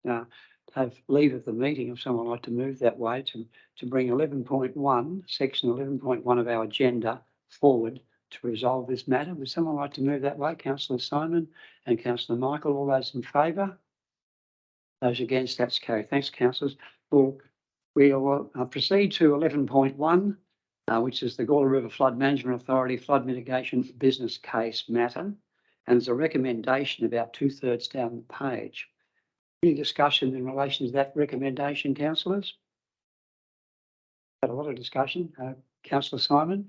have leave of the meeting if someone would like to move that way to bring 11.1, section 11.1 of our agenda forward to resolve this matter. Would someone like to move that way? Councillor Simon and Councillor Michael, all those in favour? Those against, that's carried. Thanks, councillors. We'll proceed to 11.1, which is the Gawler River Flood Management Authority flood mitigation business case matter. And there's a recommendation about 2/3 down the page. Any discussion in relation to that recommendation, councillors? Had a lot of discussion. Councillor Simon?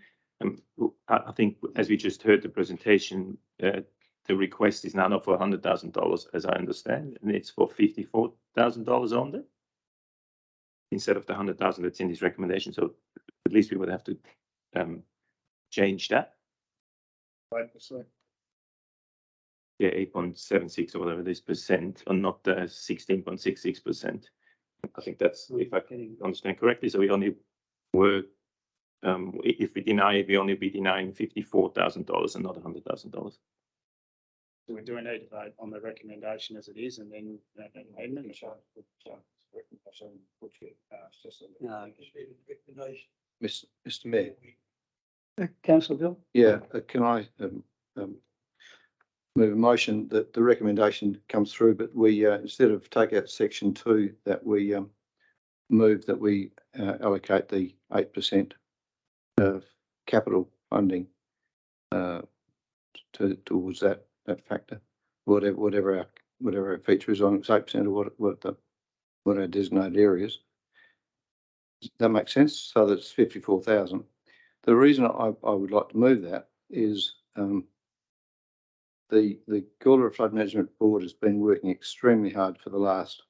I think, as we just heard the presentation, the request is now not for $100,000, as I understand, and it's for $54,000 only, instead of the $100,000 that's in this recommendation. So at least we would have to change that. 5%. Yeah, 8.76 or whatever it is percent, and not the 16.66%. I think that's, if I can understand correctly. So we only were, if we deny it, we only be denying $54,000 and not $100,000. So we do need to vote on the recommendation as it is, and then amendment. Mr. Mayor. Councillor Bill? Yeah, can I move a motion that the recommendation comes through, but we instead of take out section 2, that we move that we allocate the 8% of capital funding towards that factor, whatever our feature is on. It's 8% of what our designated areas. Does that make sense? So that's 54,000. The reason I would like to move that is the Gawler Flood Management Board has been working extremely hard for the last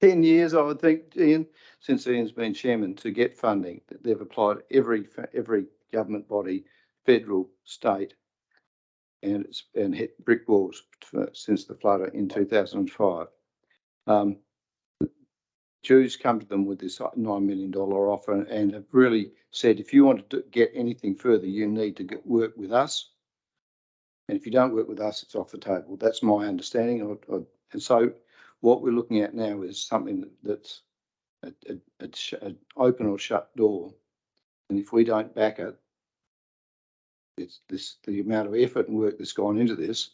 10 years, I would think, Ian, since Ian's been chairman, to get funding. They've applied every government body, federal, state, and hit brick walls since the flood in 2005. Jews come to them with this $9 million offer and have really said, if you want to get anything further, you need to work with us. And if you don't work with us, it's off the table. That's my understanding. And so what we're looking at now is something that's an open or shut door. And if we don't back it, the amount of effort and work that's gone into this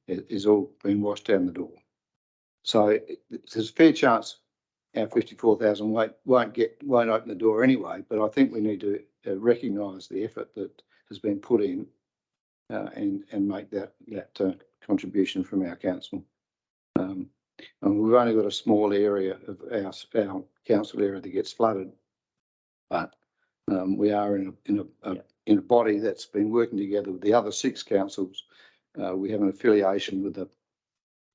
is all been washed down the door. So there's a fair chance our 54,000 won't open the door anyway, but I think we need to recognise the effort that has been put in and make that contribution from our council. And we've only got a small area of our council area that gets flooded, but we are in a body that's been working together with the other 6 councils. We have an affiliation with the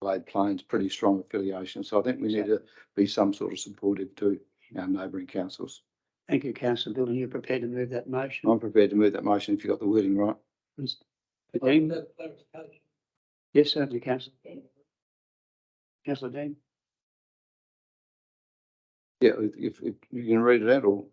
Adelaide Plains, pretty strong affiliation. So I think we need to be some sort of supportive to our neighbouring councils. Thank you, Councillor Bill. And you're prepared to move that motion? I'm prepared to move that motion if you've got the wording right. Dean? Yes, certainly, Councillor. Councillor Dean? Yeah, if you can read it out, or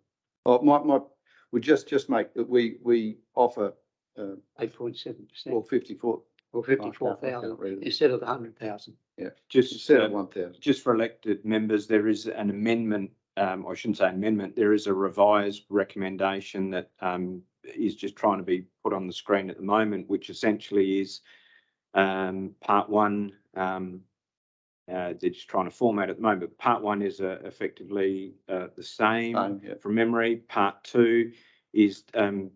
we just make that we offer 8.7%. or 54. Or 54,000 instead of the 100,000. Yeah, just instead of 1,000. Just for elected members, there is an amendment. I shouldn't say amendment. There is a revised recommendation that is just trying to be put on the screen at the moment, which essentially is part 1. They're just trying to format at the moment. But part 1 is effectively the same from memory. Part 2 is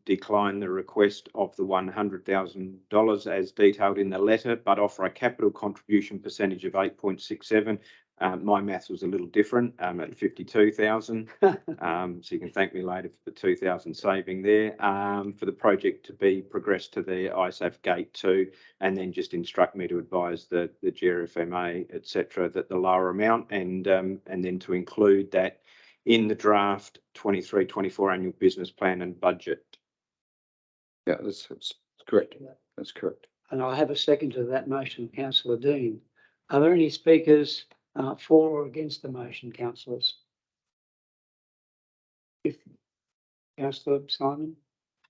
decline the request of the $100,000 as detailed in the letter, but offer a capital contribution percentage of 8.67. My maths was a little different at 52,000. So you can thank me later for the 2,000 saving there. For the project to be progressed to the ISAF Gate 2, and then just instruct me to advise the GRFMA, etc., that the lower amount, and then to include that in the draft 23-24 annual business plan and budget. Yeah, that's correct. That's correct. And I have a second to that motion, Councillor Dean. Are there any speakers for or against the motion, councillors? Councillor Simon?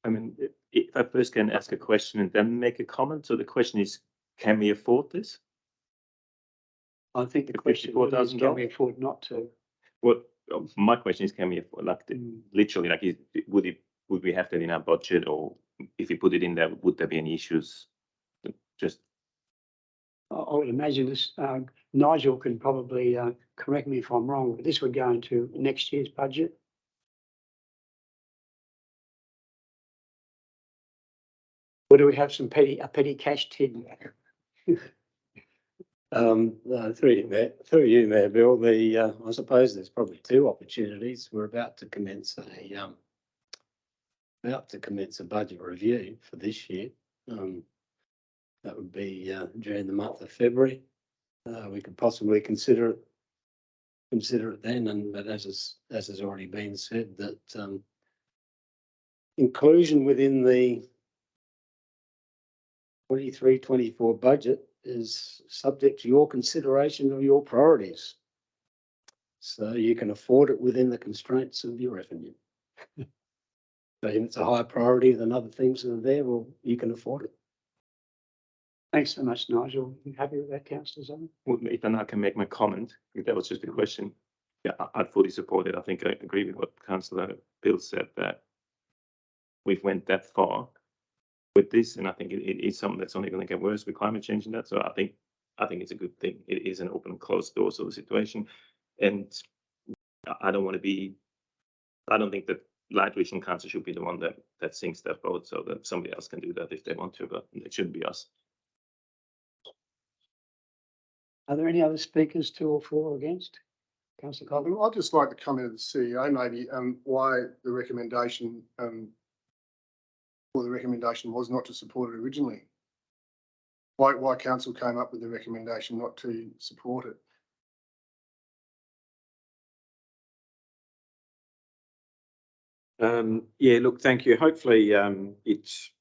I mean, if I first can ask a question and then make a comment. So the question is, can we afford this? I think the The question really is, $54,000? can we afford not to? What, my question is, can we afford, like, Mm. literally, like, would we have that in our budget, or if we put it in there, would there be any issues? Just, I would imagine this, Nigel can probably correct me if I'm wrong, but this would go into next year's budget. Or do we have a petty cash tin? Through you, Mayor Bill, I suppose there's probably two opportunities. We're about to commence a budget review for this year. That would be during the month of February. We could possibly consider it then, but as has already been said, that inclusion within the 23-24 budget is subject to your consideration of your priorities. So you can afford it within the constraints of your revenue. So if it's a higher priority than other things that are there, well, you can afford it. Thanks so much, Nigel. You happy with that, councillor Zone? well, if then I can make my comment, if that was just a question. Yeah, I'd fully support it. I think I agree with what Councillor Bill said, that we've went that far with this, and I think it is something that's only going to get worse with climate change and that. So I think it's a good thing. It is an open and closed door sort of situation, and I don't think that Light Regional Council should be the one that sinks that boat, so that somebody else can do that if they want to, but it shouldn't be us. Are there any other speakers, 2 or 4 or against? Councillor Collins? I'd just like to comment of the CEO, maybe, why the recommendation, was not to support it originally. Why council came up with the recommendation not to support it. Yeah, look, thank you. Hopefully, it's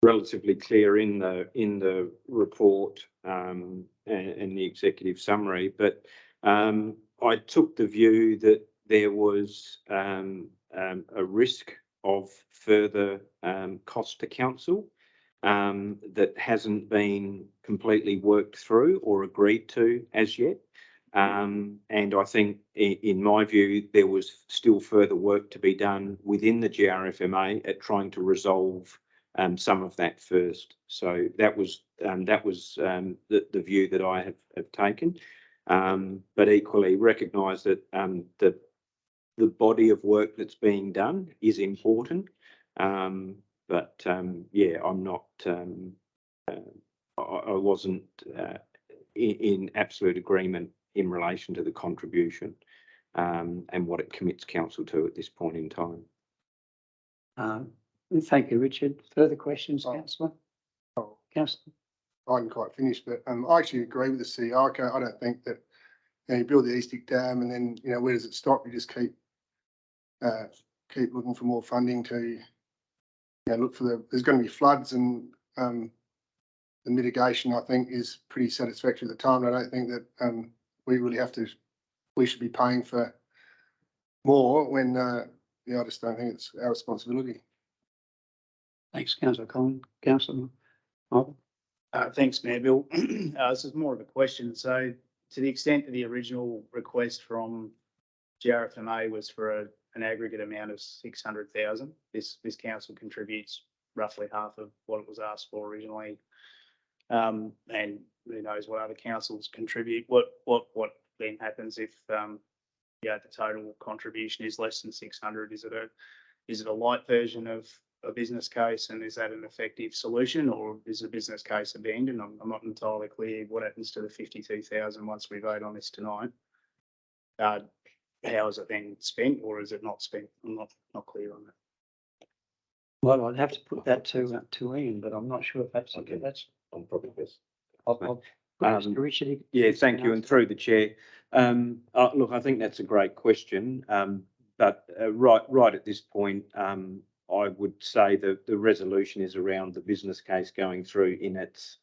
relatively clear in the report and the executive summary, but I took the view that there was a risk of further cost to council that hasn't been completely worked through or agreed to as yet. And I think in my view, there was still further work to be done within the GRFMA at trying to resolve some of that first. So that was the view that I have taken, but equally recognise that the body of work that's being done is important. But yeah, I'm not. I wasn't in absolute agreement in relation to the contribution and what it commits council to at this point in time. Thank you, Richard. Further questions, councillor? Councillor? I hadn't quite finished, but I actually agree with the CEO. I don't think that you build the Eastic Dam and then where does it stop? You just keep looking for more funding to look for there's going to be floods, and the mitigation I think is pretty satisfactory at the time. I don't think that we should be paying for more when I just don't think it's our responsibility. Thanks, councillor Collins. Councillor Marvel? Thanks, Mayor Bill. This is more of a question. So to the extent that the original request from GRFMA was for an aggregate amount of 600,000, this council contributes roughly half of what it was asked for originally. And who knows what other councils contribute. What then happens if the total contribution is less than 600? Is it a light version of a business case, and is that an effective solution, or is the business case abandoned? I'm not entirely clear what happens to the 52,000 once we vote on this tonight. How is it then spent, or is it not spent? I'm not clear on that. Well, I'd have to put that to Ian, but I'm not sure if that's Okay. that's. I'm probably best. Mr. Richard. Yeah, thank you, and through the chair. Look, I think that's a great question, but right at this point, I would say that the resolution is around the business case going through in its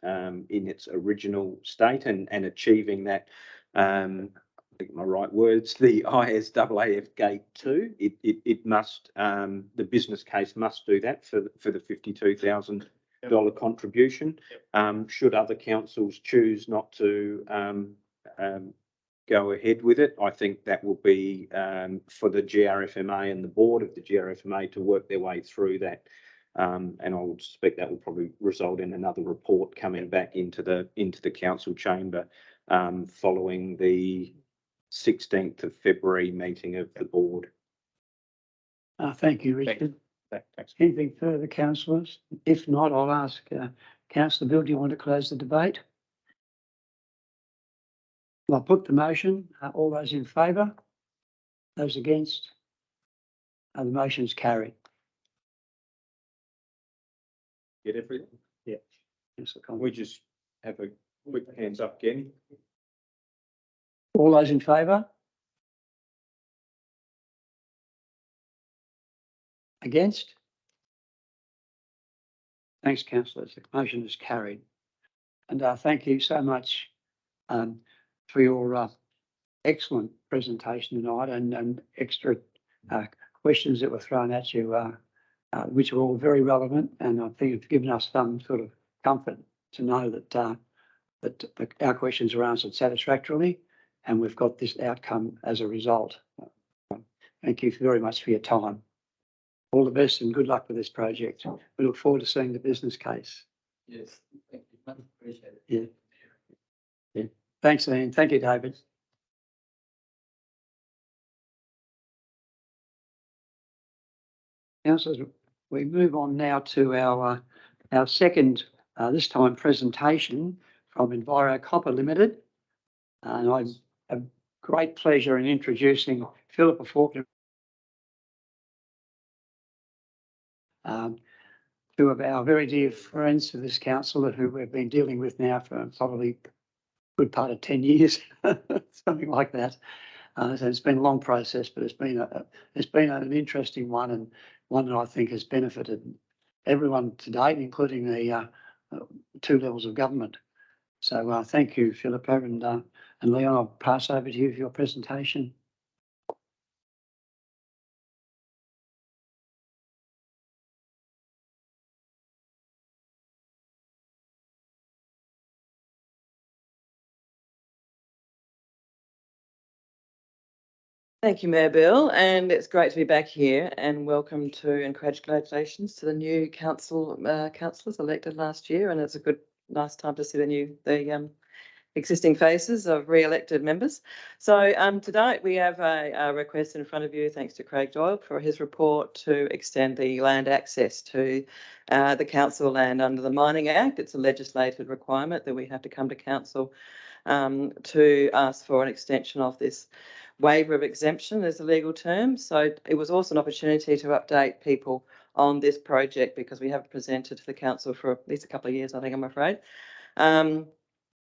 original state and achieving that. I think my right words, the ISAAF Gate 2. It must the business case must do that for the $52,000 contribution. Should other councils choose not to go ahead with it. I think that will be for the GRFMA and the board of the GRFMA to work their way through that. And I would suspect that will probably result in another report coming back into the council chamber following the 16th of February meeting of the board. Thank you, Richard. Thanks. Anything further, councillors? If not, I'll ask Councillor Bill, do you want to close the debate? I'll put the motion. All those in favour? Those against? The motion's carried. Get everything? Councillor Collins. We just have a quick hands up, Kenny. All those in favour? Against? Thanks, councillors. The motion is carried. And thank you so much for your excellent presentation tonight and extra questions that were thrown at you, which are all very relevant. And I think it's given us some sort of comfort to know that our questions are answered satisfactorily, and we've got this outcome as a result. Thank you very much for your time. All the best and good luck with this project. We look forward to seeing the business case. Yes, thank you, much appreciated. Yeah. Thanks, Ian. Thank you, David. Councillors, we move on now to our second, this time presentation from Enviro Copper Limited. And I have great pleasure in introducing Philippa Faulkner, two of our very dear friends of this council who we've been dealing with now for probably a good part of 10 years, something like that. So it's been a long process, but it's been an interesting one, and one that I think has benefited everyone to date, including the two levels of government. So thank you, Philippa, and Leon, I'll pass over to you for your presentation. Thank you, Mayor Bill, and it's great to be back here, and welcome to and congratulations to the new councillors elected last year, and it's a nice time to see the existing faces of re-elected members. So today we have a request in front of you, thanks to Craig Doyle for his report, to extend the land access to the council land under the Mining Act. It's a legislated requirement that we have to come to council to ask for an extension of this waiver of exemption as a legal term. So it was also an opportunity to update people on this project, because we haven't presented to the council for at least a couple of years, I think, I'm afraid.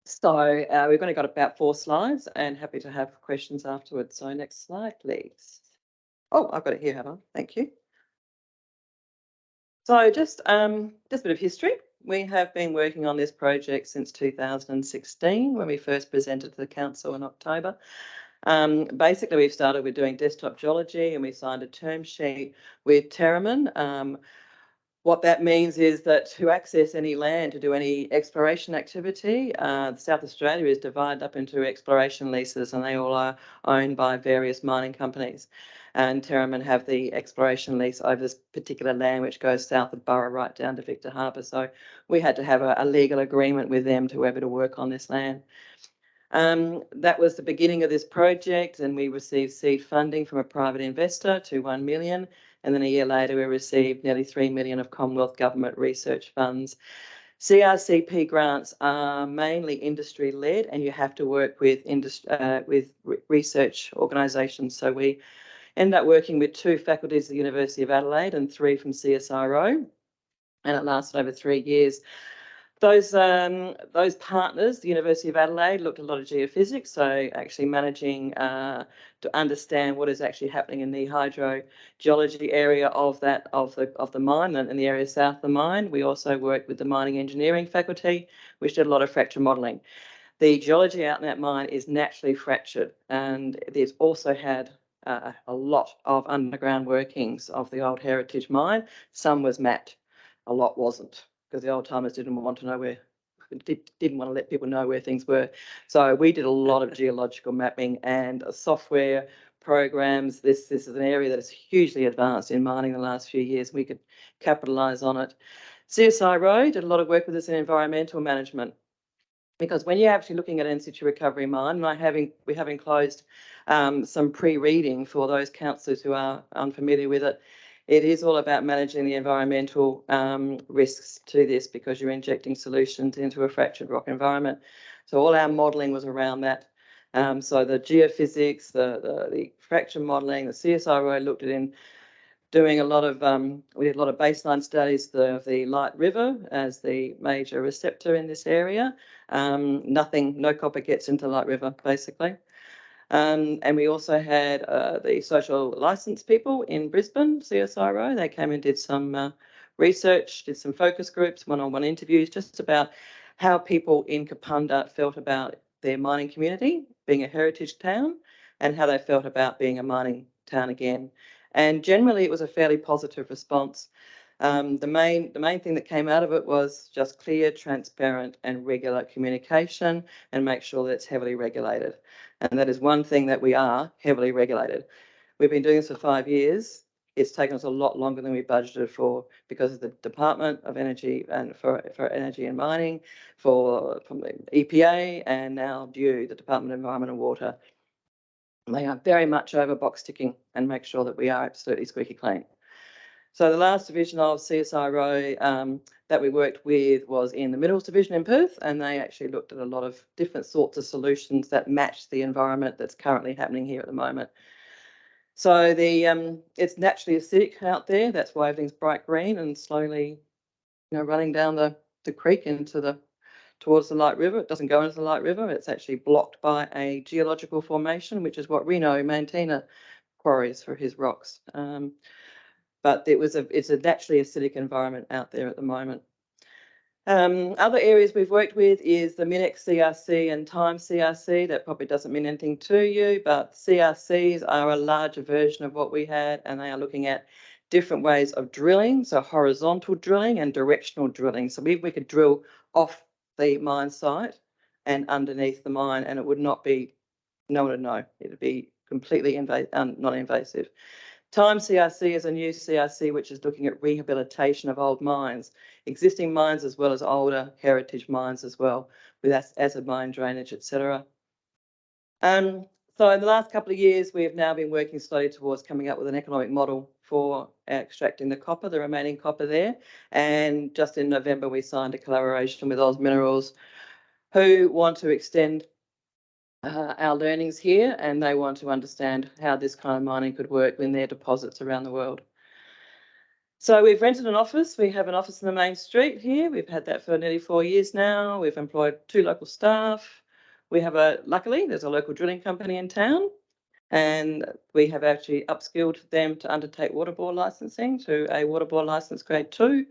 So we've only got about 4 slides, and happy to have questions afterwards. So next slide, please. Oh, I've got it here, have I? Thank you. So just a bit of history. We have been working on this project since 2016, when we first presented to the council in October. Basically, we've started with doing desktop geology, and we signed a term sheet with Terramin. What that means is that to access any land, to do any exploration activity, South Australia is divided up into exploration leases, and they all are owned by various mining companies. And Terramin have the exploration lease over this particular land, which goes south of Burra right down to Victor Harbour. So we had to have a legal agreement with them to be able to work on this land. That was the beginning of this project, and we received seed funding from a private investor to 1 million. And then a year later, we received nearly 3 million of Commonwealth Government research funds. CRCP grants are mainly industry led, and you have to work with research organisations. So we ended up working with 2 faculties at the University of Adelaide and 3 from CSIRO, and it lasted over 3 years. Those partners, the University of Adelaide, looked at a lot of geophysics, so actually managing to understand what is actually happening in the hydrogeology area of the mine and the area south of the mine. We also worked with the mining engineering faculty, which did a lot of fracture modelling. The geology out in that mine is naturally fractured, and it's also had a lot of underground workings of the old heritage mine. Some was mapped, a lot wasn't, because the old timers didn't want to know didn't want to let people know where things were. So we did a lot of geological mapping and software programs. This is an area that is hugely advanced in mining the last few years. We could capitalise on it. CSIRO did a lot of work with us in environmental management, because when you're actually looking at in situ recovery mine, and we have enclosed some pre-reading for those councillors who are unfamiliar with it. It is all about managing the environmental risks to this, because you're injecting solutions into a fractured rock environment. So all our modelling was around that. So the geophysics, the fracture modelling, the CSIRO looked at in doing a lot of, we did a lot of baseline studies of the Light River as the major receptor in this area. No copper gets into Light River, basically. And we also had the social license people in Brisbane, CSIRO. They came and did some research, did some focus groups, one-on-one interviews, just about how people in Kapunda felt about their mining community, being a heritage town, and how they felt about being a mining town again. And generally, it was a fairly positive response. The main thing that came out of it was just clear, transparent, and regular communication, and make sure that it's heavily regulated. And that is one thing that we are heavily regulated. We've been doing this for 5 years. It's taken us a lot longer than we budgeted for, because of the Department of Energy and for Energy and Mining, from the EPA, and now DEW, the Department of Environment and Water. They are very much over box ticking and make sure that we are absolutely squeaky clean. So the last division of CSIRO that we worked with was in the Minerals Division in Perth, and they actually looked at a lot of different sorts of solutions that match the environment that's currently happening here at the moment. So it's naturally acidic out there. That's why everything's bright green and slowly, running down the creek towards the Light River. It doesn't go into the Light River. It's actually blocked by a geological formation, which is what Reno Mantina quarries for his rocks. But it's a naturally acidic environment out there at the moment. Other areas we've worked with is the Minex CRC and Time CRC. That probably doesn't mean anything to you, but CRCs are a larger version of what we had, and they are looking at different ways of drilling, so horizontal drilling and directional drilling. So we could drill off the mine site and underneath the mine, and it would not be, no one would know. It would be completely non-invasive. Time CRC is a new CRC which is looking at rehabilitation of old mines, existing mines as well as older heritage mines as well, with acid mine drainage, etc. So in the last couple of years, we have now been working slowly towards coming up with an economic model for extracting the copper, the remaining copper there. And just in November, we signed a collaboration with Oz Minerals, who want to extend our learnings here, and they want to understand how this kind of mining could work in their deposits around the world. So we've rented an office. We have an office in the main street here. We've had that for nearly 4 years now. We've employed 2 local staff. We have luckily, there's a local drilling company in town, and we have actually upskilled them to undertake water bore licensing to a water bore license grade 2.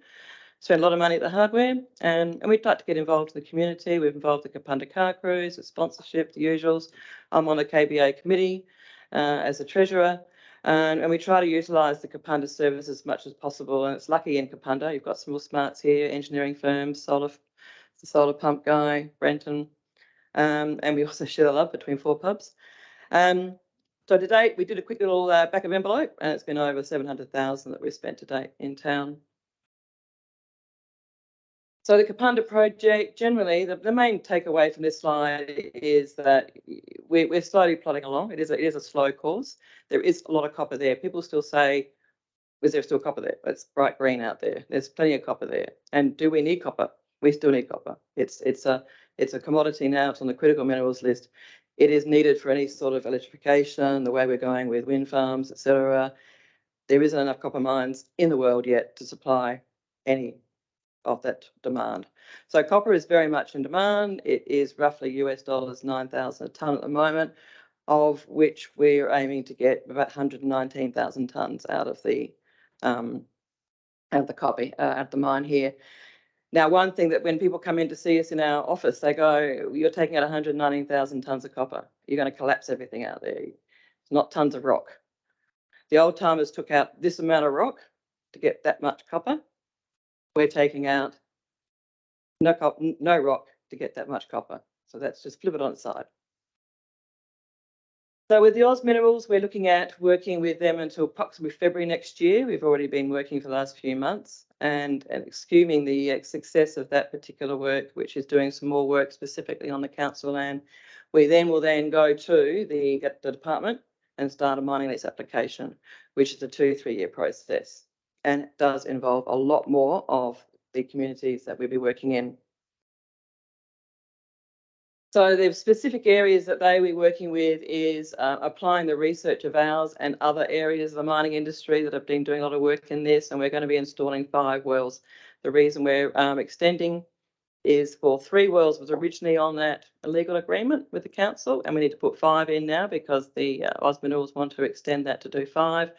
Spend a lot of money at the hardware, and we'd like to get involved in the community. We've involved the Kapunda Car Cruise with sponsorship, the usuals. I'm on the KBA committee as a treasurer, and we try to utilise the Kapunda service as much as possible. And it's lucky in Kapunda, you've got some real smarts here, engineering firms, the solar pump guy, Brenton, and we also share the love between 4 pubs. So to date, we did a quick little back of envelope, and it's been over 700,000 that we've spent to date in town. So the Kapunda project, generally, the main takeaway from this slide is that we're slowly plodding along. It is a slow course. There is a lot of copper there. People still say, is there still copper there? It's bright green out there. There's plenty of copper there. And do we need copper? We still need copper. It's a commodity now. It's on the critical minerals list. It is needed for any sort of electrification, the way we're going with wind farms, etc. There isn't enough copper mines in the world yet to supply any of that demand. So copper is very much in demand. It is roughly $9,000 a tonne at the moment, of which we're aiming to get about 119,000 tonnes out of the copper at the mine here. Now, one thing that when people come in to see us in our office, they go, "You're taking out 119,000 tonnes of copper. You're going to collapse everything out there. It's not tonnes of rock." The old timers took out this amount of rock to get that much copper. We're taking out no rock to get that much copper. So that's just flip it on its side. So with the Oz Minerals, we're looking at working with them until approximately February next year. We've already been working for the last few months, and assuming the success of that particular work, which is doing some more work specifically on the council land, we will then go to the department and start a mining lease application, which is a 2-3 year process. And it does involve a lot more of the communities that we'll be working in. So the specific areas that they will be working with is applying the research of ours and other areas of the mining industry that have been doing a lot of work in this, and we're going to be installing 5 wells. The reason we're extending is for 3 wells was originally on that legal agreement with the council, and we need to put 5 in now because the Oz Minerals want to extend that to do 5.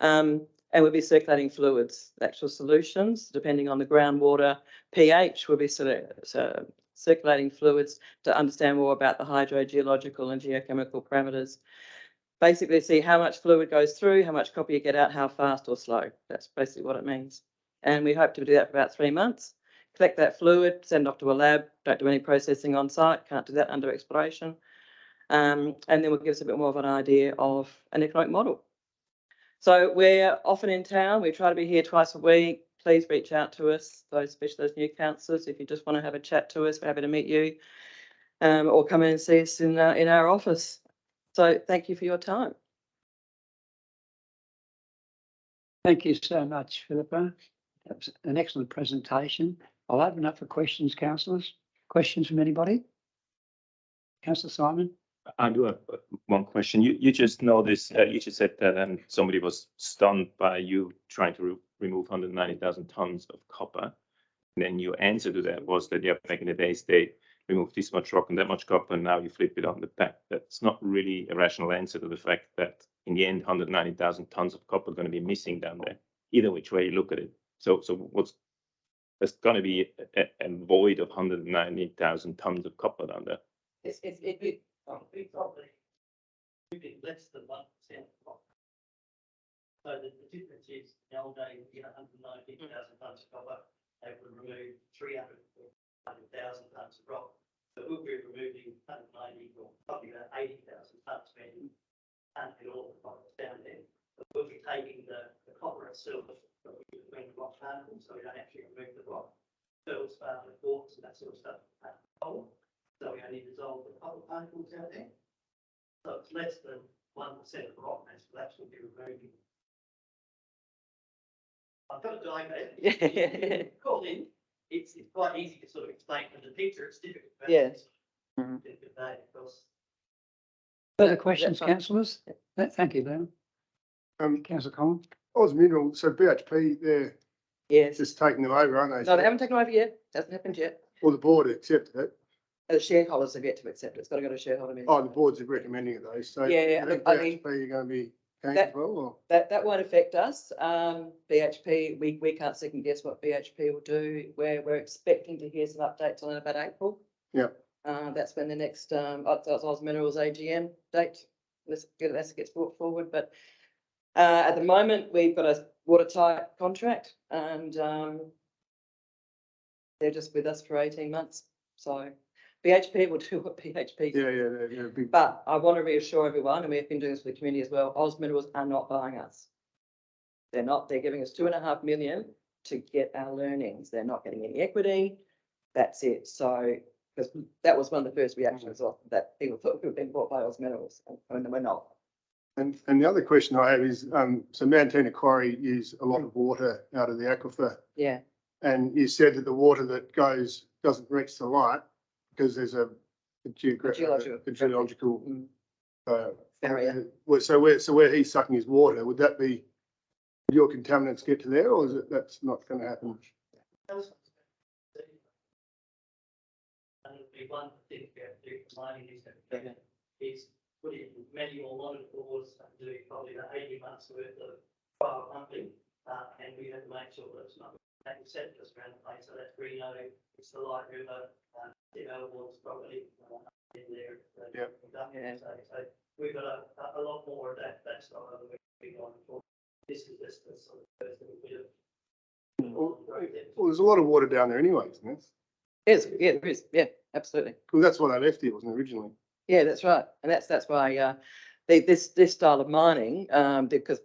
And we'll be circulating fluids, actual solutions, depending on the groundwater pH. We'll be circulating fluids to understand more about the hydrogeological and geochemical parameters. Basically see how much fluid goes through, how much copper you get out, how fast or slow. That's basically what it means. And we hope to do that for about 3 months. Collect that fluid, send it off to a lab, don't do any processing on site, can't do that under exploration. And then we'll give us a bit more of an idea of an economic model. So we're often in town, we try to be here twice a week. Please reach out to us, especially those new councillors, if you just want to have a chat to us, we're happy to meet you, or come in and see us in our office. So thank you for your time. Thank you so much, Philippa. That was an excellent presentation. I'll open up for questions, councillors. Questions from anybody? Councillor Simon? I do have one question. You just know this, you just said that somebody was stunned by you trying to remove 190,000 tons of copper. And then your answer to that was that, yeah, back in the days, they removed this much rock and that much copper, and now you flip it on the back. That's not really a rational answer to the fact that in the end, 190,000 tons of copper are going to be missing down there, either which way you look at it. So there's going to be a void of 190,000 tons of copper down there. It's probably moving less than 1%. So the difference is the old days, you know, 190,000 tons of copper, they would remove 300,000 tons of rock. So we'll be removing 190 or probably about 80,000 tons, maybe, and it all down there. But we'll be taking the copper itself, but we're doing the rock particles, so we don't actually remove the rock. Pearls, the quartz, and that sort of stuff. So we only dissolve the copper particles out there. So it's less than 1% of the rock mass will actually be removing. I've got a diagram. Call in. It's quite easy to sort of explain from the picture. It's difficult. Yes. Further questions, councillors? Thank you, Leon. Councillor Collins? Oz Mineral, so BHP, they're Yes. just taking them over, aren't they? No, they haven't taken over yet. Hasn't happened yet. Or the board accepted it. The shareholders have yet to accept it. It's got to go to shareholder meeting. Oh, the boards are recommending it though, so. Yeah, you think I mean, BHP are going to be keen that- as well, or? That won't affect us. BHP, we can't second guess what BHP will do. We're expecting to hear some updates on it about April. Yeah. That's when the next Oz Minerals AGM date. Let's get brought forward. But at the moment, we've got a watertight contract, and they're just with us for 18 months. So BHP will do what BHP does. Yeah, big. But I want to reassure everyone, and we've been doing this for the community as well, Oz Minerals are not buying us. They're not. They're giving us 2.5 million to get our learnings. They're not getting any equity. That's it. So, because that was one of the first reactions of that people thought we were being bought by Oz Minerals, and we're not. And the other question I have is, so Mountaina Quarry use a lot of water out of the aquifer, Yeah. and you said that the water that doesn't reach the light because there's a geological Barrier. So where he's sucking his water, would your contaminants get to there, or is it that's not going to happen? And it'd be one thing we have to do for mining is put in manual monitors and do probably the 80 months worth of trial pumping, and we have to make sure that it's not making settlers around the place. So that's Reno, it's the Light River, Melbourne's probably in there. Yeah. So we've got a lot more of that style of work on for. This is just the sort of first little bit of. Well, there's a lot of water down there anyway, isn't there? Yes, yeah, there is. Yeah, absolutely. Well, that's why they left it, wasn't it, originally? Yeah, that's right. And that's why, this style of mining, because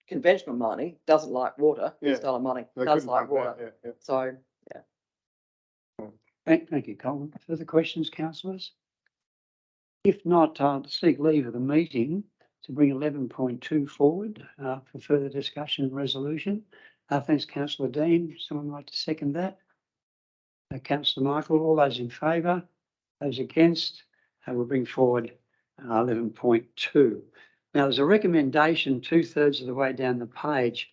conventional mining doesn't like water. Yeah. This style of mining They does couldn't like pump out, water. yeah. So, Thank you, Colin. Further questions, councillors? If not, I'll seek leave of the meeting to bring 11.2 forward for further discussion and resolution. Thanks, councillor Dean. Someone like to second that? Councillor Michael, all those in favour? Those against? We'll bring forward 11.2. Now, there's a recommendation 2/3 of the way down the page.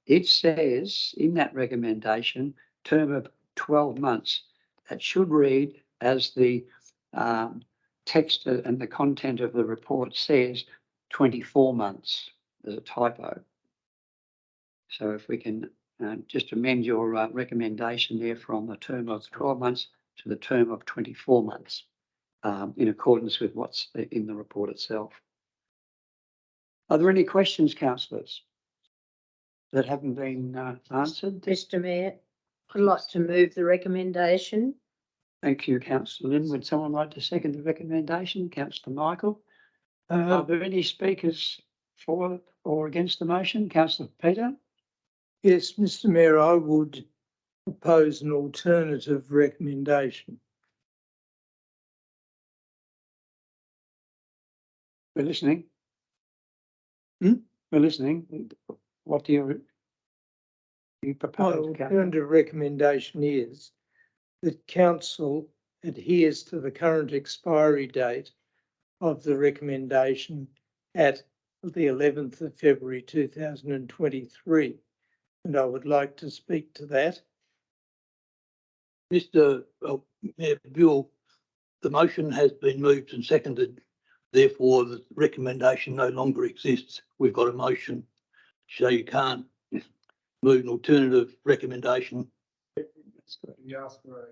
It says in that recommendation, term of 12 months. That should read as the text and the content of the report says 24 months. There's a typo. So if we can just amend your recommendation there from the term of 12 months to the term of 24 months in accordance with what's in the report itself. Are there any questions, councillors, that haven't been answered? Mr Mayor, I'd like to move the recommendation. Thank you, councillor Lynn. Would someone like to second the recommendation? Councillor Michael? Are there any speakers for or against the motion? Councillor Peter? Yes, Mr Mayor, I would propose an alternative recommendation. We're listening. Hmm? We're listening. What do you My propose? Councillor? alternative recommendation is that council adheres to the current expiry date of the recommendation at the 11th of February 2023. And I would like to speak to that. Mr. Mayor Buell, the motion has been moved and seconded. Therefore, the recommendation no longer exists. We've got a motion, so you can't move an alternative recommendation. You asked for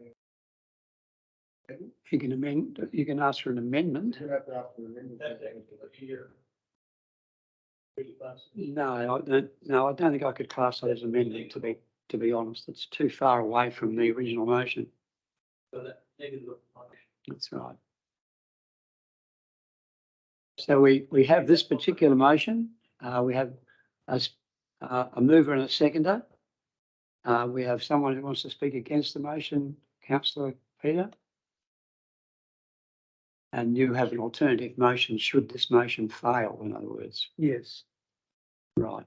You can amend, you can ask for an amendment. No, I don't think I could class that as amendment, to be honest. It's too far away from the original motion. That's right. So we have this particular motion. We have a mover and a seconder. We have someone who wants to speak against the motion, Councillor Peter. And you have an alternative motion should this motion fail, in other words. Yes. Right.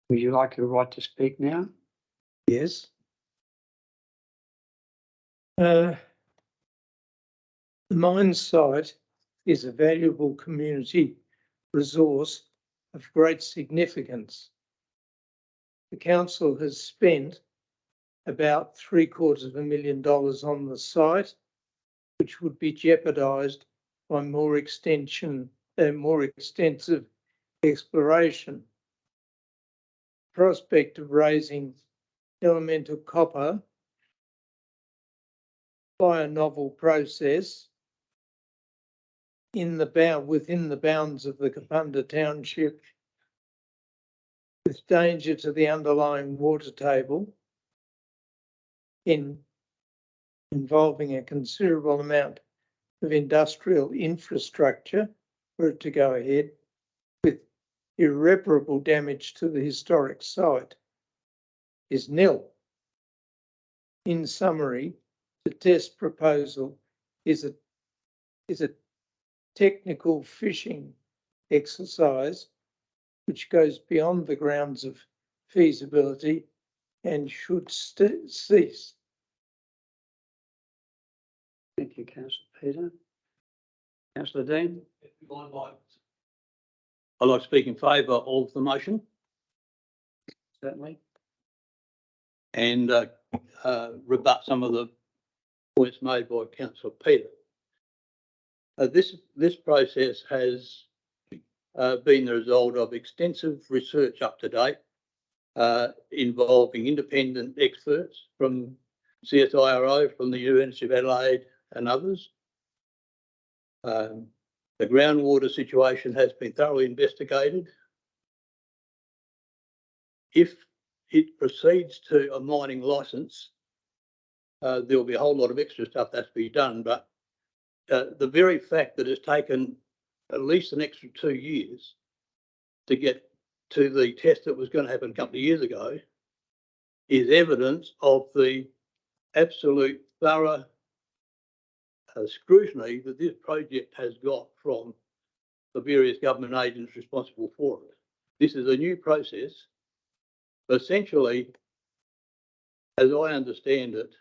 Would you like the right to speak now? Yes. The mine site is a valuable community resource of great significance. The council has spent about $750,000 on the site, which would be jeopardised by more extensive exploration. Prospect of raising elemental copper by a novel process within the bounds of the Kapunda Township, with danger to the underlying water table, involving a considerable amount of industrial infrastructure for it to go ahead, with irreparable damage to the historic site, is nil. In summary, the test proposal is a technical fishing exercise which goes beyond the grounds of feasibility and should cease. Thank you, Councillor Peter. Councillor Dean? I'd like to speak in favour of the motion Certainly. and rebut some of the points made by Councillor Peter. This process has been the result of extensive research up to date, involving independent experts from CSIRO, from the University of Adelaide and others. The groundwater situation has been thoroughly investigated. If it proceeds to a mining licence, there'll be a whole lot of extra stuff that's to be done, but the very fact that it's taken at least an extra 2 years to get to the test that was going to happen a couple of years ago is evidence of the absolute thorough scrutiny that this project has got from the various government agents responsible for it. This is a new process. Essentially, as I understand it,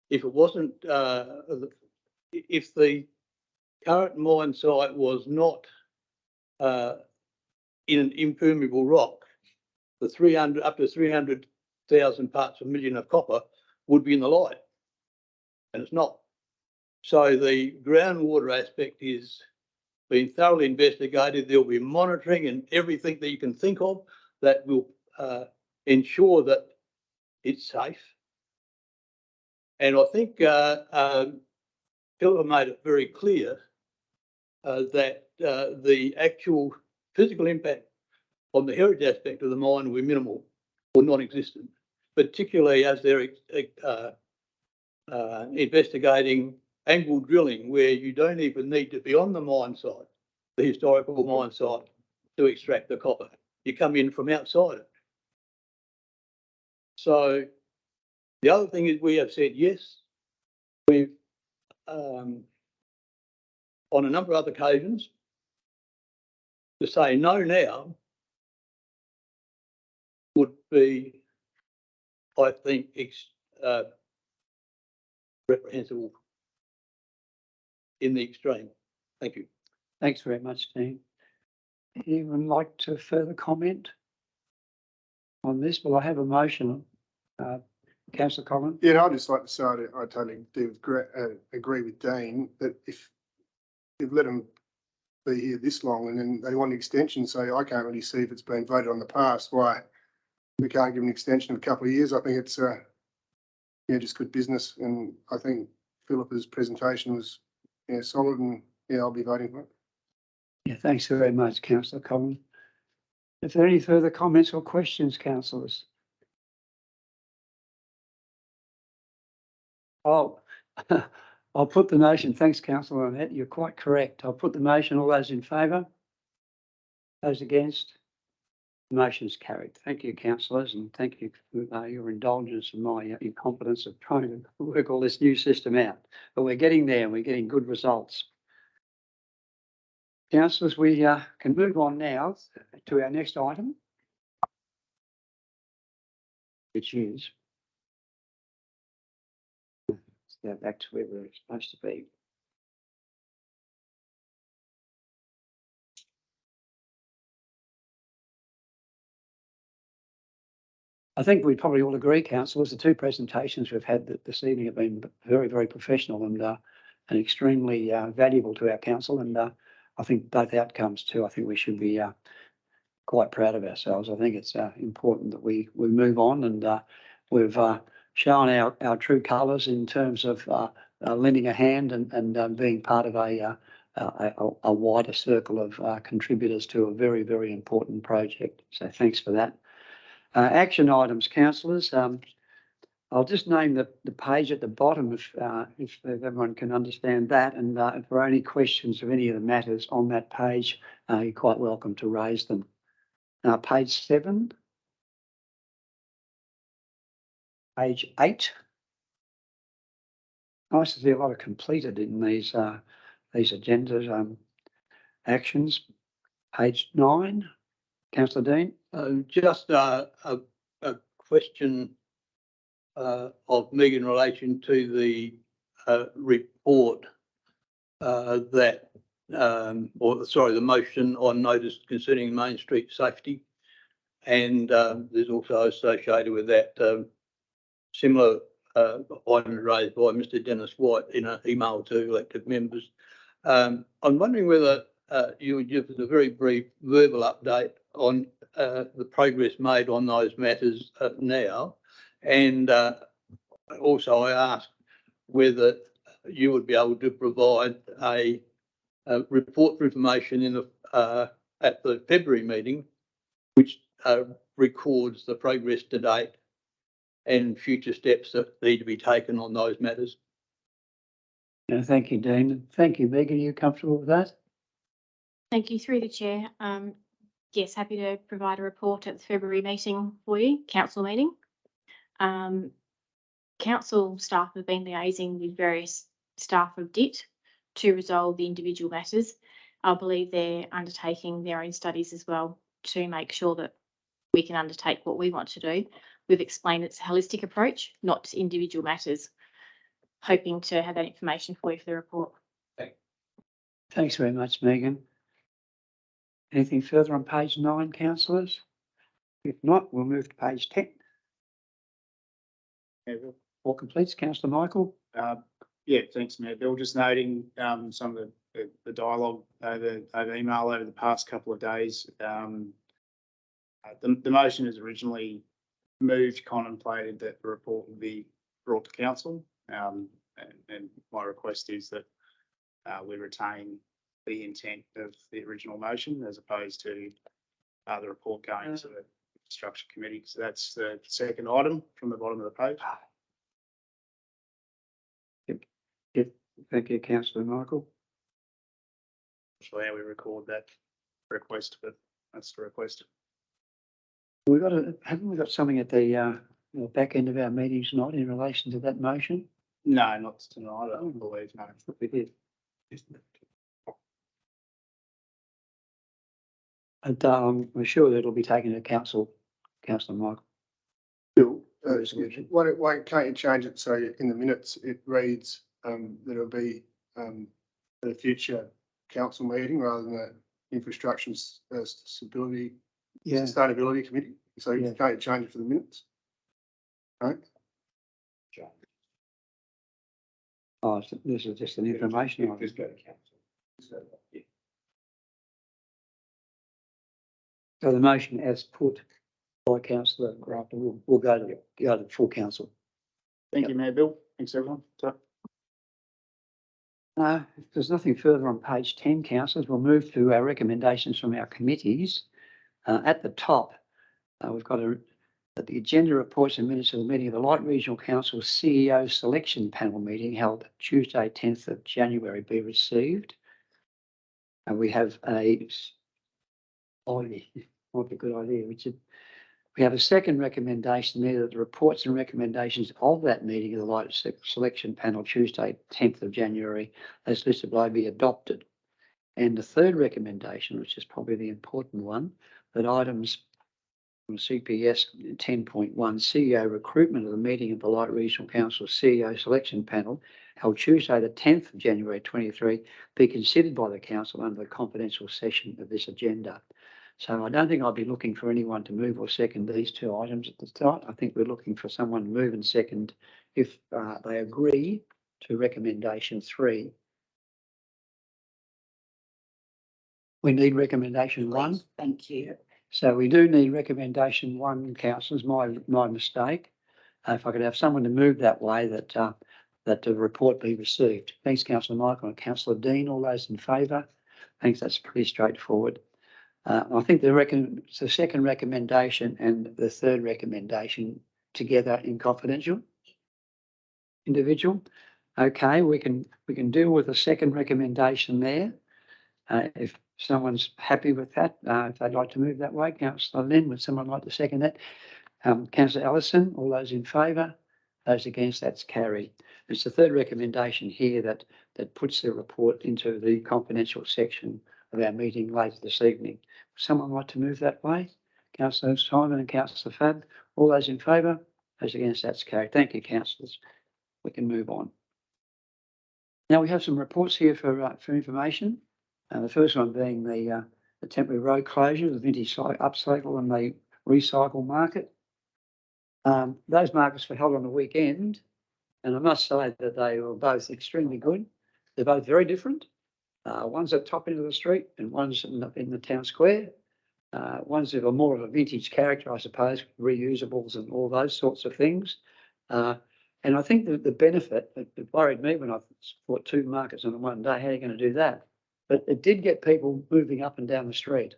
if it wasn't, if the current mine site was not in an impermeable rock, the 300 up to 300,000 parts per million of copper would be in the light, and it's not. So the groundwater aspect is being thoroughly investigated. There'll be monitoring and everything that you can think of that will ensure that it's safe. And I think Philippa made it very clear that the actual physical impact on the heritage aspect of the mine will be minimal or non-existent, particularly as they're investigating angle drilling where you don't even need to be on the mine site, the historical mine site, to extract the copper. You come in from outside it. So the other thing is we have said yes. We've on a number of other occasions. To say no now would be, I think, reprehensible in the extreme. Thank you. Thanks very much, Dean. Anyone like to further comment on this? Well, I have a motion. Councillor Collins? Yeah, I'd just like to say I totally do agree with Dean that if you've let them be here this long and then they want an extension, so I can't really see if it's been voted on in the past, why we can't give an extension of a couple of years. I think it's just good business, and I think Philippa's presentation was solid, and I'll be voting for it. Yeah, thanks very much, Councillor Collins. If there are any further comments or questions, councillors? Oh, I'll put the motion. Thanks, Councillor Annette. You're quite correct. I'll put the motion. All those in favour? Those against? The motion is carried. Thank you, councillors, and thank you for your indulgence and my incompetence of trying to work all this new system out. But we're getting there and we're getting good results. Councillors, we can move on now to our next item, which is, let's go back to where we're supposed to be. I think we probably all agree, councillors, the two presentations we've had this evening have been very, very professional and extremely valuable to our council. And I think both outcomes too, I think we should be quite proud of ourselves. I think it's important that we move on, and we've shown our true colours in terms of lending a hand and being part of a wider circle of contributors to a very, very important project. So thanks for that. Action items, councillors. I'll just name the page at the bottom if everyone can understand that, and if there are any questions of any of the matters on that page, you're quite welcome to raise them. Page 7, page 8. Nice to see a lot of completed in these agendas, actions. Page 9, Councillor Dean. Just a question of me in relation to the report the motion on notice concerning Main Street safety, and there's also associated with that similar item raised by Mr. Dennis White in an email to elected members. I'm wondering whether you would give us a very brief verbal update on the progress made on those matters now, and also I asked whether you would be able to provide a report for information in the at the February meeting, which records the progress to date and future steps that need to be taken on those matters. Thank you, Dean. Thank you, Megan. Are you comfortable with that? Thank you, through the chair. Yes, happy to provide a report at the February meeting for you, council meeting. Council staff have been liaising with various staff of DIT to resolve the individual matters. I believe they're undertaking their own studies as well to make sure that we can undertake what we want to do. We've explained it's a holistic approach, not just individual matters. Hoping to have that information for you for the report. Thanks very much, Megan. Anything further on page 9, councillors? If not, we'll move to page 10. Yeah, Bill. All completes, councillor Michael. Yeah, thanks, Mayor Bill. Just noting some of the dialogue over email over the past couple of days. The motion is originally moved, contemplated that the report would be brought to council. And my request is that we retain the intent of the original motion as opposed to the report going to the infrastructure committee. So that's the second item from the bottom of the page. Thank you, councillor Michael. So how we record that request, but that's the request. Haven't we got something at the back end of our meeting tonight in relation to that motion? No, not tonight, I don't believe, no. We did. And we're sure that it'll be taken to council, councillor Michael. Bill, Resolution. why can't you change it so in the minutes it reads that it'll be at a future council meeting rather than the infrastructure stability, Yeah, sustainability committee? So Yeah. can't you change it for the minutes? Right? oh, so this is just an information. item. go to council. So the motion as put by councillor Grafton will go to full council. Thank you, Mayor Bill. Thanks, everyone. So, If there's nothing further on page 10, councillors, we'll move to our recommendations from our committees. At the top, we've got that the agenda reports and minutes of the meeting of the Light Regional Council CEO Selection Panel meeting held Tuesday, 10th of January be received. And we have might be a good idea, Richard. We have a second recommendation there that the reports and recommendations of that meeting of the Light Selection Panel Tuesday, 10th of January, as listed below, be adopted. And the third recommendation, which is probably the important one, that items from CPS 10.1 CEO recruitment of the meeting of the Light Regional Council CEO Selection Panel held Tuesday, the 10th of January 23, be considered by the council under the confidential session of this agenda. So I don't think I'll be looking for anyone to move or second these two items at the start. I think we're looking for someone to move and second if they agree to recommendation 3. We need recommendation 1. Thank you. So we do need recommendation 1, councillors, my mistake. If I could have someone to move that way that the report be received. Thanks, councillor Michael and councillor Dean. All those in favour? Thanks, that's pretty straightforward. I think the second recommendation and the third recommendation together in confidential. Individual. Okay, we can deal with the second recommendation there. If someone's happy with that, if they'd like to move that way, councillor Lynn, would someone like to second that? Councillor Ellison, all those in favour? Those against, that's carried. It's the third recommendation here that puts the report into the confidential section of our meeting later this evening. Would someone like to move that way? Councillor Simon and Councillor Fab, all those in favour? Those against, that's carried. Thank you, councillors. We can move on. Now we have some reports here for information. The first one being the temporary road closure, the vintage upcycle and the recycle market. Those markets were held on the weekend, and I must say that they were both extremely good. They're both very different. One's at the top end of the street and one's in the town square. One's of a more of a vintage character, I suppose, reusables and all those sorts of things. And I think the benefit, it worried me when I bought 2 markets on one day, how are you going to do that? But it did get people moving up and down the street.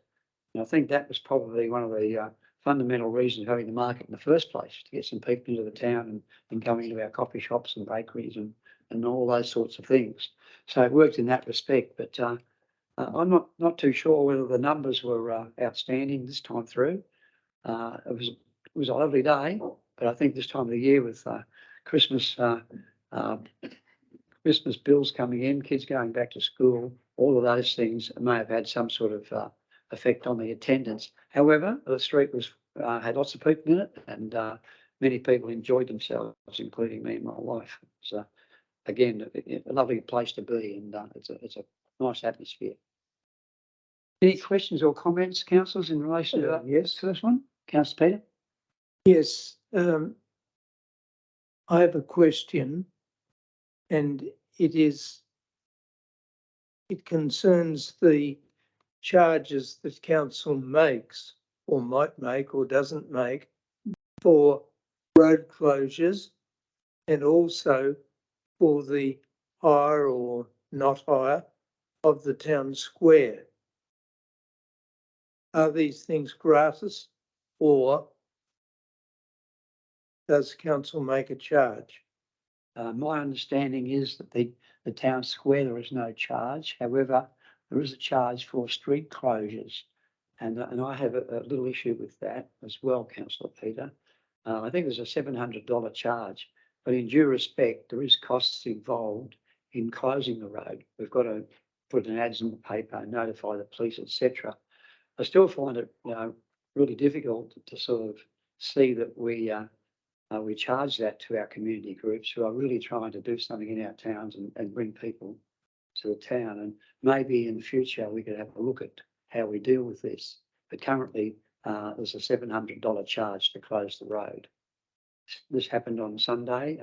And I think that was probably one of the fundamental reason of having the market in the first place, to get some people into the town and going into our coffee shops and bakeries and all those sorts of things. So it worked in that respect, but I'm not too sure whether the numbers were outstanding this time through. It was a lovely day, but I think this time of the year with Christmas Christmas bills coming in, kids going back to school, all of those things may have had some sort of effect on the attendance. However, the street was had lots of people in it, and many people enjoyed themselves, including me and my wife. So again, a lovely place to be, and it's a nice atmosphere. Any questions or comments, councillors, in relation to that? Yes. First one, Councillor Peter. Yes, I have a question, and it concerns the charges that council makes or might make or doesn't make for road closures, and also for the hire or not hire of the town square. Are these things gratis, or does council make a charge? My understanding is that the town square, there is no charge. However, there is a charge for street closures. And I have a little issue with that as well, Councillor Peter. I think there's a $700 charge, but in due respect, there is costs involved in closing the road. We've got to put an ads in the paper, notify the police, etc. I still find it, really difficult to sort of see that we charge that to our community groups who are really trying to do something in our towns and bring people to the town. And maybe in the future we could have a look at how we deal with this. But currently there's a $700 charge to close the road. This happened on Sunday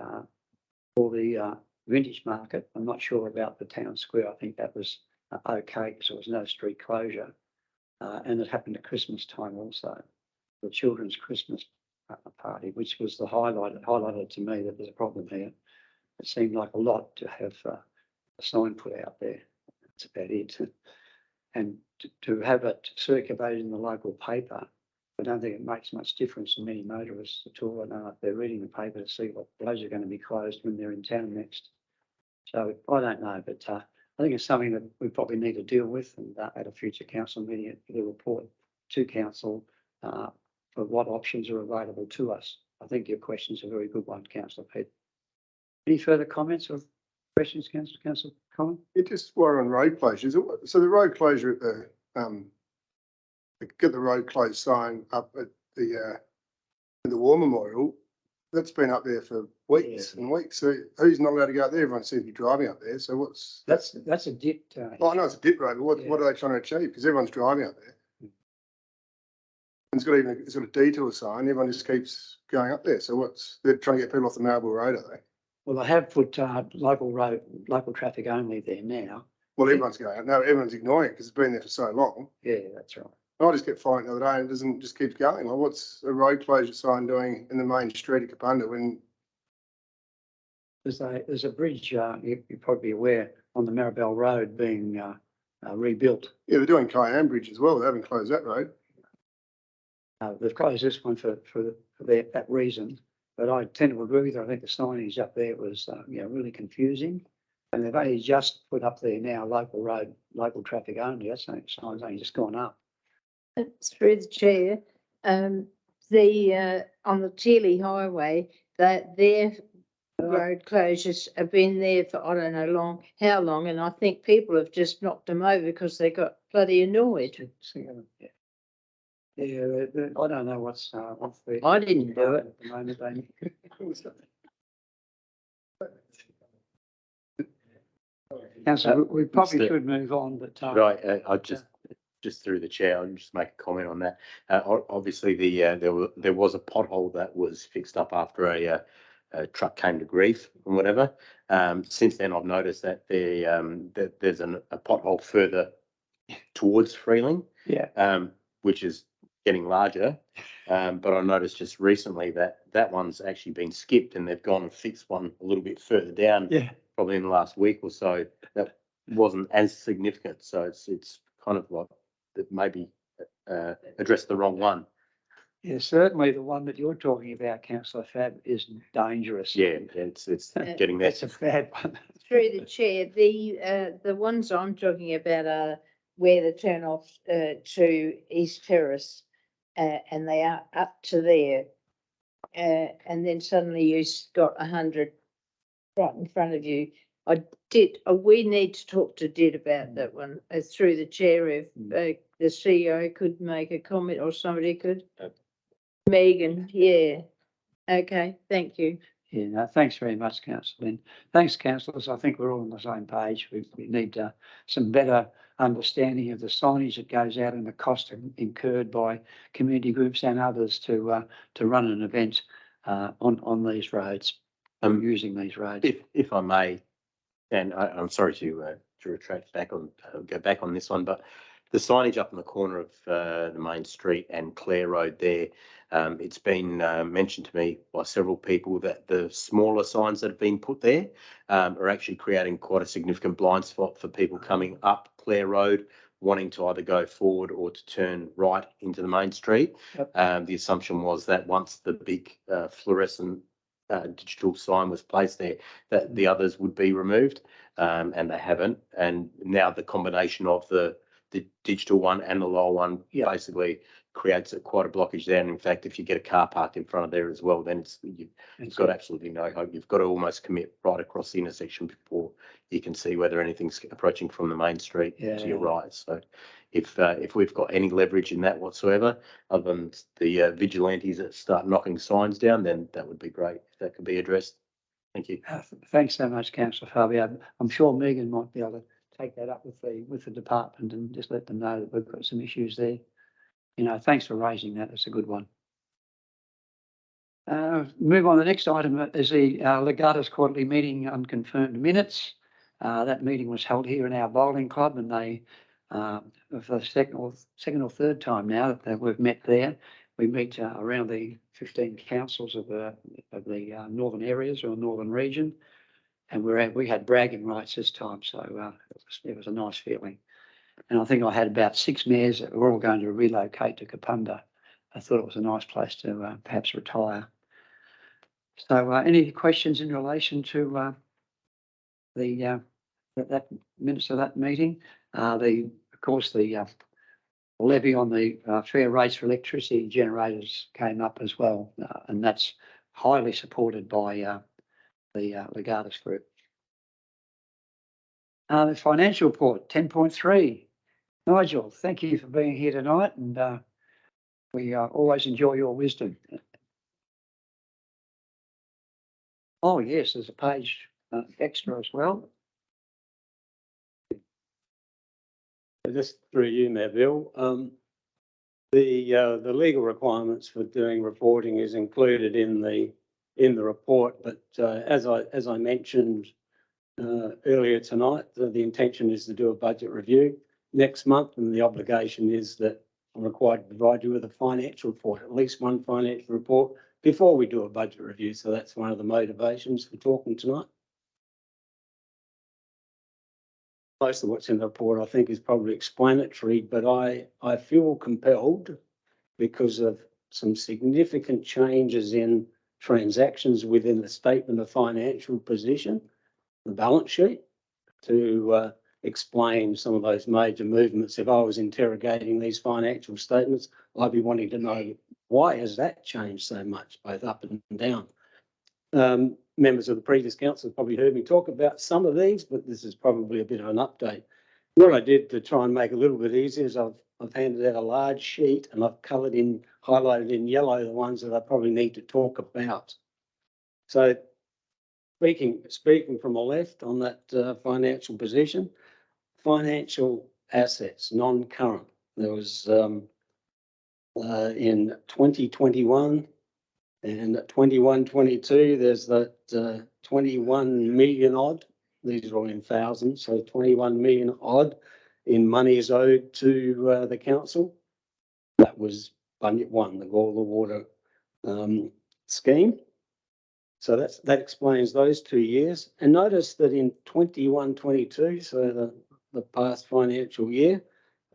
for the vintage market. I'm not sure about the town square. I think that was okay because there was no street closure. And it happened at Christmas time also, the children's Christmas party, which was the highlighted to me that there's a problem here. It seemed like a lot to have a sign put out there. That's about it. And to have it circulated in the local paper, I don't think it makes much difference to many motorists at all. I don't know if they're reading the paper to see what roads are going to be closed when they're in town next. So I don't know, but I think it's something that we probably need to deal with, and at a future council meeting, the report to council for what options are available to us. I think your question's a very good one, Councillor Peter. Any further comments or questions, Councillor Collins? It just were on road closures. So the road closure at the get the road closed sign up at the War Memorial, that's been up there for weeks and weeks. So who's not allowed to go up there? Everyone seems to be driving up there. So what's that's a dip. Well, I know it's a dip road, but what are they trying to achieve? Because everyone's driving up there. And it's got a detour sign. Everyone just keeps going up there. So they're trying to get people off the Marlborough Road, are they? Well, they have put local traffic only there now. Well, everyone's going. No, everyone's ignoring it because it's been there for so long. Yeah, that's right. I just kept finding the other day and it doesn't just keep going. Like, what's a road closure sign doing in the main street of Kapunda when there's a bridge, you're probably aware, on the Maribel Road being rebuilt. Yeah, they're doing Cayenne Bridge as well. They haven't closed that road. They've closed this one for that reason, but I tend to agree with her. I think the signage up there was really confusing, and they've only just put up there now local road, local traffic only. That's the sign's only just gone up. Through the chair, on the Teely Highway, that their road closures have been there for I don't know how long, and I think people have just knocked them over because they got bloody annoyed. Yeah, I don't know what's the. I didn't do it. At the moment, Councillor, we probably should move on, but. Right, I just through the chair, I'll just make a comment on that. Obviously, there was a pothole that was fixed up after a truck came to grief and whatever. Since then, I've noticed that there's a pothole further towards Freeling, which is getting larger. But I noticed just recently that one's actually been skipped and they've gone and fixed one a little bit further down. Yeah. Probably in the last week or so. That wasn't as significant. So it's kind of like that maybe addressed the wrong one. Yeah, certainly the one that you're talking about, councillor Fab, is dangerous. Yeah, it's getting there. That's a bad one. Through the chair, the ones I'm talking about are where the turn off to East Terrace, and they are up to there. And then suddenly you got 100 right in front of you. We need to talk to Did about that one, through the chair, if the CEO could make a comment or somebody could. Megan, yeah. Okay, thank you. Yeah, no, thanks very much, councillor Lynn. Thanks, councillors. I think we're all on the same page. We need some better understanding of the signage that goes out and the cost incurred by community groups and others to run an event on these roads, using these roads. If I may, and I'm sorry to retract back on, go back on this one, but the signage up in the corner of the main street and Clare Road there, it's been mentioned to me by several people that the smaller signs that have been put there are actually creating quite a significant blind spot for people coming up Clare Road, wanting to either go forward or to turn right into the main street. Yep. The assumption was that once the big fluorescent digital sign was placed there, that the others would be removed, and they haven't. And now the combination of the digital one and the lower one basically creates quite a blockage there. And in fact, if you get a car parked in front of there as well, then you've got absolutely no hope. You've got to almost commit right across the intersection before you can see whether anything's approaching from the main street to your right. So if we've got any leverage in that whatsoever, other than the vigilantes that start knocking signs down, then that would be great if that could be addressed. Thank you. Thanks so much, councillor Fabio. I'm sure Megan might be able to take that up with the department and just let them know that we've got some issues there. You know, thanks for raising that. That's a good one. Move on. The next item is the Legatus quarterly meeting unconfirmed minutes. That meeting was held here in our bowling club, and they, for the second or third time now that we've met there, we meet around the 15 councils of the northern areas or northern region. And we had bragging rights this time, so it was a nice feeling. And I think I had about 6 mayors that were all going to relocate to Kapunda. I thought it was a nice place to perhaps retire. So any questions in relation to that minutes of that meeting? Of course, the levy on the fair rates for electricity generators came up as well, and that's highly supported by the Legatus Group. The financial report, 10.3. Nigel, thank you for being here tonight, and we always enjoy your wisdom. Oh yes, there's a page extra as well. Just through you, Mayor Bill, the legal requirements for doing reporting is included in the report, but as I mentioned earlier tonight, the intention is to do a budget review next month, and the obligation is that I'm required to provide you with a financial report, at least one financial report, before we do a budget review. So that's one of the motivations for talking tonight. Most of what's in the report, I think, is probably explanatory, but I feel compelled, because of some significant changes in transactions within the statement of financial position, the balance sheet, to explain some of those major movements. If I was interrogating these financial statements, I'd be wanting to know, why has that changed so much, both up and down? Members of the previous council have probably heard me talk about some of these, but this is probably a bit of an update. What I did to try and make it a little bit easier is I've handed out a large sheet, and I've highlighted in yellow the ones that I probably need to talk about. So speaking from the left on that financial position, financial assets, non-current. There was in 2021 and 21-22, there's that 21 million odd. These are all in thousands, so 21 million odd in monies owed to the council. That was Bunyip 1, the Gawler Water scheme. So that explains those 2 years. And notice that in 21-22, so the past financial year,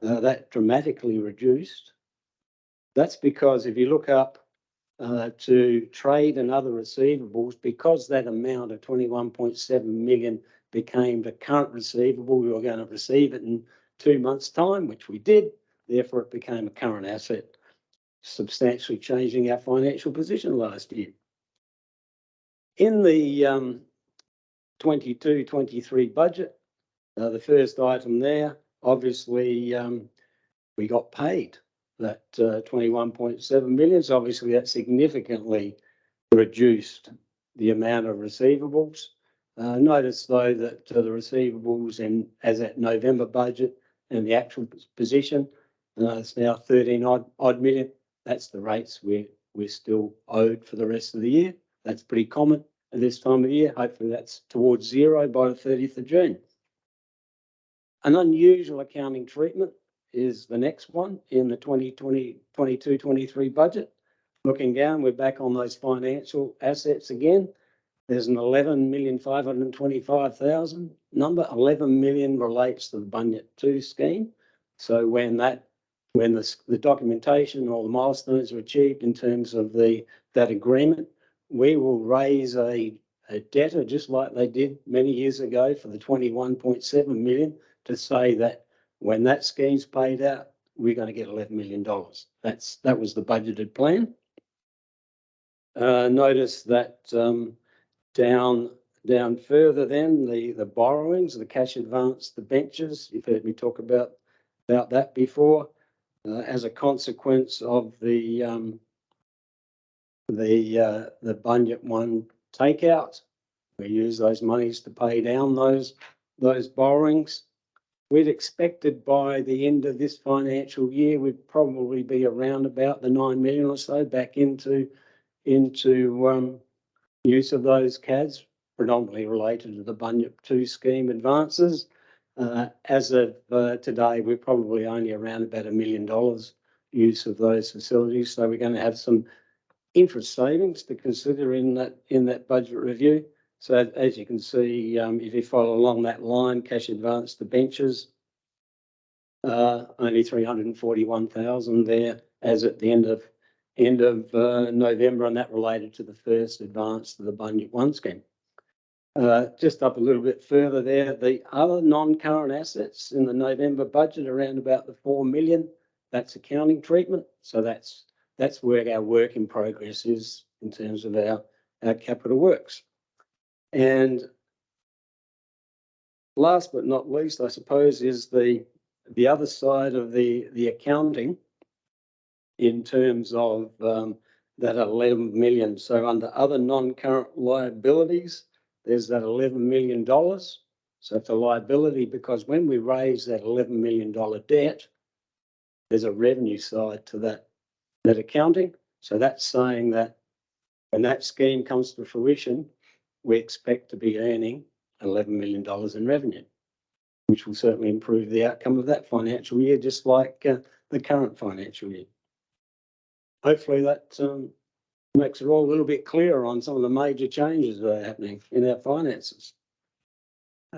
that dramatically reduced. That's because if you look up to trade and other receivables, because that amount of 21.7 million became the current receivable, we were going to receive it in 2 months' time, which we did. Therefore, it became a current asset, substantially changing our financial position last year. In the 22-23 budget, the first item there, obviously, we got paid that 21.7 million. So obviously that significantly reduced the amount of receivables. Notice though that the receivables as at November budget and the actual position, it's now 13 odd million. That's the rates we're still owed for the rest of the year. That's pretty common at this time of year. Hopefully that's towards zero by the 30th of June. An unusual accounting treatment is the next one in the 22-23 budget. Looking down, we're back on those financial assets again. There's an 11,525,000 number. 11 million relates to the Bunyip 2 scheme. So when the documentation or the milestones are achieved in terms of that agreement, we will raise a debtor just like they did many years ago for the 21.7 million to say that when that scheme's paid out, we're going to get $11 million. That was the budgeted plan. Notice that down further then, the borrowings, the cash advance, the benches, you've heard me talk about that before, as a consequence of the Bunyip 1 takeout. We use those monies to pay down those borrowings. We'd expected by the end of this financial year, we'd probably be around about the 9 million or so back into use of those CADs, predominantly related to the Bunyip 2 scheme advances. As of today, we're probably only around about $1 million use of those facilities. So we're going to have some interest savings to consider in that budget review. So as you can see, if you follow along that line, cash advance to benches, only 341,000 there as at the end of November, and that related to the first advance to the Bunyip 1 scheme. Just up a little bit further there, the other non-current assets in the November budget around about the 4 million, that's accounting treatment. So that's where our work in progress is in terms of our capital works. And last but not least, I suppose, is the other side of the accounting in terms of that 11 million. So under other non-current liabilities, there's that $11 million. So it's a liability because when we raise that $11 million debt, there's a revenue side to that accounting. So that's saying that when that scheme comes to fruition, we expect to be earning $11 million in revenue, which will certainly improve the outcome of that financial year, just like the current financial year. Hopefully that makes it all a little bit clearer on some of the major changes that are happening in our finances.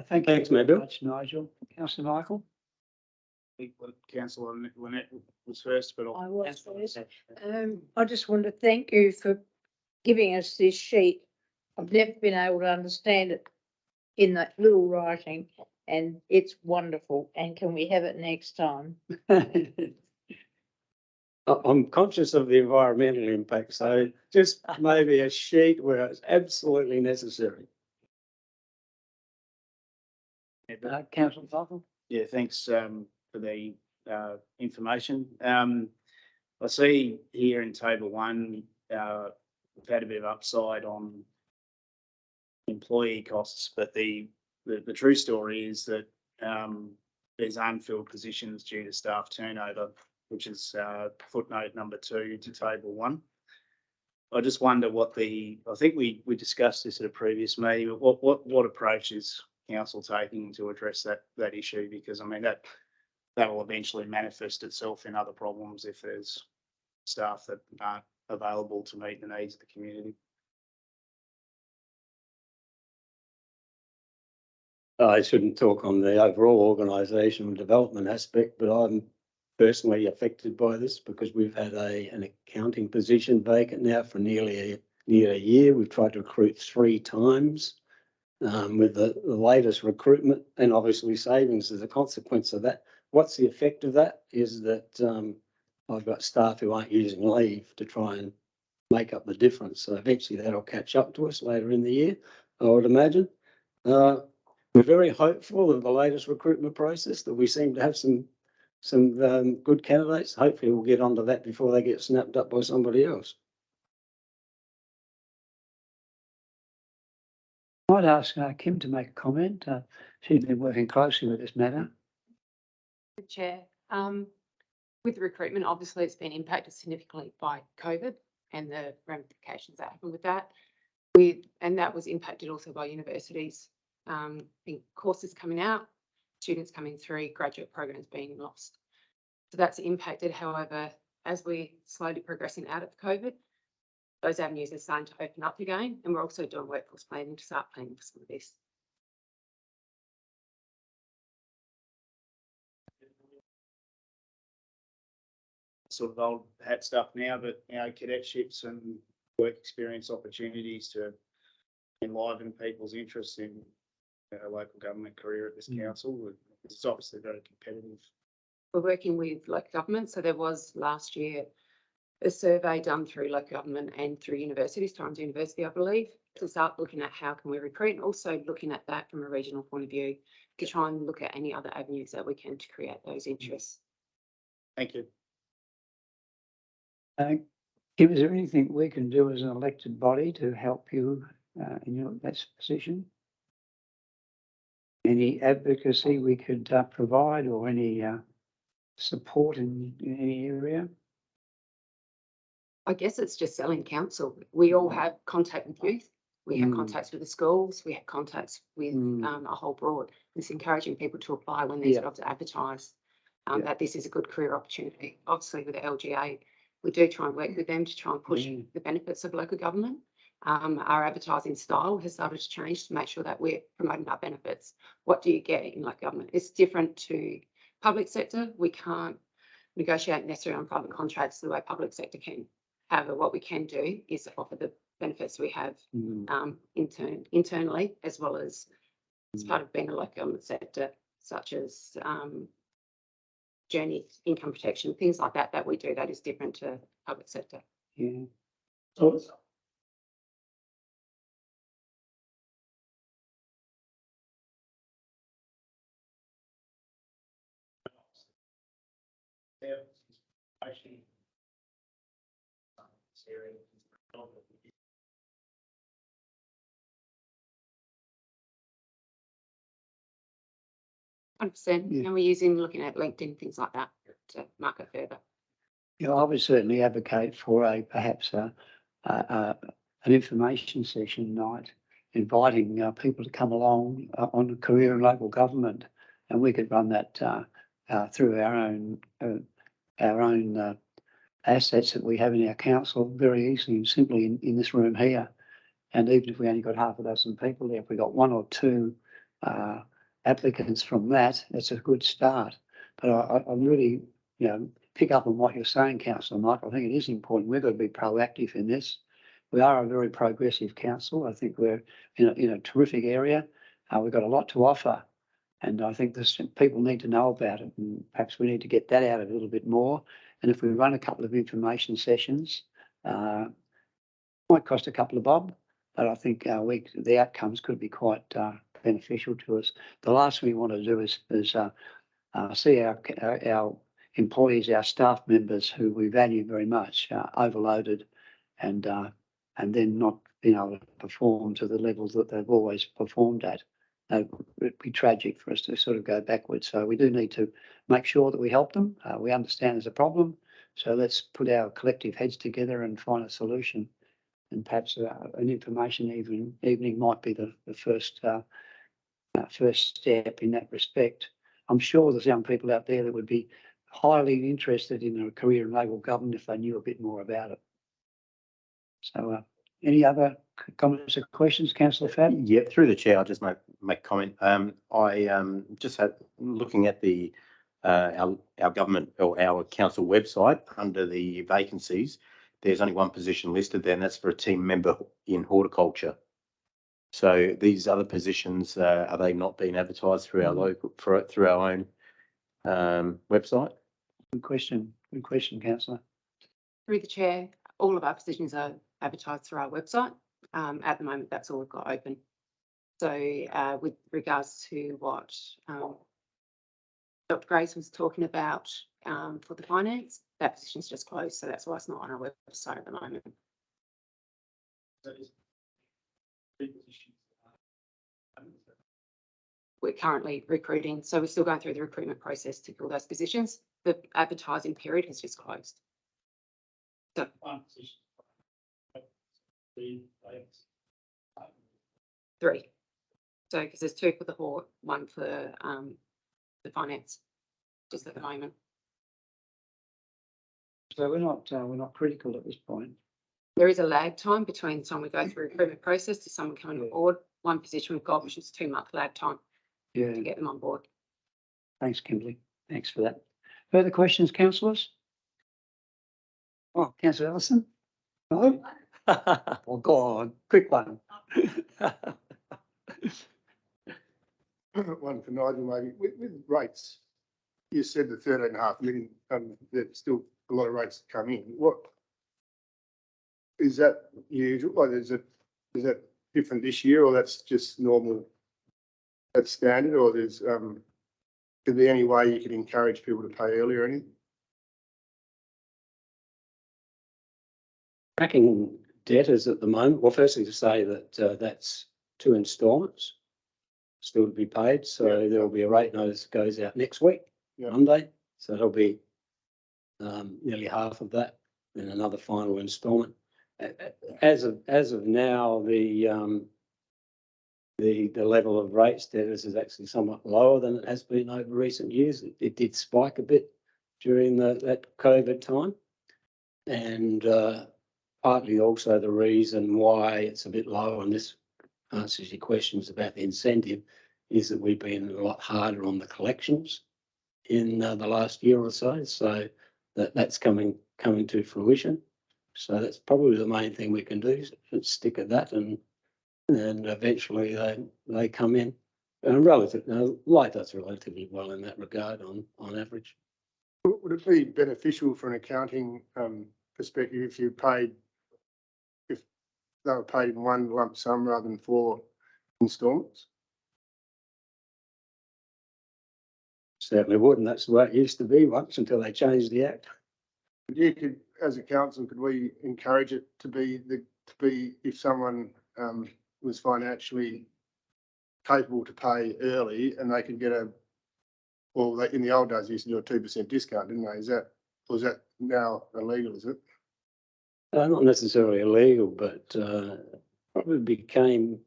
Thank you. Thanks, very Mayor Bill. much, Nigel. Councillor Michael? I think Councillor Lynette was first, but I was first. I just want to thank you for giving us this sheet. I've never been able to understand it in that little writing, and it's wonderful. And can we have it next time? I'm conscious of the environmental impact, so just maybe a sheet where it's absolutely necessary. Councillor Michael? yeah, thanks for the information. I see here in table 1, we've had a bit of upside on employee costs, but the true story is that there's unfilled positions due to staff turnover, which is footnote number 2 to table 1. I just wonder I think we discussed this at a previous meeting, but what approach is council taking to address that issue? Because I mean that will eventually manifest itself in other problems if there's staff that aren't available to meet the needs of the community. I shouldn't talk on the overall organisational development aspect, but I'm personally affected by this because we've had an accounting position vacant now for nearly a year. We've tried to recruit 3 times with the latest recruitment and obviously savings as a consequence of that. What's the effect of that is that I've got staff who aren't using leave to try and make up the difference. So eventually that'll catch up to us later in the year, I would imagine. We're very hopeful of the latest recruitment process that we seem to have some good candidates. Hopefully we'll get onto that before they get snapped up by somebody else. I might ask Kim to make a comment. She's been working closely with this matter. Chair, with recruitment, obviously it's been impacted significantly by COVID and the ramifications that happened with that. And that was impacted also by universities, courses coming out, students coming through, graduate programs being lost. So that's impacted. However, as we're slowly progressing out of COVID, those avenues are starting to open up again. And we're also doing workforce planning to start planning for some of this. Sort of old hat stuff now, but cadetships and work experience opportunities to enliven people's interest in a local government career at this council. It's obviously very competitive. We're working with local government. So there was last year a survey done through local government and through universities, Torrens University, I believe, to start looking at how can we recruit and also looking at that from a regional point of view to try and look at any other avenues that we can to create those interests. Thank you. Kim, is there anything we can do as an elected body to help you in your that position? Any advocacy we could provide or any support in any area? I guess it's just selling council. We all have contact with youth. We have contacts with the schools. We have contacts with a whole broad. It's encouraging people to apply when these jobs are advertised, that this is a good career opportunity. Obviously, with the LGA, we do try and work with them to try and push the benefits of local government. Our advertising style has started to change to make sure that we're promoting our benefits. What do you get in local government? It's different to public sector. We can't negotiate necessarily on private contracts the way public sector can. However, what we can do is offer the benefits we have internally, as well as part of being a local government sector, such as journey income protection, things like that, that we do that is different to public sector. Yeah. So actually, 100%. And we're looking at LinkedIn, things like that to market further. Yeah, I would certainly advocate for perhaps an information session night, inviting people to come along on a career in local government, and we could run that through our own assets that we have in our council very easily and simply in this room here. And even if we only got half a dozen people there, if we got 1 or 2 applicants from that, that's a good start. But I really, pick up on what you're saying, Councillor Mike. I think it is important. We've got to be proactive in this. We are a very progressive council. I think we're in a terrific area. We've got a lot to offer, and I think people need to know about it, and perhaps we need to get that out a little bit more. And if we run a couple of information sessions, might cost a couple of bob, but I think the outcomes could be quite beneficial to us. The last thing we want to do is see our employees, our staff members who we value very much, overloaded and then not being able to perform to the levels that they've always performed at. It'd be tragic for us to sort of go backwards. So we do need to make sure that we help them. We understand there's a problem. So let's put our collective heads together and find a solution. And perhaps an information evening might be the first step in that respect. I'm sure there's young people out there that would be highly interested in a career in local government if they knew a bit more about it. So any other comments or questions, Councillor Fab? Yeah, through the chair, I'll just make a comment. I just had looking at the our government or our council website under the vacancies, there's only one position listed there, and that's for a team member in horticulture. So these other positions, are they not being advertised through our local, through our own website? Good question, councillor. Through the chair, all of our positions are advertised through our website. At the moment, that's all we've got open. So with regards to what Dr. Grace was talking about for the finance, that position's just closed, so that's why it's not on our website at the moment. We're currently recruiting, so we're still going through the recruitment process to fill those positions. The advertising period has just closed. So, three. So, because there's two for the hort, one for the finance, just at the moment. So we're not critical at this point. There is a lag time between the time we go through the recruitment process to someone coming on board. One position we've got, which is 2-month lag time to get them on board. Thanks, Kimberly. Thanks for that. Further questions, councillors? Oh, councillor Ellison? No? Well, go on, quick one. One for Nigel, maybe. With rates, you said the 13.5 million, there's still a lot of rates that come in. What is that usual? Like, is that different this year, or that's just normal? That's standard, or there's is there any way you could encourage people to pay early or anything? Tracking debtors at the moment, well, firstly to say that that's 2 instalments still to be paid. So there will be a rate notice that goes out next week, Monday. So there'll be nearly half of that and another final instalment. As of now, the level of rates debtors is actually somewhat lower than it has been over recent years. It did spike a bit during that COVID time, and partly also the reason why it's a bit lower, and this answers your questions about the incentive, is that we've been a lot harder on the collections in the last year or so. So that's coming to fruition. So that's probably the main thing we can do, is stick at that, and eventually they come in. And Light does relatively well in that regard on average. Would it be beneficial for an accounting perspective if they were paid in one lump sum rather than 4 instalments? Certainly would, and that's the way it used to be once until they changed the act. You could, as a council, could we encourage it to be if someone was financially capable to pay early, and they could get in the old days, they used to do a 2% discount, didn't they? Is that now illegal, is it? Not necessarily illegal, but probably became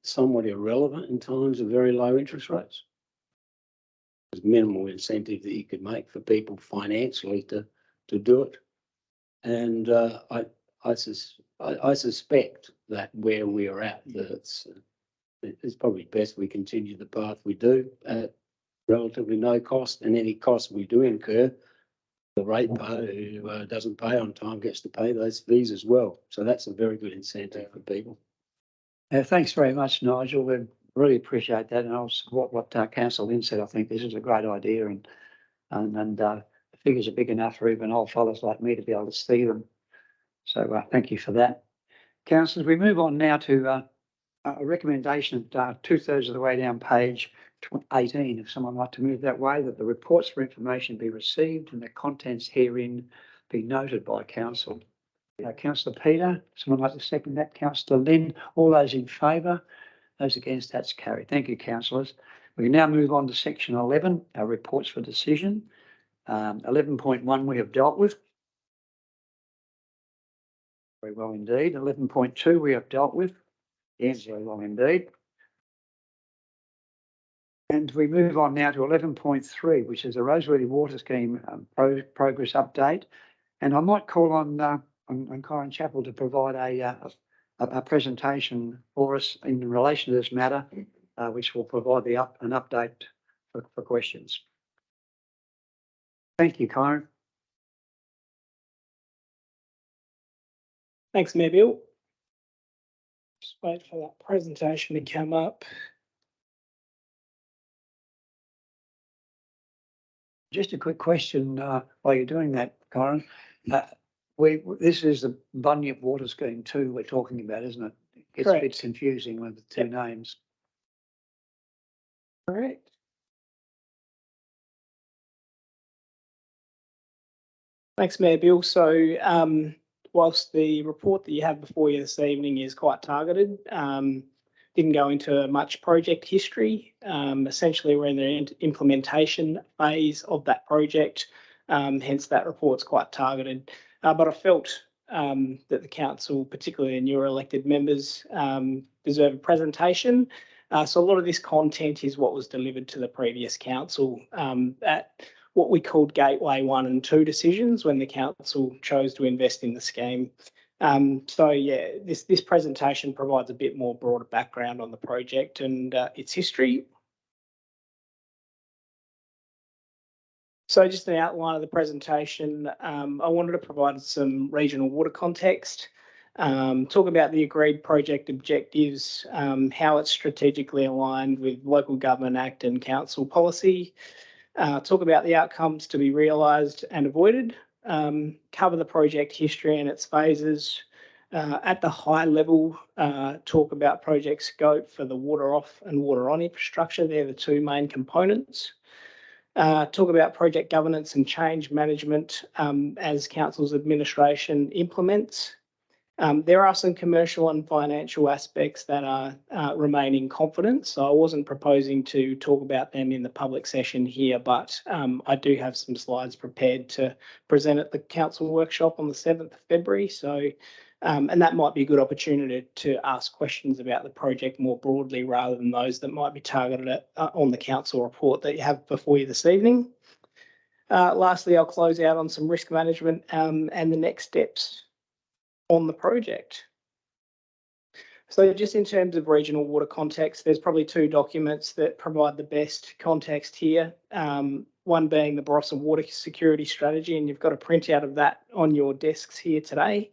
somewhat irrelevant in times of very low interest rates. There's minimal incentive that you could make for people financially to do it. And I suspect that where we are at, that it's probably best we continue the path we do at relatively no cost, and any cost we do incur, the ratepayer who doesn't pay on time gets to pay those fees as well. So that's a very good incentive for people. Thanks very much, Nigel. We really appreciate that, and I'll support what Councillor Lynn said. I think this is a great idea, and the figures are big enough for even old fellows like me to be able to see them. So thank you for that. Councillors, we move on now to a recommendation at 2/3 of the way down page 18. If someone would like to move that way, that the reports for information be received and the contents herein be noted by council. Councillor Peter, someone like to second that? Councillor Lynn, all those in favour? Those against, that's carried. Thank you, councillors. We now move on to section 11, our reports for decision. 11.1 we have dealt with. Very well indeed. 11.2 we have dealt with. Yes, very well indeed. And we move on now to 11.3, which is the Roseworthy Water Scheme progress update. And I might call on Kyron Chappell to provide a presentation for us in relation to this matter, which will provide an update for questions. Thank you, Kyron. Thanks, Mayor Bill. Just wait for that presentation to come up. Just a quick question, while you're doing that, Kyron. This is the Bunyip Water Scheme too we're talking about, isn't it? It gets a bit Correct. confusing with the two names. Correct. Thanks, Mayor Bill. So whilst the report that you have before you this evening is quite targeted, didn't go into much project history. Essentially, we're in the implementation phase of that project, hence that report's quite targeted. But I felt that the council, particularly the newer elected members, deserve a presentation. So a lot of this content is what was delivered to the previous council at what we called Gateway 1 and 2 decisions when the council chose to invest in the scheme. So yeah, this presentation provides a bit more broader background on the project and its history. So just an outline of the presentation, I wanted to provide some regional water context, talk about the agreed project objectives, how it's strategically aligned with Local Government Act and council policy, talk about the outcomes to be realised and avoided, cover the project history and its phases, at the high level, talk about project scope for the water off and water on infrastructure. They're the two main components. Talk about project governance and change management as council's administration implements. There are some commercial and financial aspects that are remain in confidence. So I wasn't proposing to talk about them in the public session here, but I do have some slides prepared to present at the council workshop on the 7th of February. So, and that might be a good opportunity to ask questions about the project more broadly rather than those that might be targeted at, on the council report that you have before you this evening. Lastly, I'll close out on some risk management and the next steps on the project. So just in terms of regional water context, there's probably two documents that provide the best context here. One being the Barossa Water Security Strategy, and you've got a printout of that on your desks here today.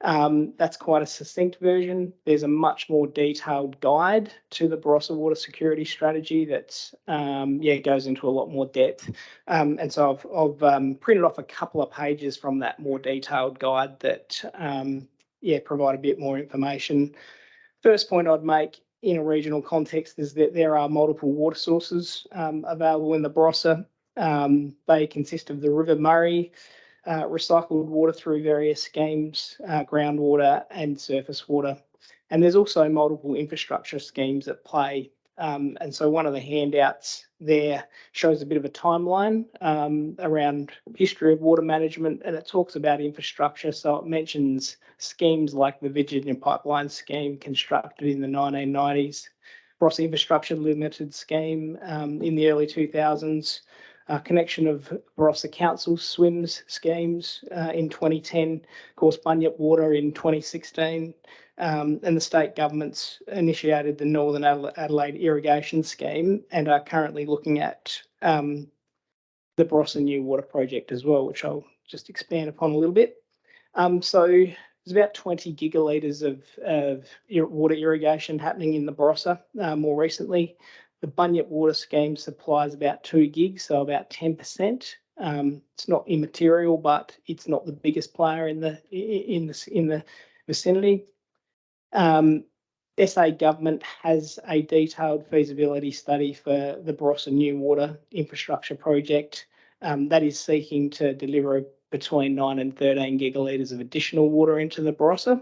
That's quite a succinct version. There's a much more detailed guide to the Barossa Water Security Strategy that's, goes into a lot more depth. And so I've printed off a couple of pages from that more detailed guide that, provide a bit more information. First point I'd make in a regional context is that there are multiple water sources available in the Barossa. They consist of the River Murray, recycled water through various schemes, groundwater and surface water. And there's also multiple infrastructure schemes at play. And so one of the handouts there shows a bit of a timeline around history of water management, and it talks about infrastructure. So it mentions schemes like the Virginia Pipeline Scheme constructed in the 1990s, Barossa Infrastructure Limited Scheme in the early 2000s, connection of Barossa Council SWIMS schemes in 2010, of course Bunyip Water in 2016, and the state government's initiated the Northern Adelaide Irrigation Scheme and are currently looking at the Barossa New Water Project as well, which I'll just expand upon a little bit. So there's about 20 gigalitres of water irrigation happening in the Barossa more recently. The Bunyip Water Scheme supplies about 2 gigs, so about 10%. It's not immaterial, but it's not the biggest player in the vicinity. SA government has a detailed feasibility study for the Barossa New Water Infrastructure Project that is seeking to deliver between 9 and 13 gigalitres of additional water into the Barossa.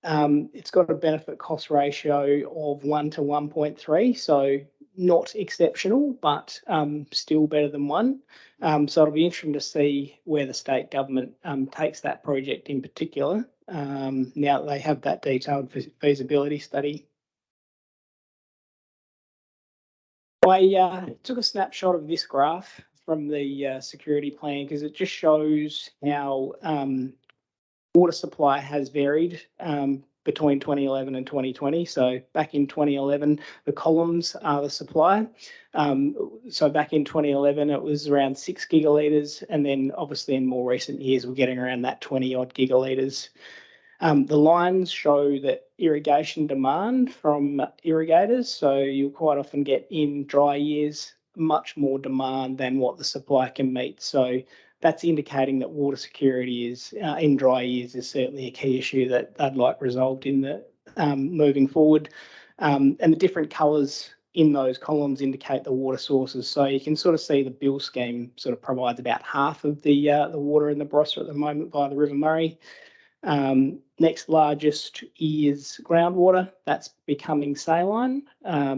It's got a benefit cost ratio of 1 to 1.3, so not exceptional, but still better than 1. So it'll be interesting to see where the state government takes that project in particular, now that they have that detailed feasibility study. I took a snapshot of this graph from the security plan because it just shows how water supply has varied between 2011 and 2020. So back in 2011, the columns are the supply. So back in 2011, it was around 6 gigalitres, and then obviously in more recent years, we're getting around that 20 odd gigalitres. The lines show that irrigation demand from irrigators. So you'll quite often get in dry years much more demand than what the supply can meet. So that's indicating that water security is in dry years is certainly a key issue that I'd like resolved in the moving forward. And the different colours in those columns indicate the water sources. So you can sort of see the bill scheme sort of provides about half of the water in the Barossa at the moment via the River Murray. Next largest is groundwater. That's becoming saline.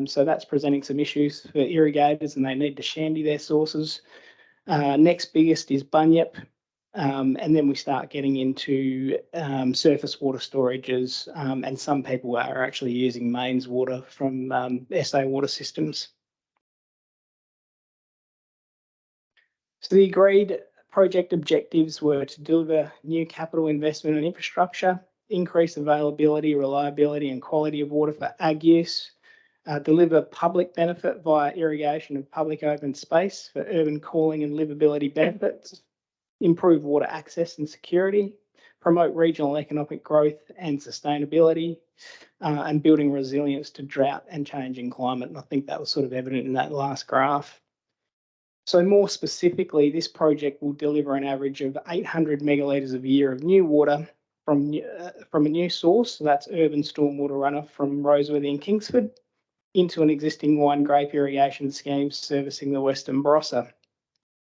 So that's presenting some issues for irrigators, and they need to shandy their sources. Next biggest is Bunyip. And then we start getting into surface water storages, and some people are actually using mains water from SA water systems. So the agreed project objectives were to deliver new capital investment and infrastructure, increase availability, reliability and quality of water for ag use, deliver public benefit via irrigation of public open space for urban cooling and livability benefits, improve water access and security, promote regional economic growth and sustainability, and building resilience to drought and changing climate. And I think that was sort of evident in that last graph. So more specifically, this project will deliver an average of 800 megalitres a year of new water from a new source. So that's urban stormwater runoff from Roseworthy and Kingsford into an existing wine grape irrigation scheme servicing the Western Barossa,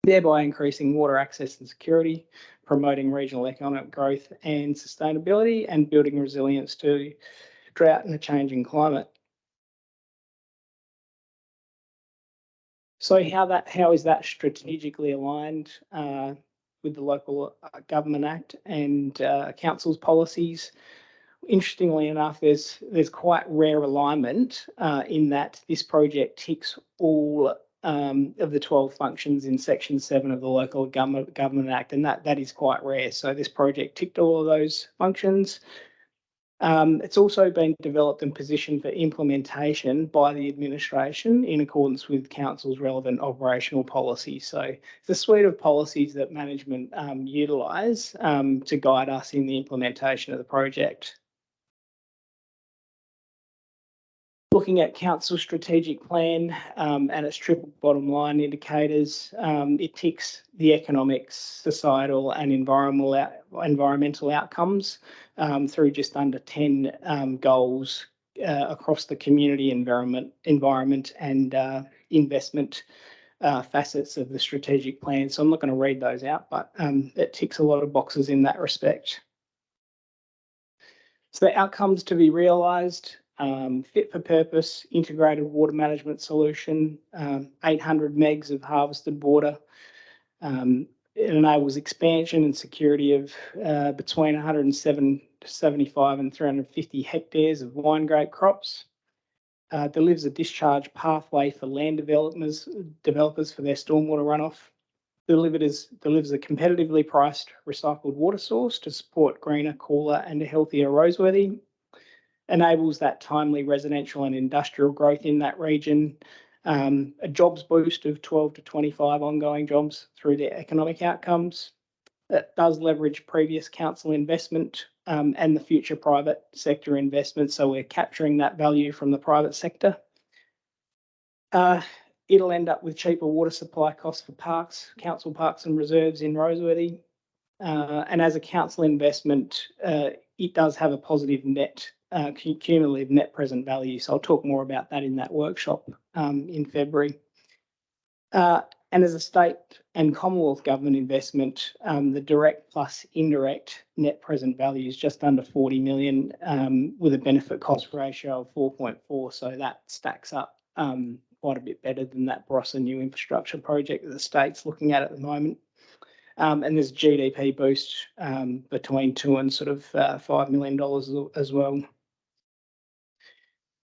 thereby increasing water access and security, promoting regional economic growth and sustainability, and building resilience to drought and a changing climate. So how is that strategically aligned with the Local Government Act and council's policies? Interestingly enough, there's quite rare alignment in that this project ticks all of the 12 functions in Section 7 of the Local Government Act, and that is quite rare. So this project ticked all of those functions. It's also been developed and positioned for implementation by the administration in accordance with council's relevant operational policies. So it's a suite of policies that management utilise to guide us in the implementation of the project. Looking at council's strategic plan and its triple bottom line indicators, it ticks the economic, societal and environmental outcomes through just under 10 goals across the community environment and investment facets of the strategic plan. So I'm not going to read those out, but it ticks a lot of boxes in that respect. So the outcomes to be realised: fit for purpose, integrated water management solution, 800 megs of harvested water. It enables expansion and security of between 175 and 350 hectares of wine grape crops. Delivers a discharge pathway for land developers for their stormwater runoff. Delivers a competitively priced recycled water source to support greener, cooler and a healthier Roseworthy. Enables that timely residential and industrial growth in that region, a jobs boost of 12 to 25 ongoing jobs through their economic outcomes. It does leverage previous council investment and the future private sector investment, so we're capturing that value from the private sector. It'll end up with cheaper water supply costs for parks, council parks and reserves in Roseworthy. And as a council investment, it does have a positive net cumulative net present value. So I'll talk more about that in that workshop in February. And as a state and Commonwealth government investment, the direct plus indirect net present value is just under 40 million with a benefit cost ratio of 4.4. So that stacks up quite a bit better than that Barossa new infrastructure project that the state's looking at the moment. And there's a GDP boost between $2 and sort of $5 million as well.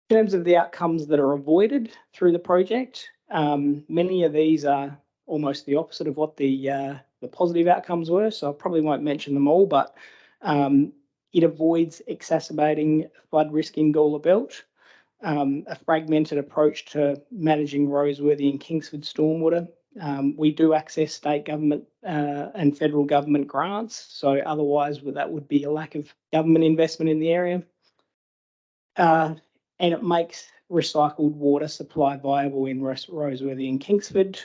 In terms of the outcomes that are avoided through the project, many of these are almost the opposite of what the positive outcomes were, so I probably won't mention them all, but It avoids exacerbating flood risk in Gawler Belt. A fragmented approach to managing Roseworthy and Kingsford stormwater. We do access state government and federal government grants, so otherwise that would be a lack of government investment in the area. And it makes recycled water supply viable in Roseworthy and Kingsford.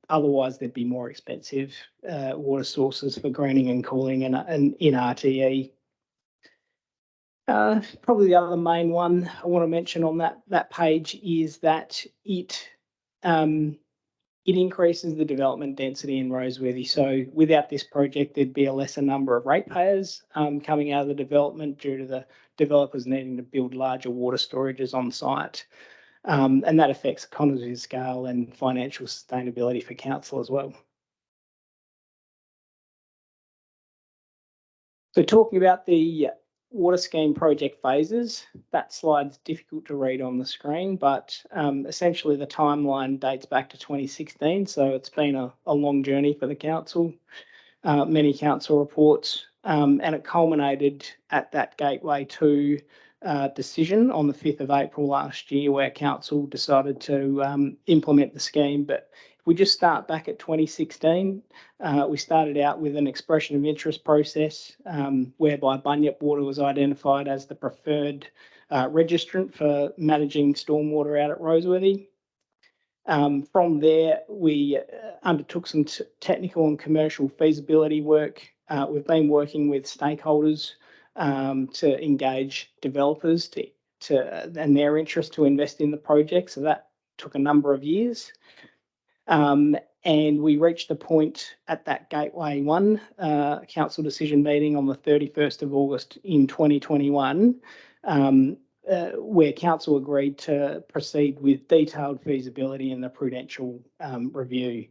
Otherwise, there'd be more expensive water sources for greening and cooling and in RTE. Probably the other main one I want to mention on that page is that it increases the development density in Roseworthy. So without this project, there'd be a lesser number of ratepayers coming out of the development due to the developers needing to build larger water storages on site. And that affects economies of scale and financial sustainability for council as well. So talking about the water scheme project phases, that slide's difficult to read on the screen, but essentially the timeline dates back to 2016. So it's been a long journey for the council, many council reports, and it culminated at that Gateway 2 decision on the 5th of April last year, where council decided to implement the scheme. But if we just start back at 2016, we started out with an expression of interest process whereby Bunyip Water was identified as the preferred registrant for managing stormwater out at Roseworthy. From there, we undertook some technical and commercial feasibility work. We've been working with stakeholders to engage developers and their interest to invest in the project. So that took a number of years. And we reached the point at that Gateway 1 council decision meeting on the 31st of August in 2021, where council agreed to proceed with detailed feasibility in the prudential review.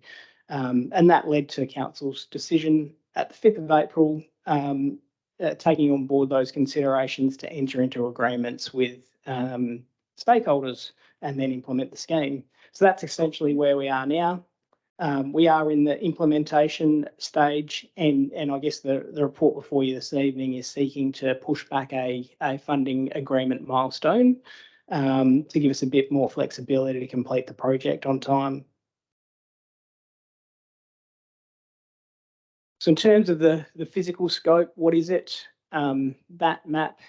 And that led to council's decision at the 5th of April, taking on board those considerations to enter into agreements with stakeholders and then implement the scheme. So that's essentially where we are now. We are in the implementation stage, and I guess the report before you this evening is seeking to push back a funding agreement milestone to give us a bit more flexibility to complete the project on time. So in terms of the physical scope, what is it? That map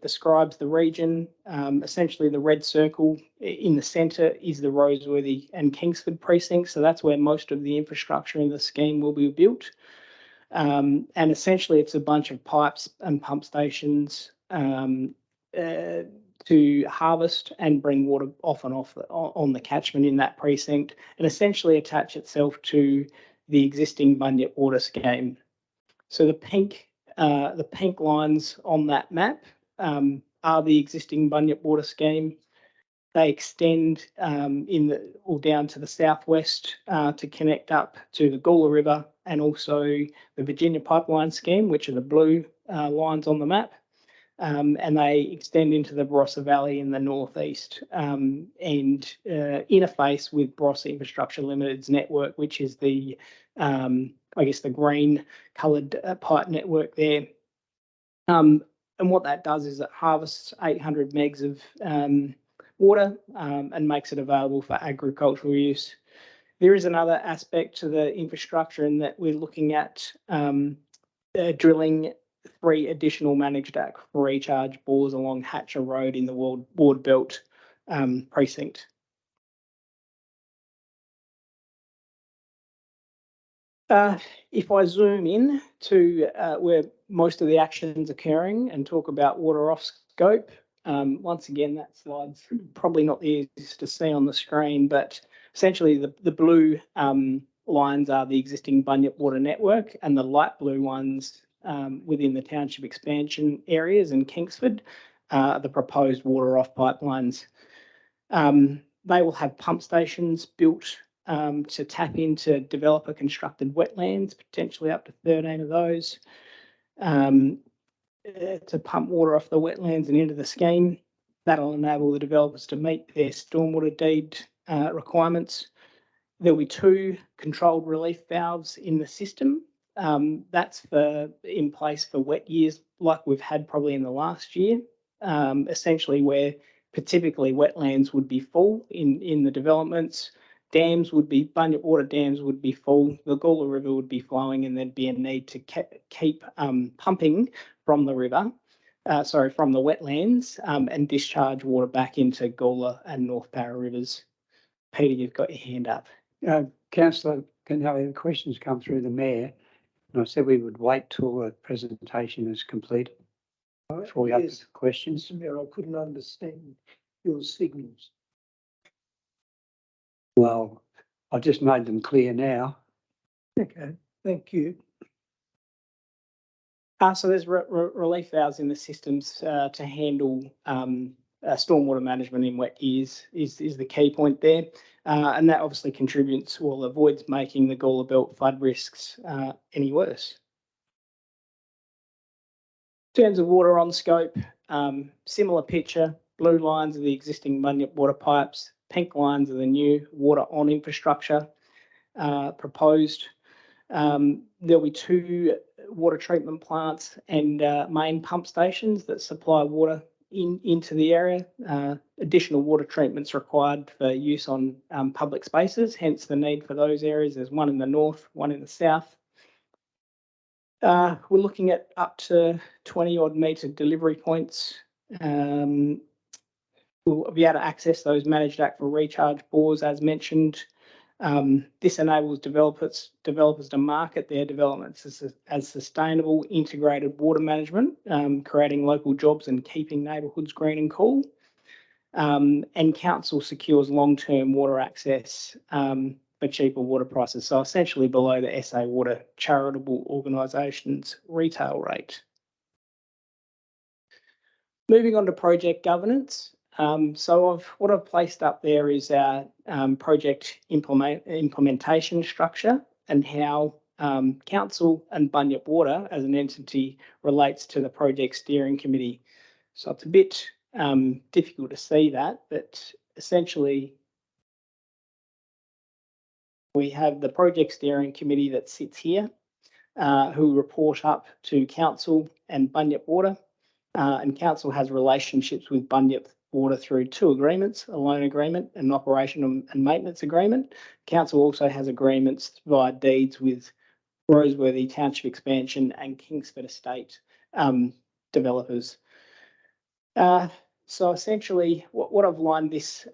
describes the region. Essentially, the red circle in the centre is the Roseworthy and Kingsford precincts. So that's where most of the infrastructure in the scheme will be built. And essentially, it's a bunch of pipes and pump stations to harvest and bring water off and on the catchment in that precinct, and essentially attach itself to the existing Bunyip Water scheme. So the pink lines on that map are the existing Bunyip Water scheme. They extend down to the southwest to connect up to the Gawler River and also the Virginia Pipeline scheme, which are the blue lines on the map. And they extend into the Barossa Valley in the northeast and interface with Barossa Infrastructure Limited's network, which is the the green coloured pipe network there. And what that does is it harvests 800 megs of water and makes it available for agricultural use. There is another aspect to the infrastructure in that we're looking at drilling 3 additional managed aquifer recharge bores along Hatcher Road in the Ward Belt precinct. If I zoom in to where most of the action's occurring and talk about water off scope, once again, that slide's probably not the easiest to see on the screen, but essentially the blue lines are the existing Bunyip Water network, and the light blue ones within the township expansion areas in Kingsford, the proposed water off pipelines. They will have pump stations built to tap into developer constructed wetlands, potentially up to 13 of those, to pump water off the wetlands and into the scheme. That'll enable the developers to meet their stormwater deed requirements. There'll be 2 controlled relief valves in the system, That's in place for wet years like we've had probably in the last year, essentially where typically wetlands would be full in the developments. Dams would be, bunyip water dams would be full, the Gawler River would be flowing, and there'd be a need to keep pumping from the river, from the wetlands, and discharge water back into Gawler and North Parra rivers. Peter, you've got your hand up. Councillor Canelli, the questions come through the mayor, and I said we would wait till the presentation is completed before we open Yes, the questions. Mr Mayor, I couldn't understand your signals. Well, I've just made them clear now. Okay, thank you. So there's relief valves in the systems to handle stormwater management in wet years is the key point there. And that obviously contributes or avoids making the Gawler Belt flood risks any worse. In terms of water on scope, similar picture. Blue lines are the existing bunyip water pipes. Pink lines are the new water on infrastructure proposed. There'll be 2 water treatment plants and main pump stations that supply water into the area. Additional water treatments required for use on public spaces, hence the need for those areas. There's one in the north, one in the south. We're looking at up to 20 odd metre delivery points. We'll be able to access those managed aquifer recharge bores as mentioned. This enables developers to market their developments as sustainable integrated water management, creating local jobs and keeping neighbourhoods green and cool. And council secures long-term water access for cheaper water prices, so essentially below the SA Water charitable organisations retail rate. Moving on to project governance. So what I've placed up there is our project implementation structure and how council and Bunyip Water as an entity relates to the project steering committee. So it's a bit difficult to see that, but essentially we have the project steering committee that sits here who report up to council and Bunyip Water, and council has relationships with Bunyip Water through 2 agreements, a loan agreement and an operation and maintenance agreement. Council also has agreements via deeds with Roseworthy Township Expansion and Kingsford Estate developers. So essentially what I've lined this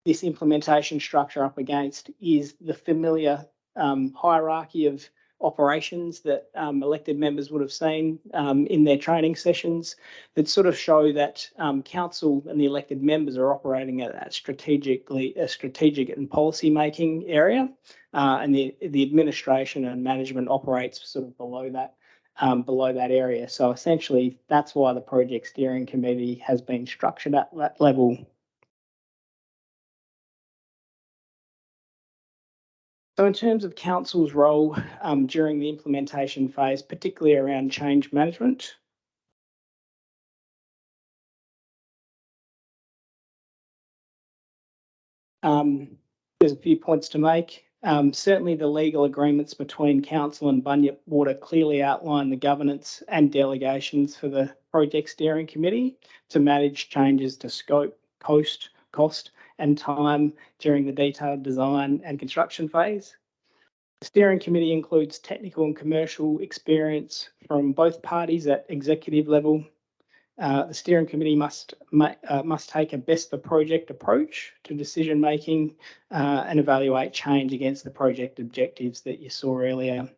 this implementation structure up against is the familiar hierarchy of operations that elected members would have seen in their training sessions that sort of show that council and the elected members are operating at a strategic and policy making area, and the administration and management operates sort of below that area. So essentially, that's why the project steering committee has been structured at that level. So in terms of council's role during the implementation phase, particularly around change management, there's a few points to make. Certainly the legal agreements between council and Bunyip Water clearly outline the governance and delegations for the project steering committee to manage changes to scope, cost and time during the detailed design and construction phase. The steering committee includes technical and commercial experience from both parties at executive level. The steering committee must take a best for project approach to decision making and evaluate change against the project objectives that you saw earlier.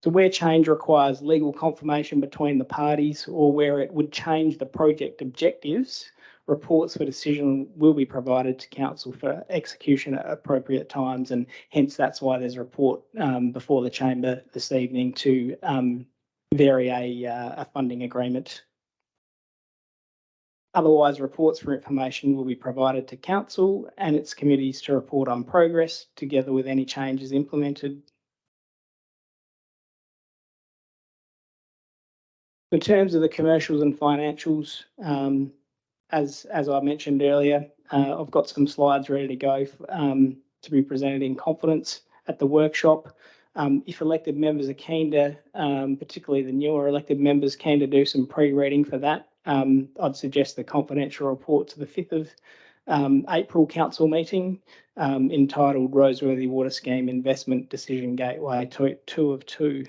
So where change requires legal confirmation between the parties or where it would change the project objectives, reports for decision will be provided to council for execution at appropriate times, and hence that's why there's a report before the chamber this evening to vary a funding agreement. Otherwise, reports for information will be provided to council and its committees to report on progress together with any changes implemented. In terms of the commercials and financials, as I mentioned earlier, I've got some slides ready to go to be presented in confidence. at the workshop. If elected members are keen to, particularly the newer elected members, keen to do some pre-reading for that, I'd suggest the confidential report to the 5th of April council meeting entitled Roseworthy Water Scheme Investment Decision Gateway 2 of 2.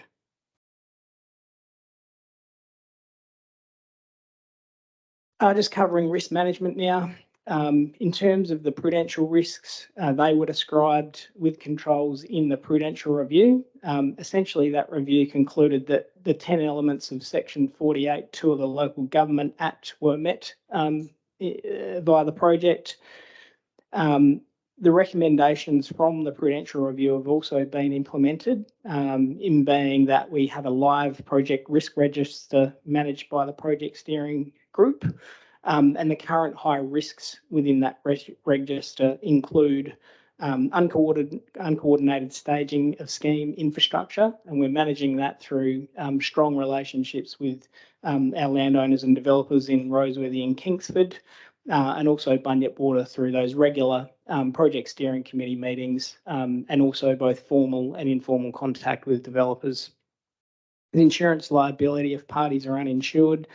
Just covering risk management now. In terms of the prudential risks, they were described with controls in the prudential review. Essentially, that review concluded that the 10 elements of Section 48(2) of the Local Government Act were met via the project. The recommendations from the prudential review have also been implemented, in being that we have a live project risk register managed by the project steering group. And the current high risks within that register include uncoordinated staging of scheme infrastructure, and we're managing that through strong relationships with our landowners and developers in Roseworthy and Kingsford, and also Bunyip Water through those regular project steering committee meetings, and also both formal and informal contact with developers. The insurance liability if parties are uninsured.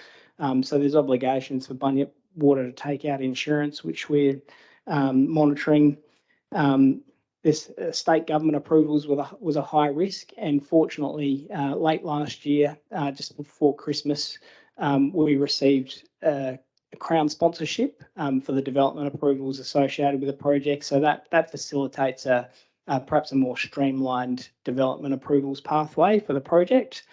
So there's obligations for Bunyip Water to take out insurance, which we're monitoring. This state government approvals was a high risk, and fortunately, late last year, just before Christmas, we received a Crown sponsorship for the development approvals associated with the project. So that facilitates perhaps a more streamlined development approvals pathway for the project.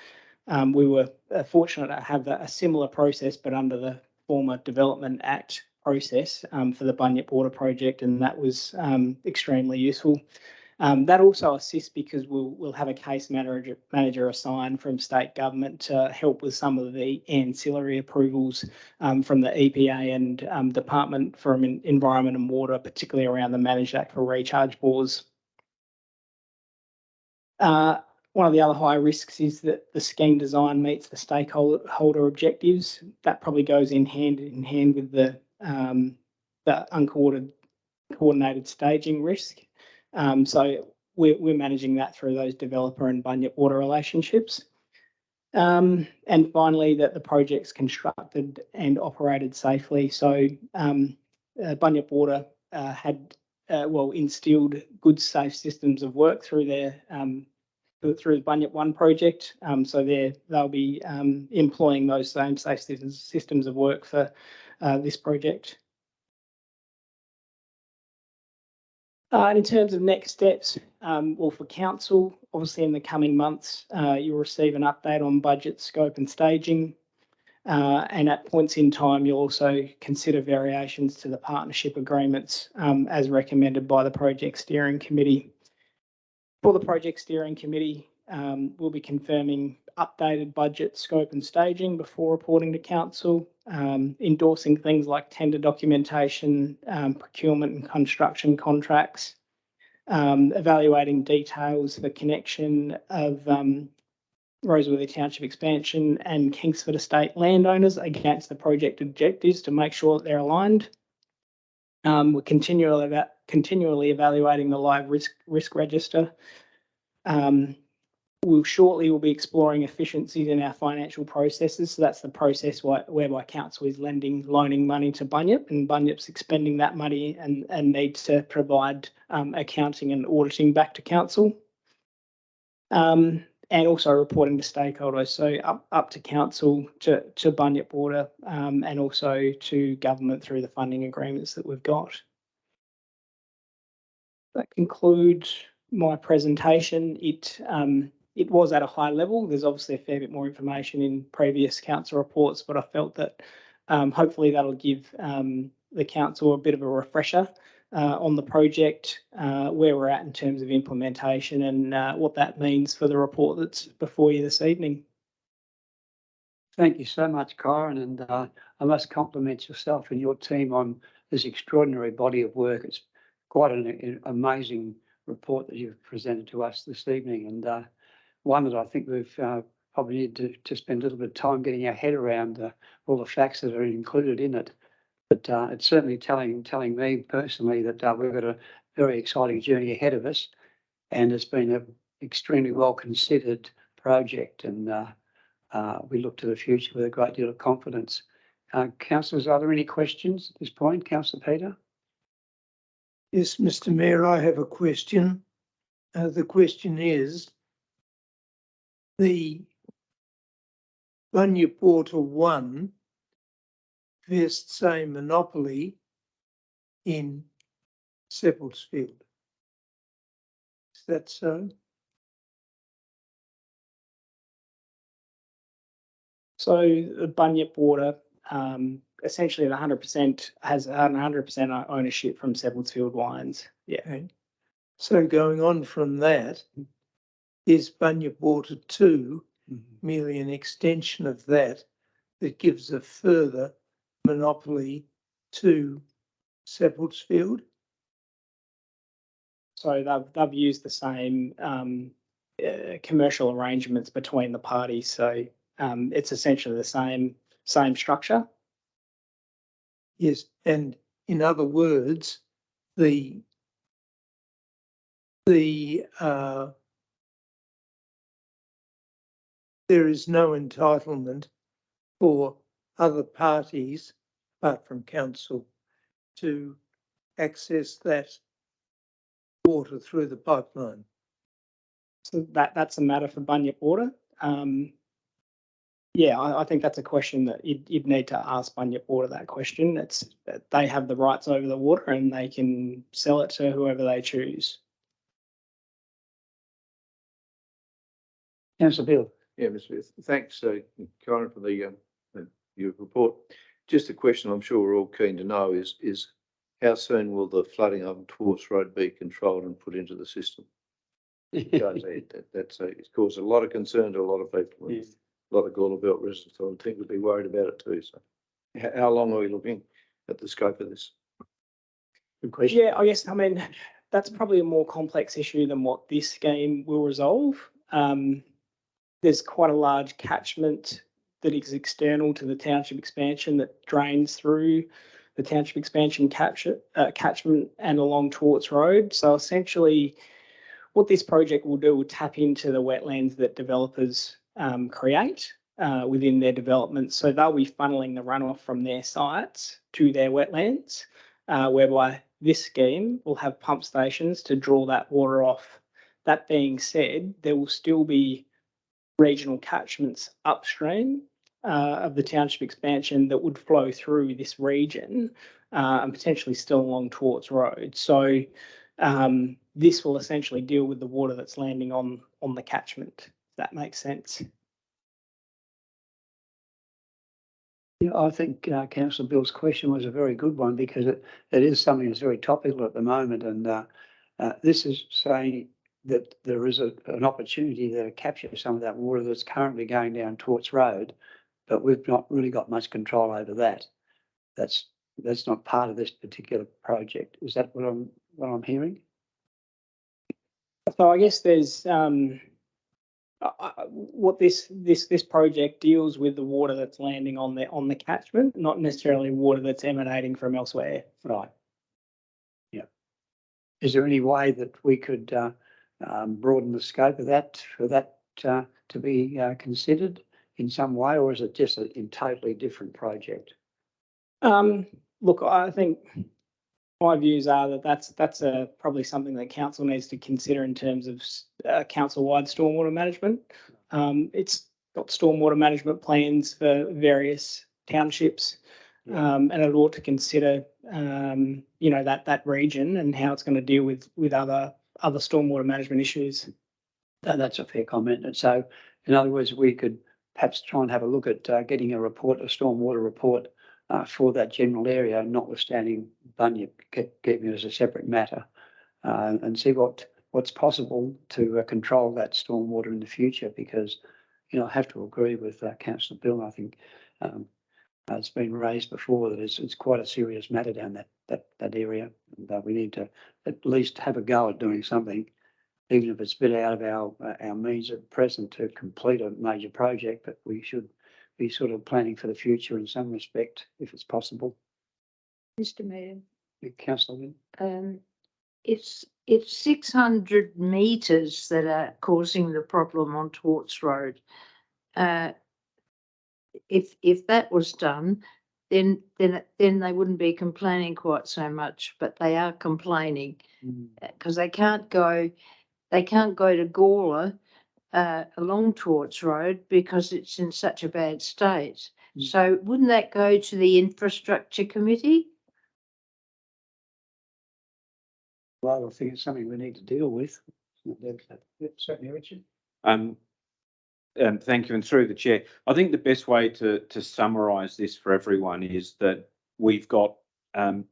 We were fortunate to have a similar process, but under the former Development Act process for the Bunyip Water project, and that was extremely useful. That also assists because we'll have a case manager assigned from state government to help with some of the ancillary approvals from the EPA and Department for Environment and Water, particularly around the Managed Aquifer Recharge bores. One of the other high risks is that the scheme design meets the stakeholder objectives. That probably goes in hand with the uncoordinated staging risk. So we're managing that through those developer and Bunyip Water relationships. And finally, that the project's constructed and operated safely. So Bunyip Water had instilled good safe systems of work through their through the Bunyip 1 project. So they'll be employing those same safe systems of work for this project. In terms of next steps, for council, obviously in the coming months, you'll receive an update on budget, scope and staging. And at points in time, you'll also consider variations to the partnership agreements as recommended by the project steering committee. For the project steering committee, we'll be confirming updated budget, scope and staging before reporting to council, endorsing things like tender documentation, procurement and construction contracts, evaluating details for connection of Roseworthy Township expansion and Kingsford Estate landowners against the project objectives to make sure that they're aligned. We're continually evaluating the live risk register. We'll be exploring efficiencies in our financial processes. So that's the process whereby council is loaning money to Bunyip, and Bunyip's expending that money and needs to provide accounting and auditing back to council. And also reporting to stakeholders, so up to council, to Bunyip Water, and also to government through the funding agreements that we've got. That concludes my presentation. It was at a high level. There's obviously a fair bit more information in previous council reports, but I felt that hopefully that'll give the council a bit of a refresher on the project, where we're at in terms of implementation and what that means for the report that's before you this evening. Thank you so much, Kyron, and I must compliment yourself and your team on this extraordinary body of work. It's quite an amazing report that you've presented to us this evening, and one that I think we've probably need to spend a little bit of time getting our head around all the facts that are included in it. But it's certainly telling me personally that we've got a very exciting journey ahead of us. And it's been an extremely well considered project, and we look to the future with a great deal of confidence. Councillors, are there any questions at this point? Councillor Peter? Yes, Mr Mayor, I have a question. The question is, the Bunyip Water 1 vests a monopoly in Seppeltsfield. Is that so? So the Bunyip Water, essentially at 100% has 100% ownership from Seppeltsfield Wines. Yeah. Okay. So going on from that, is Bunyip Water 2 merely an extension of that that gives a further monopoly to Seppeltsfield? So they've used the same commercial arrangements between the parties. So it's essentially the same structure. Yes, and in other words, there is no entitlement for other parties, apart from council, to access that water through the pipeline. So that's a matter for Bunyip Water. Yeah, I think that's a question that you'd need to ask Bunyip Water that question. They have the rights over the water and they can sell it to whoever they choose. Councillor Bill? Yeah, Mr. Smith, thanks, Karen, for your report. Just a question I'm sure we're all keen to know is how soon will the flooding on Twarts Road be controlled and put into the system? Because it's caused a lot of concern to a lot of people. Yeah. A lot of Gawler Belt residents, I would think, would be worried about it too. So how long are we looking at the scope of this? Good question. Yeah, I guess, I mean, that's probably a more complex issue than what this scheme will resolve. There's quite a large catchment that is external to the township expansion that drains through the township expansion catchment and along Twarts Road. So essentially, what this project will do will tap into the wetlands that developers create within their development. So they'll be funneling the runoff from their sites to their wetlands, whereby this scheme will have pump stations to draw that water off. That being said, there will still be regional catchments upstream of the township expansion that would flow through this region and potentially still along Twarts Road. So this will essentially deal with the water that's landing on the catchment, if that makes sense. Yeah, I think Councillor Bill's question was a very good one because it is something that's very topical at the moment, and this is saying that there is an opportunity there to capture some of that water that's currently going down Twarts Road, but we've not really got much control over that. That's not part of this particular project. Is that what I'm hearing? So I guess there's what this project deals with the water that's landing on the catchment, not necessarily water that's emanating from elsewhere. Right. Yeah. Is there any way that we could broaden the scope of that for that to be considered in some way, or is it just a totally different project? Look, I think my views are that that's probably something that council needs to consider in terms of council-wide stormwater management. It's got stormwater management plans for various townships, and it ought to consider, that region and how it's going to deal with other stormwater management issues. That's a fair comment. And so, in other words, we could perhaps try and have a look at getting a stormwater report for that general area, notwithstanding Bunyip, keeping it as a separate matter, and see what's possible to control that stormwater in the future. Because, I have to agree with Councillor Bill. I think it's been raised before that it's quite a serious matter down that area, and we need to at least have a go at doing something, even if it's a bit out of our means at present to complete a major project. But we should be sort of planning for the future in some respect, if it's possible. Mr Mayor, Councillor Wynne? if it's 600 metres that are causing the problem on Torts Road. If that was done, then they wouldn't be complaining quite so much, but they are complaining because they can't go to Gawler along Torts Road because it's in such a bad state. So wouldn't that go to the infrastructure committee? Well, I think it's something we need to deal with. Certainly, Richard. Thank you, and through the chair, I think the best way to summarise this for everyone is that we've got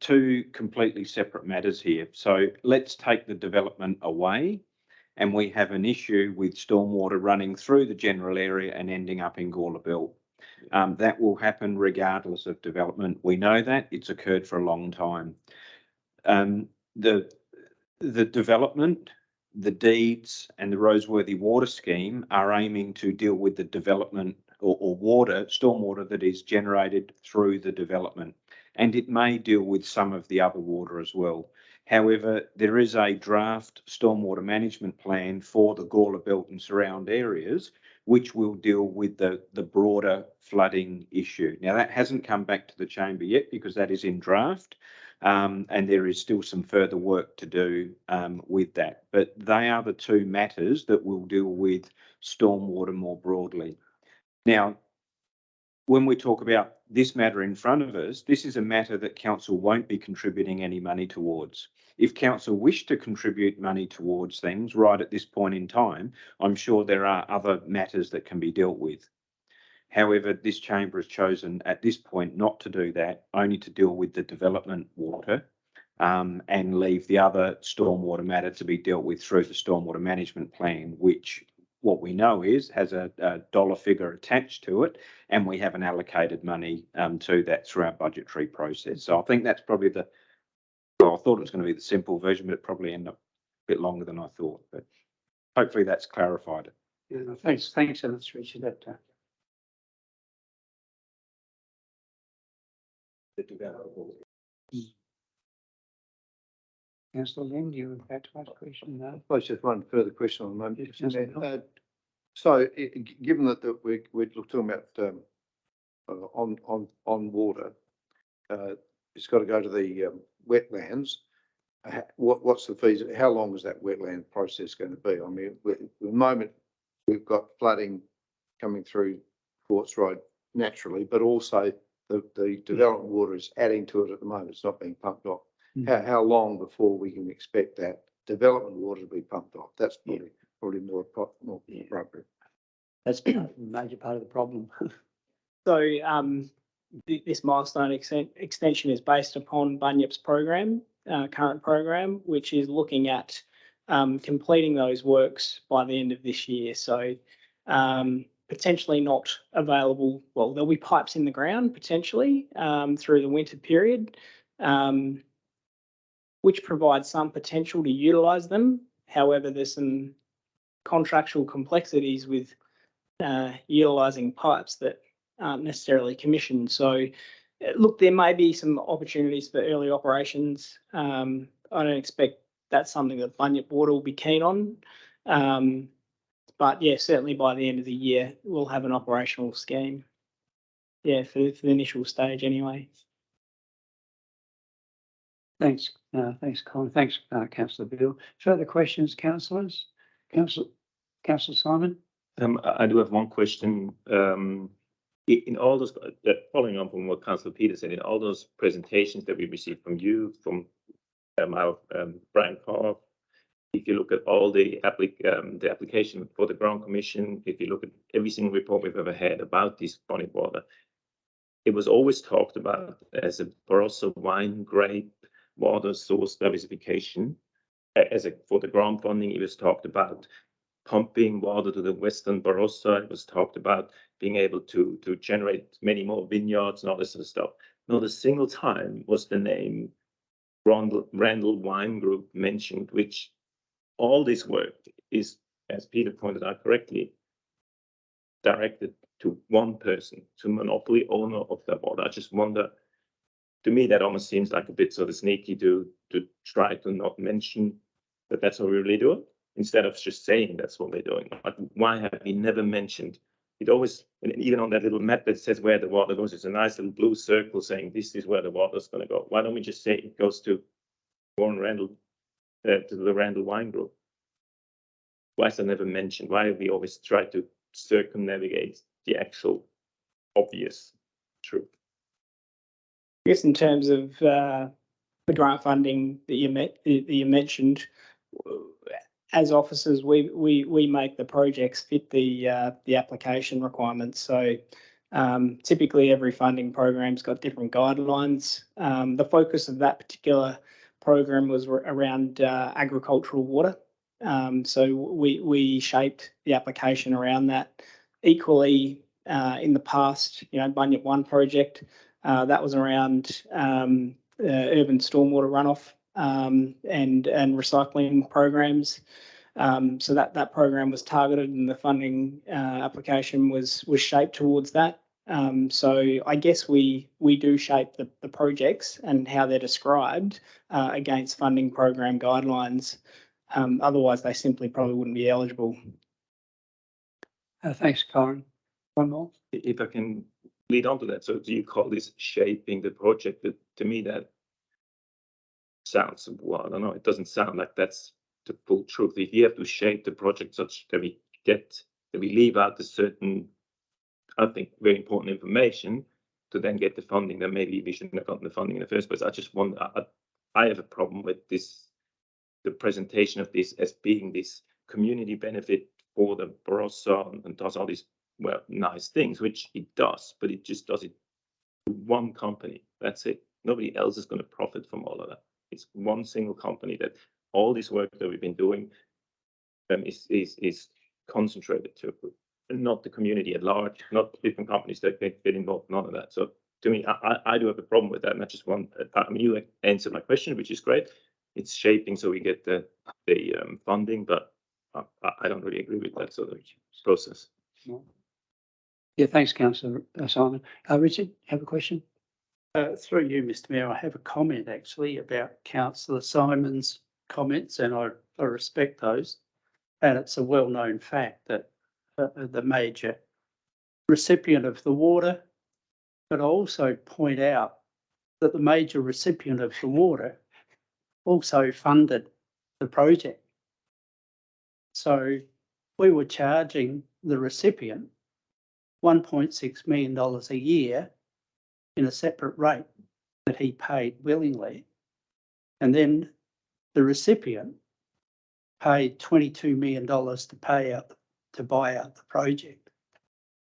two completely separate matters here. So let's take the development away, and we have an issue with stormwater running through the general area and ending up in Gawler Belt. That will happen regardless of development. We know that it's occurred for a long time. The development, the deeds and the Roseworthy Water Scheme are aiming to deal with the development or stormwater that is generated through the development. And it may deal with some of the other water as well. However, there is a draft stormwater management plan for the Gawler Belt and surround areas, which will deal with the broader flooding issue. Now, that hasn't come back to the chamber yet because that is in draft. And there is still some further work to do with that. But they are the two matters that will deal with stormwater more broadly. Now, when we talk about this matter in front of us, this is a matter that council won't be contributing any money towards. If council wish to contribute money towards things right at this point in time, I'm sure there are other matters that can be dealt with. However, this chamber has chosen at this point not to do that, only to deal with the development water and leave the other stormwater matter to be dealt with through the stormwater management plan, which what we know is has a dollar figure attached to it, and we haven't allocated money to that through our budgetary process. So I think that's probably well, I thought it was going to be the simple version, but it probably ended up a bit longer than I thought. But hopefully that's clarified it. Yeah, no, thanks so much, Richard. That Councillor Lynn, you were about to ask a question? No? I suppose just one further question on the moment. Yes, Councillor So given that we're talking about on water, it's got to go to the wetlands. What's the fees? How long is that wetland process going to be? I mean, at the moment we've got flooding coming through Torts Road naturally, but also the development water is adding to it at the moment. It's not being pumped off. How long before we can expect that development water to be pumped off? That's probably more appropriate. That's a major part of the problem. So this milestone extension is based upon Bunyip's program, current program, which is looking at completing those works by the end of this year. So potentially not available. Well, there'll be pipes in the ground potentially through the winter period, which provides some potential to utilise them. However, there's some contractual complexities with utilising pipes that aren't necessarily commissioned. So look, there may be some opportunities for early operations. I don't expect that's something that Bunyip Water will be keen on. But yeah, certainly by the end of the year, we'll have an operational scheme. Yeah, for the initial stage anyway. Thanks, Colin. Thanks, Councillor Bill. Further questions, councillors? Councillor Simon? I do have one question. In all those, following on from what Councillor Peter said, in all those presentations that we received from you, from Brian Carr, if you look at all the application for the Grant Commission, if you look at every single report we've ever had about this Bonnie water, it was always talked about as a Barossa wine grape water source diversification. For the grant funding, it was talked about pumping water to the Western Barossa. It was talked about being able to generate many more vineyards and all this sort of stuff. Not a single time was the name Randall Wine Group mentioned, which all this work is, as Peter pointed out correctly, directed to one person, to monopoly owner of that water. I just wonder, to me, that almost seems like a bit sort of sneaky to try to not mention that that's what we're really doing, instead of just saying that's what we're doing. Like, why have we never mentioned? It always, and even on that little map that says where the water goes, it's a nice little blue circle saying this is where the water's going to go. Why don't we just say it goes to Warren Randall, to the Randall Wine Group? Why is that never mentioned? Why have we always tried to circumnavigate the actual obvious truth? I guess in terms of the grant funding that you mentioned, as officers, we make the projects fit the application requirements. So typically every funding program's got different guidelines. The focus of that particular program was around agricultural water. So we shaped the application around that. Equally, in the past, Bunyip One project, that was around urban stormwater runoff and recycling programs. So that program was targeted, and the funding application was shaped towards that. So I guess we do shape the projects and how they're described against funding program guidelines. Otherwise, they simply probably wouldn't be eligible. Thanks, Karen. One more. If I can lead on to that. So do you call this shaping the project? That, to me, that sounds, well, I don't know, it doesn't sound like that's the full truth. If you have to shape the project such that we leave out the certain, I think, very important information to then get the funding, then maybe we shouldn't have gotten the funding in the first place. I just wonder, I have a problem with this, the presentation of this as being this community benefit for the Barossa and does all these, well, nice things, which it does, but it just does it to one company. That's it. Nobody else is going to profit from all of that. It's one single company that all this work that we've been doing is concentrated to, and not the community at large, not different companies that get involved, none of that. So to me, I do have a problem with that, and I just want, I mean, you answered my question, which is great. It's shaping so we get the funding, but I don't really agree with that sort of process. Yeah, thanks, Councillor Simon. Richard, have a question? Through you, Mr Mayor, I have a comment actually about Councillor Simon's comments, and I respect those. And it's a well-known fact that the major recipient of the water, but I also point out that the major recipient of the water also funded the project. So we were charging the recipient $1.6 million a year in a separate rate that he paid willingly. And then the recipient paid $22 million to buy out the project.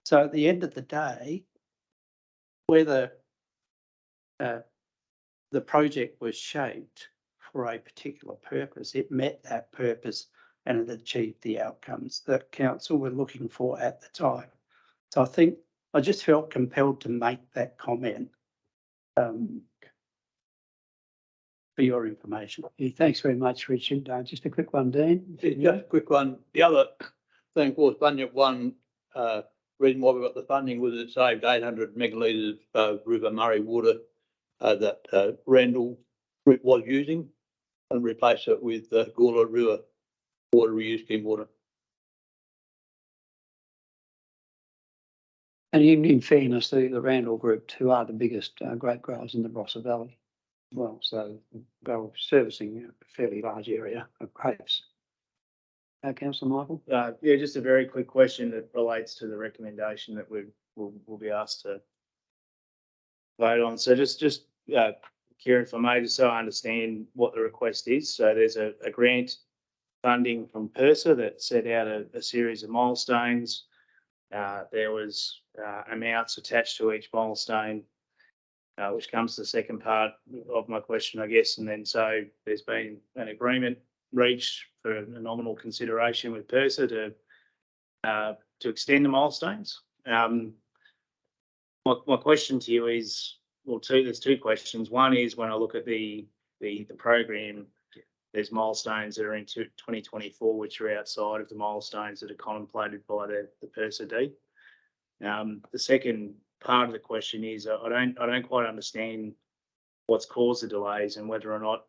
So at the end of the day, whether the project was shaped for a particular purpose, it met that purpose and it achieved the outcomes that council were looking for at the time. So I think I just felt compelled to make that comment for your information. Yeah, thanks very much, Richard. Just a quick one, Dean. Just a quick one. The other thing, of course, Bunyip One, reason why we got the funding was it saved 800 megalitres of River Murray water that Randall was using, and replace it with Gawler River water reuse scheme water. And in fairness, the Randall Group, who are the biggest grape growers in the Barossa Valley, well, so they were servicing a fairly large area of grapes. Councillor Michael? Yeah, just a very quick question that relates to the recommendation that we'll be asked to vote on. So just Kieran, if I may, just so I understand what the request is. So there's a grant funding from PIRSA that set out a series of milestones. There was amounts attached to each milestone, which comes to the second part of my question, I guess. And then so there's been an agreement reached for a nominal consideration with PIRSA to extend the milestones. My question to you is, well, there's two questions. One is, when I look at the program, there's milestones that are into 2024, which are outside of the milestones that are contemplated by the PIRSA D. The second part of the question is, I don't quite understand what's caused the delays and whether or not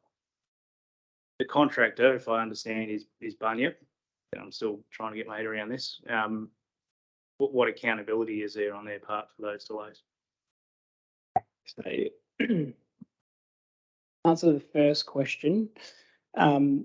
The contractor, if I understand, is Bunyip. And I'm still trying to get my head around this. What accountability is there on their part for those delays? So answer the first question. Sorry,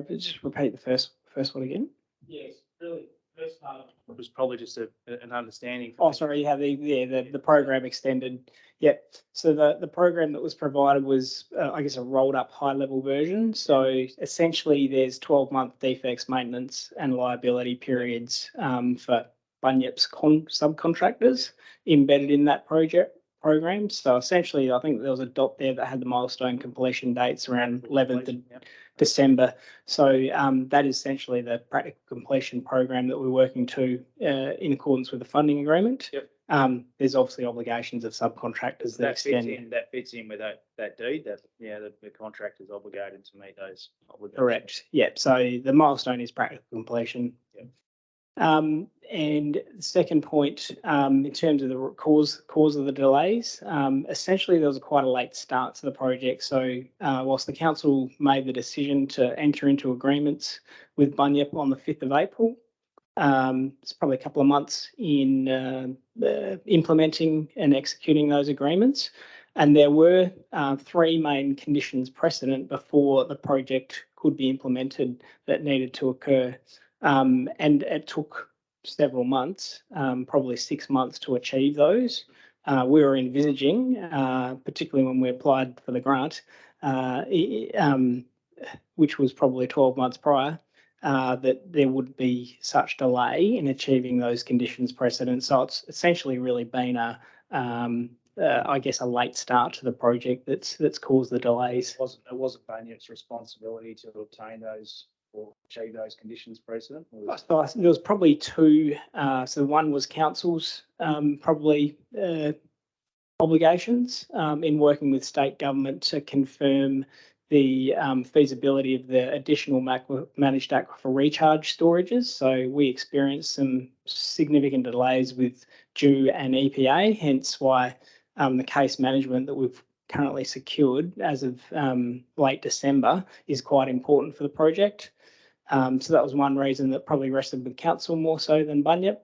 but just repeat the first one again. Yes, really. First part of it was probably just an understanding. Oh, sorry, you have the program extended. Yep. So the program that was provided was, I guess, a rolled up high level version. So essentially there's 12-month defects, maintenance and liability periods for Bunyip's subcontractors embedded in that program. So essentially, I think there was a dot there that had the milestone completion dates around 11th of December. So that is essentially the practical completion program that we're working to in accordance with the funding agreement. Yep. There's obviously obligations of subcontractors that extend. That fits in with that deed, that, yeah, the contractor's obligated to meet those obligations. Correct. Yep. So the milestone is practical completion. Yep. And the second point, in terms of the cause of the delays, essentially there was quite a late start to the project. So whilst the council made the decision to enter into agreements with Bunyip on the 5th of April, it's probably a couple of months in implementing and executing those agreements. And there were 3 main conditions precedent before the project could be implemented that needed to occur. And it took several months, probably 6 months to achieve those. We were envisaging, particularly when we applied for the grant, which was probably 12 months prior, that there would be such delay in achieving those conditions precedent. So it's essentially really been I guess a late start to the project that's caused the delays. It wasn't Bunyip's responsibility to obtain those or achieve those conditions precedent? So there was probably 2. So one was council's probably obligations in working with state government to confirm the feasibility of the additional managed aquifer recharge storages. So we experienced some significant delays with DEW and EPA, hence why the case management that we've currently secured as of late December is quite important for the project. So that was one reason that probably rested with council more so than Bunyip.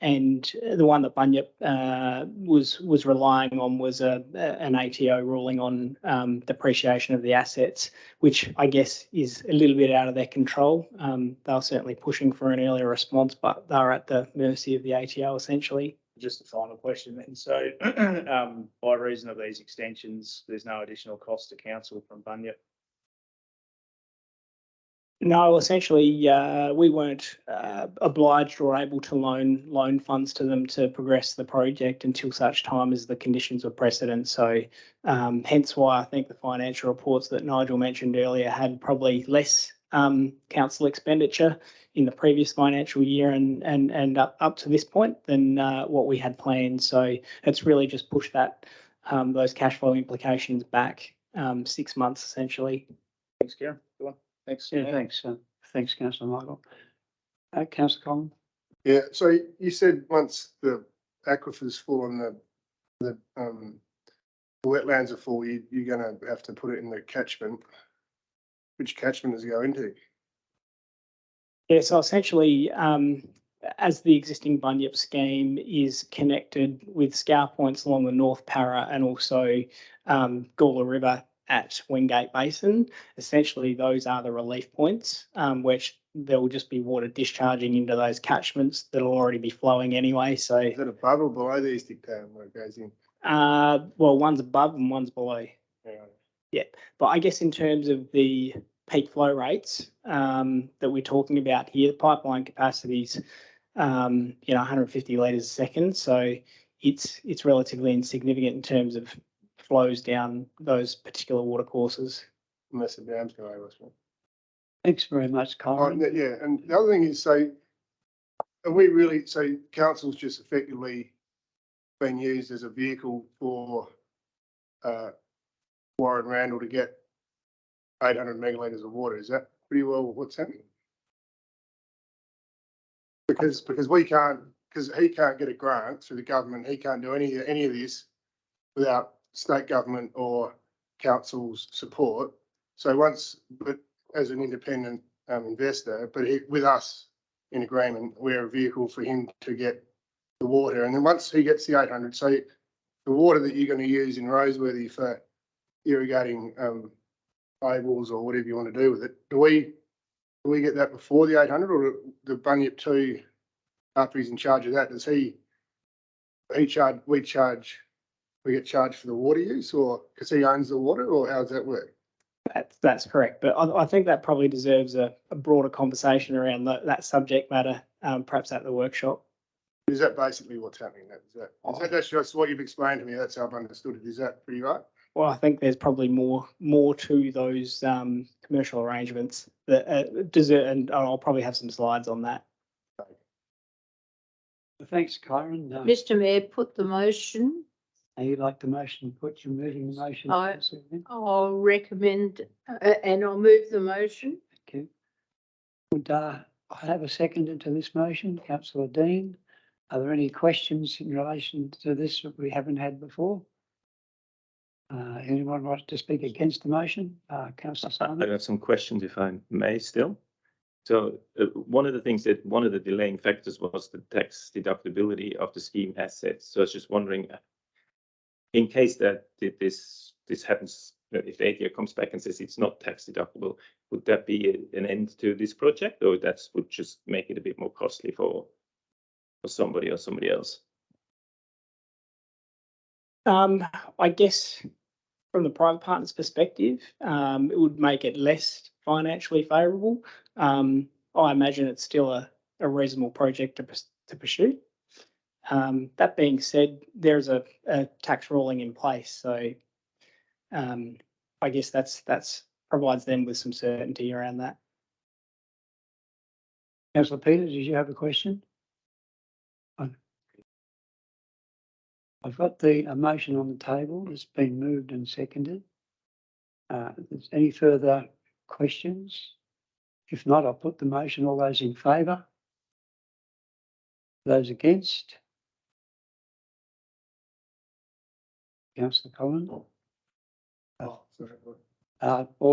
And the one that Bunyip was relying on was an ATO ruling on depreciation of the assets, which I guess is a little bit out of their control. They were certainly pushing for an earlier response, but they were at the mercy of the ATO essentially. Just a final question then. So by reason of these extensions, there's no additional cost to council from Bunyip? No, essentially, we weren't obliged or able to loan funds to them to progress the project until such time as the conditions were precedent. So hence why I think the financial reports that Nigel mentioned earlier had probably less council expenditure in the previous financial year and up to this point than what we had planned. So it's really just pushed that those cash flow implications back 6 months essentially. Thanks, Kieran. Go on. Thanks. Yeah, thanks. Thanks, Councillor Michael. Councillor Collins? Yeah, so you said once the aquifer's full and the wetlands are full, you're going to have to put it in the catchment. Which catchment does it go into? Yeah, so essentially, as the existing Bunyip scheme is connected with scour points along the North Parra and also Gawler River at Wingate Basin, essentially those are the relief points, which there will just be water discharging into those catchments that will already be flowing anyway. So is it above or below the Eastic Dam where it goes in? Well, one's above and one's below. Yeah, but I guess in terms of the peak flow rates that we're talking about here, the pipeline capacities, 150 litres a second. So it's relatively insignificant in terms of flows down those particular water courses. Unless the dams go over. Thanks very much, Colin. Yeah, and the other thing is, so are we really, so council's just effectively being used as a vehicle for Warren Randall to get 800 megalitres of water? Is that pretty well what's happening? Because we can't, because he can't get a grant through the government, he can't do any of this without state government or council's support. So once, but as an independent investor, but with us in agreement, we're a vehicle for him to get the water. And then once he gets the 800, so the water that you're going to use in Roseworthy for irrigating ovals or whatever you want to do with it, do we get that before the 800, or the Bunyip 2, after he's in charge of that, does we get charged for the water use, or because he owns the water, or how does that work? That's correct, but I think that probably deserves a broader conversation around that subject matter, perhaps at the workshop. Is that basically what's happening? That's just what you've explained to me. That's how I've understood it. Is that pretty right? Well, I think there's probably more to those commercial arrangements that deserve, and I'll probably have some slides on that. Thanks, Kyron. Mr Mayor, put the motion. You like the motion, put your moving the motion. I'll recommend, and I'll move the motion. Okay. Would I have a seconder to this motion? Councillor Dean, are there any questions in relation to this that we haven't had before? Anyone want to speak against the motion? Councillor Simon? I have some questions, if I may still. So one of the delaying factors was the tax deductibility of the scheme assets. So I was just wondering, in case that this happens, if the ATO comes back and says it's not tax deductible, would that be an end to this project, or that would just make it a bit more costly for somebody or somebody else? I guess from the private partner's perspective, it would make it less financially favourable. I imagine it's still a reasonable project to pursue. That being said, there's a tax ruling in place, so I guess that's provides them with some certainty around that. Councillor Peters, did you have a question? I've got the motion on the table. It's been moved and seconded. Is any further questions? If not, I'll put the motion. All those in favour? Those against? Councillor Collins? All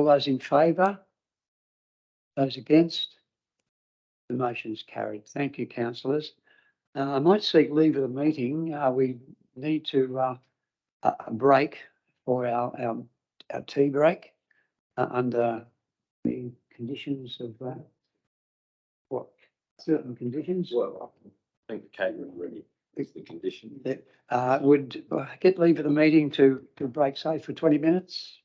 those in favour? Those against? The motion is carried. Thank you, councillors. I might seek leave of the meeting. We need to a break for our tea break under the conditions of what certain conditions. Well, I think the catering really is the condition. Would get leave of the meeting to break, say, for 20 minutes.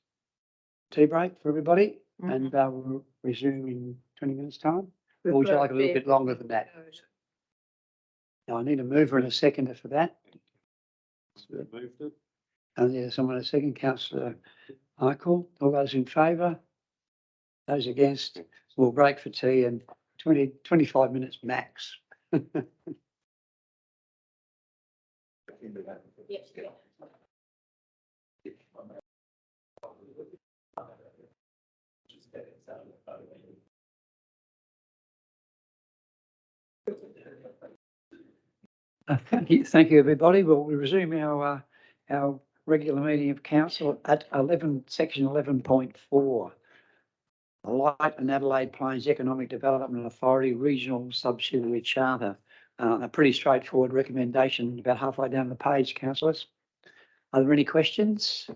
Tea break for everybody, and we'll resume in 20 minutes' time. Or would you like a little bit longer than that? Now I need a mover and a seconder for that. And yeah, someone a second, Councillor Michael. All those in favour? Those against? We'll break for tea and 25 minutes max. Thank you, everybody. Well, we resume our regular meeting of council at section 11.4. The Light and Adelaide Plains Economic Development Authority Regional Subsidiary Charter. A pretty straightforward recommendation, about halfway down the page, councillors. Are there any questions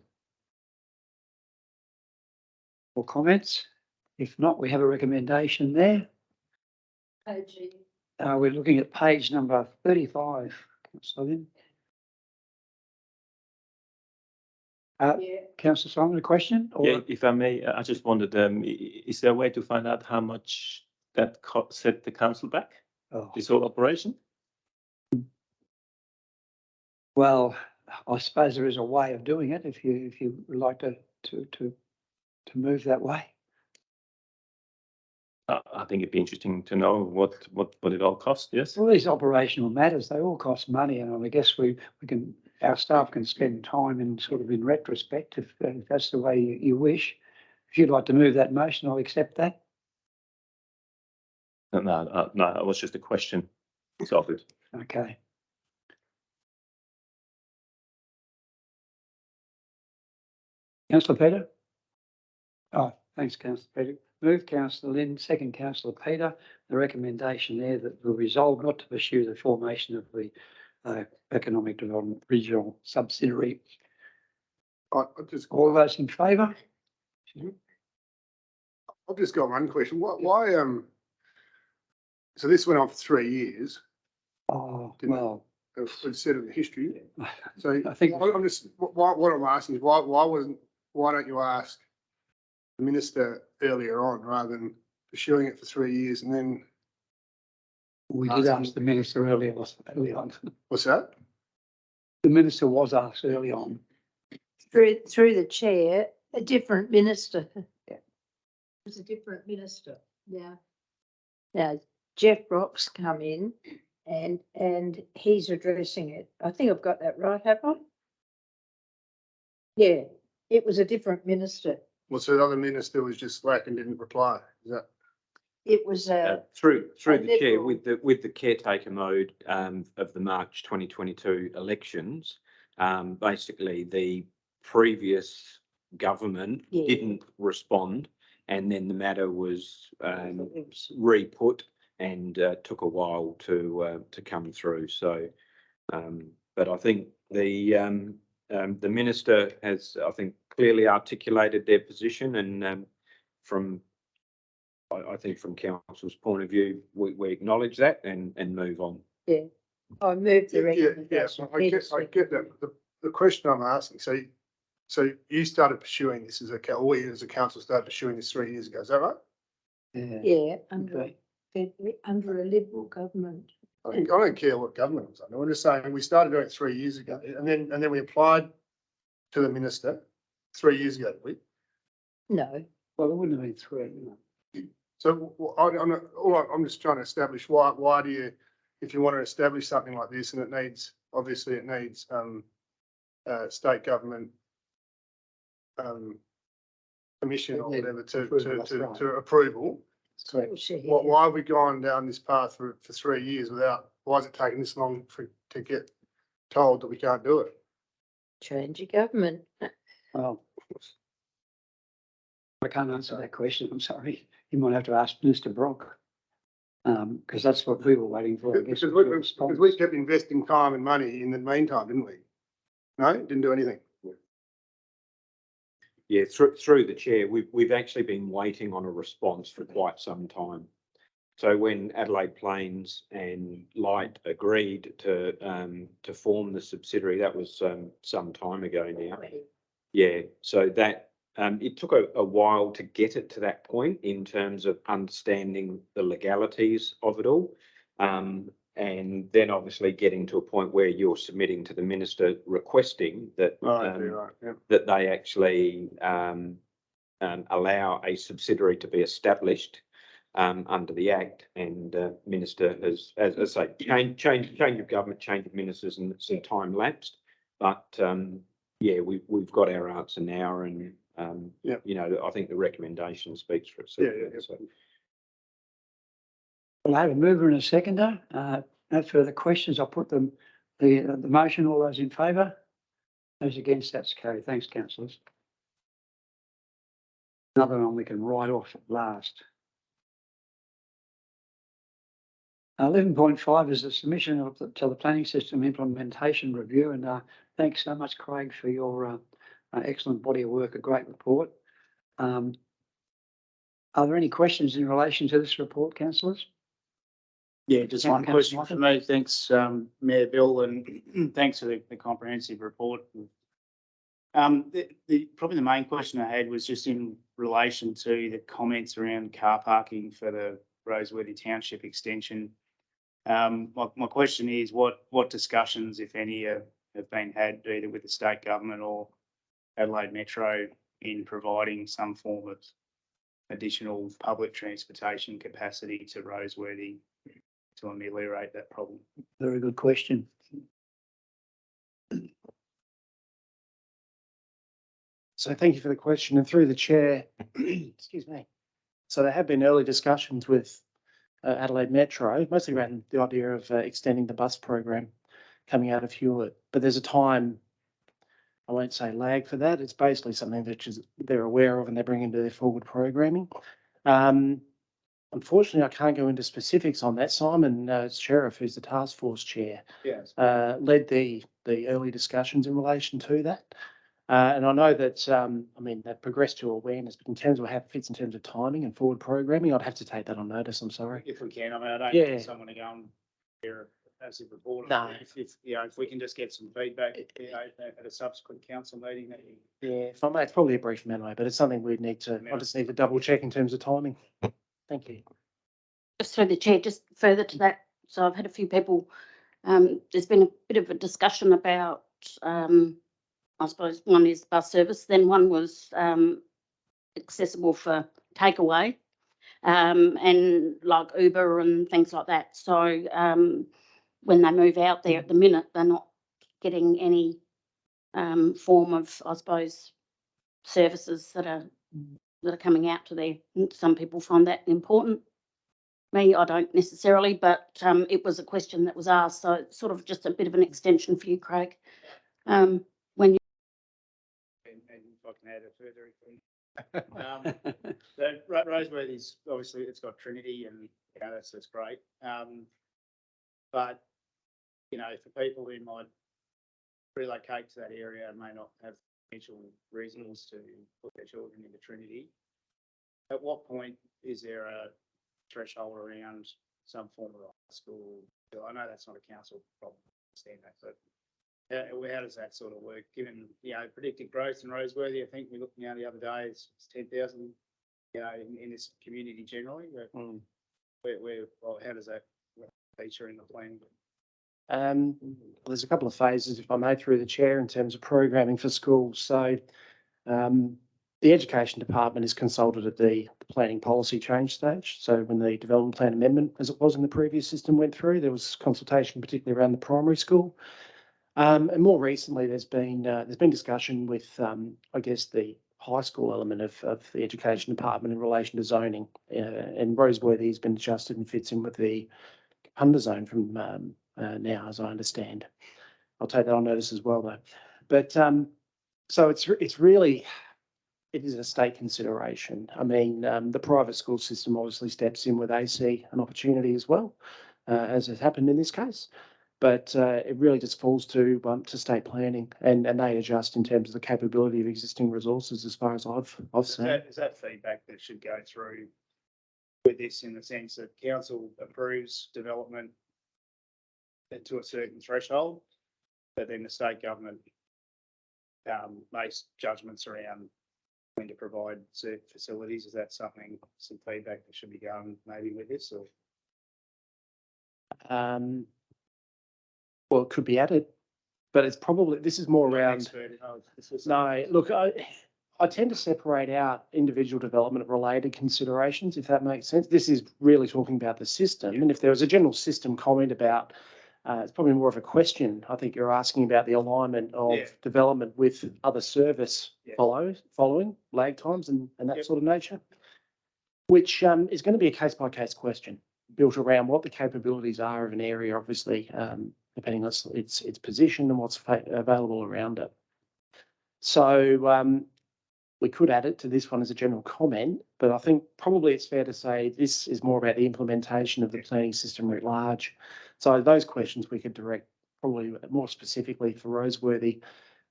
or comments? If not, we have a recommendation there. We're looking at page number 35. Councillor Simon, a question? Or? Yeah, if I may, I just wondered, is there a way to find out how much that set the council back? This whole operation? Well, I suppose there is a way of doing it if you would like to move that way. I think it'd be interesting to know what it all costs. Yes. Well, these operational matters, they all cost money, and I guess our staff can spend time in sort of in retrospect if that's the way you wish. If you'd like to move that motion, I'll accept that. No, it was just a question. Sorted. Okay. Councillor Peter? Oh, thanks, Councillor Peter. Move Councillor Lynn, second Councillor Peter. The recommendation there that we resolve not to pursue the formation of the Economic Development Regional Subsidiary. I just, All those in favour? I've just got one question. Why, so this went on for 3 years Oh, well, instead of the history. So I think- I'm just, what I'm asking is why don't you ask the minister earlier on rather than pursuing it for 3 years and then, we did ask the minister early on. what's that? The minister was asked early on. Through the chair, a different minister. It was a different minister, yeah. Now, Jeff Brock's come in and he's addressing it. I think I've got that right, have I? Yeah, it was a different minister. Well, so the other minister was just slack and didn't reply. Is that? It was Through a the chair, liberal. with the caretaker mode of the March 2022 elections, basically the previous government Yeah. didn't respond, and then the matter was re-put and took a while to come through. So, but I think the minister has, I think, clearly articulated their position, and from I think from council's point of view, we acknowledge that and move on. Yeah, I moved the Yeah, recommendation. I get that. The question I'm asking, so you started pursuing this or you as a council started pursuing this 3 years ago, is that right? Yeah, under a Liberal government. I don't care what government was under. I'm just saying, we started doing it 3 years ago and then we applied to the minister 3 years ago, did we? No, Well, it wouldn't have been three. So I'm just trying to establish why do you, if you want to establish something like this and it needs, obviously it needs state government commission or whatever to approval. Why have we gone down this path for 3 years why is it taking this long to get told that we can't do it? change of government. Well, I can't answer that question. I'm sorry. You might have to ask Mr. Brock. Because that's what we were waiting for, I guess. Because we kept investing time and money in the meantime, didn't we? No, didn't do anything. Yeah, through the chair, we've actually been waiting on a response for quite some time. So when Adelaide Plains and Light agreed to form the subsidiary, that was some time ago now. Yeah, so that it took a while to get it to that point in terms of understanding the legalities of it all. And then obviously getting to a point where you're submitting to the minister requesting that that they actually allow a subsidiary to be established under the Act, and minister has, as I say, change of government, change of ministers, and some time lapsed. But yeah, we've got our answer now, and you know, I think the recommendation speaks for itself. So. Well, I have a mover and a seconder. No further questions. I'll put the motion. All those in favour? Those against, that's carried. Thanks, councillors. Another one we can write off at last. 11.5 is the submission to the planning system implementation review, and thanks so much, Craig, for your excellent body of work. A great report. Are there any questions in relation to this report, councillors? Yeah, just one question for me. Thanks, Mayor Bill, and thanks for the comprehensive report. Probably the main question I had was just in relation to the comments around car parking for the Roseworthy Township extension. My question is what discussions, if any, have been had either with the state government or Adelaide Metro in providing some form of additional public transportation capacity to Roseworthy to ameliorate that problem? Very good question. So thank you for the question, and through the chair, excuse me. So there have been early discussions with Adelaide Metro, mostly around the idea of extending the bus program coming out of Hewlett. But there's a time, I won't say lag for that. It's basically something that they're aware of and they bring into their forward programming. Unfortunately, I can't go into specifics on that. Simon Sheriff, who's the task force chair, Yes. led the early discussions in relation to that. And I know that, they've progressed to awareness, but in terms of how it fits in terms of timing and forward programming, I'd have to take that on notice. I'm sorry. If we can, I don't Yeah. want someone to go and hear a passive report. No. If we can just get some feedback, at a subsequent council meeting that you. Yeah, if I may, it's probably a brief memo, but it's something we'd need to, I just need to double check in terms of timing. Thank you. Just through the chair, just further to that. So I've had a few people, there's been a bit of a discussion about, I suppose one is bus service, then one was accessible for takeaway, and like Uber and things like that. So when they move out there at the minute, they're not getting any form of, I suppose, services that are coming out to there. Some people find that important. Me, I don't necessarily, but it was a question that was asked, so it's sort of just a bit of an extension for you, Craig. When you And if I can add a further thing. So Roseworthy's obviously it's got Trinity and that's great. But for people who might relocate to that area and may not have financial reasons to put their children into Trinity, at what point is there a threshold around some form of school? I know that's not a council problem, I understand that, but how does that sort of work? Given predicted growth in Roseworthy, I think we looked the other day, it's 10,000. In this community generally. How does that feature in the plan? There's a couple of phases, if I may, through the chair in terms of programming for schools. So the Education Department is consulted at the planning policy change stage. So when the development plan amendment, as it was in the previous system, went through, there was consultation, particularly around the primary school. And more recently, there's been discussion with, the high school element of the Education Department in relation to zoning. And Roseworthy has been adjusted and fits in with the Kapunda zone from now, as I understand. I'll take that on notice as well, though. But so it's really, it is a state consideration. I mean, the private school system obviously steps in with AC an opportunity as well, as has happened in this case. But it really just falls to state planning, and they adjust in terms of the capability of existing resources, as far as I've seen. Is that feedback that should go through with this, in the sense that council approves development to a certain threshold, but then the state government makes judgments around when to provide certain facilities? Is that some feedback that should be going maybe with this, or? Well, it could be added, but it's probably, this is more around. No, look, I tend to separate out individual development related considerations, if that makes sense. This is really talking about the system. And if there was a general system comment about, it's probably more of a question. I think you're asking about the alignment of development with other service following lag times and that sort of nature, which is going to be a case by case question built around what the capabilities are of an area, obviously, depending on its position and what's available around it. So we could add it to this one as a general comment, but I think probably it's fair to say this is more about the implementation of the planning system writ large. So those questions we could direct probably more specifically for Roseworthy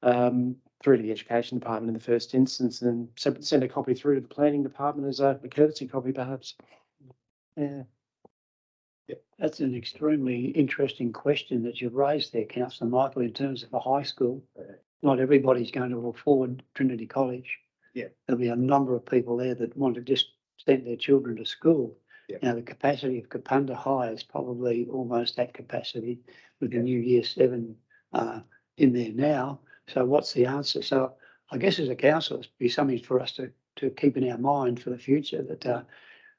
through to the Education Department in the first instance, and send a copy through to the Planning Department as a courtesy copy, perhaps. Yeah. That's an extremely interesting question that you've raised there, Councillor Michael, in terms of a high school. Not everybody's going to afford Trinity College. Yeah. There'll be a number of people there that want to just send their children to school. Yeah. Now, the capacity of Kapunda High is probably almost at capacity with the new Year 7 in there now. So what's the answer? So I guess as a council, it'd be something for us to keep in our mind for the future, that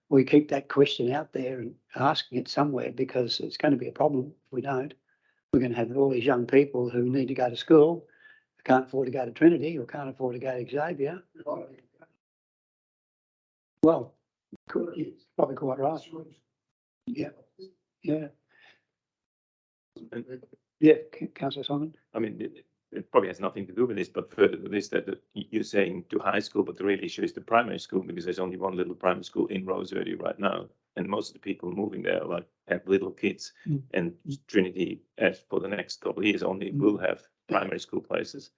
we keep that question out there and asking it somewhere, because it's going to be a problem if we don't. We're going to have all these young people who need to go to school, can't afford to go to Trinity or can't afford to go to Xavier. Well, probably quite right. Yeah. Yeah. Yeah, Councillor Simon. I mean, it probably has nothing to do with this, but further to this, that you're saying to high school, but the real issue is the primary school, because there's only one little primary school in Rosebery right now. And most of the people moving there like have little kids, and Trinity, as for the next couple of years, only will have primary school places.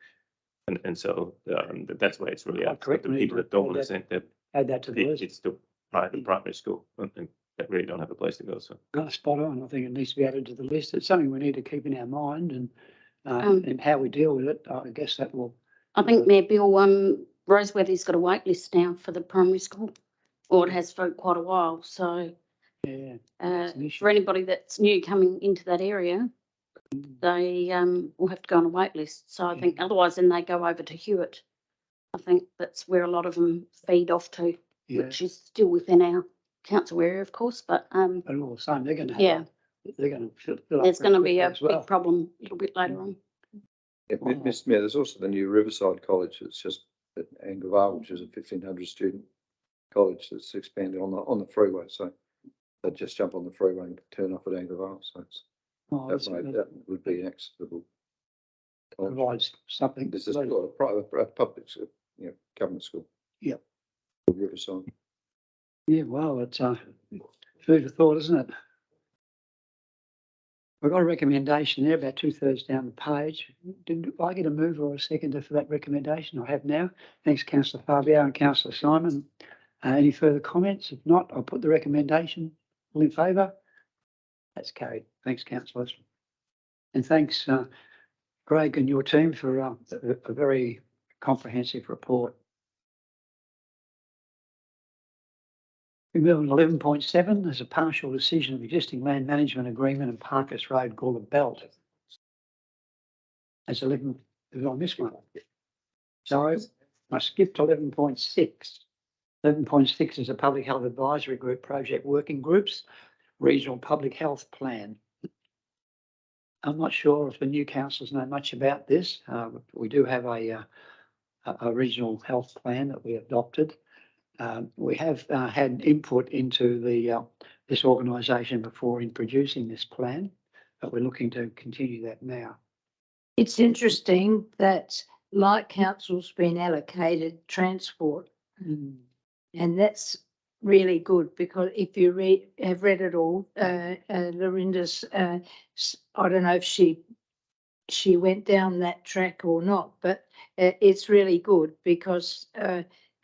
And so that's why it's really up to the people that don't want to send their Add that to the list. kids to private primary school and that really don't have a place to go. So No, spot on. I think it needs to be added to the list. It's something we need to keep in our mind and how we deal with it. I guess that will. I think Mayor Bill, Roseworthy's got a wait list now for the primary school, or it has for quite a while. So Yeah. for anybody that's new coming into that area, they will have to go on a wait list. So I think otherwise then they go over to Hewitt. I think that's where a lot of them feed off to, which is still within our council area, of course, but But all the same, they're going to have. They're going to fill up. there's going to be a as well. big problem a little bit later on. Yeah, Mr Mayor, there's also the new Riverside College. It's just at Anglevar, which is a 1,500 student college that's expanded on the freeway. So they just jump on the freeway and turn off at Anglevar. So it's, that would be an accessible college. Provides something. This is a private, public, government school. Yep. Riverside. Yeah, well, it's food for thought, isn't it? We've got a recommendation there about 2/3 down the page. Did I get a mover or a seconder for that recommendation? I have now. Thanks, Councillor Fabio and Councillor Simon. Any further comments? If not, I'll put the recommendation. All in favour? That's carried. Thanks, councillors. And thanks, Greg and your team for a very comprehensive report. We move on to 11.7. There's a partial decision of existing land management agreement and Parkers Road, Gawler Belt. That's 11. Did I miss one? Sorry, I skipped 11.6. 11.6 is a public health advisory group project working groups, regional public health plan. I'm not sure if the new councillors know much about this. We do have a regional health plan that we adopted. We have had input into this organisation before in producing this plan, but we're looking to continue that now. It's interesting that like council's been allocated transport, and that's really good because if you have read it all, Lorinda's, I don't know if she went down that track or not, but it's really good because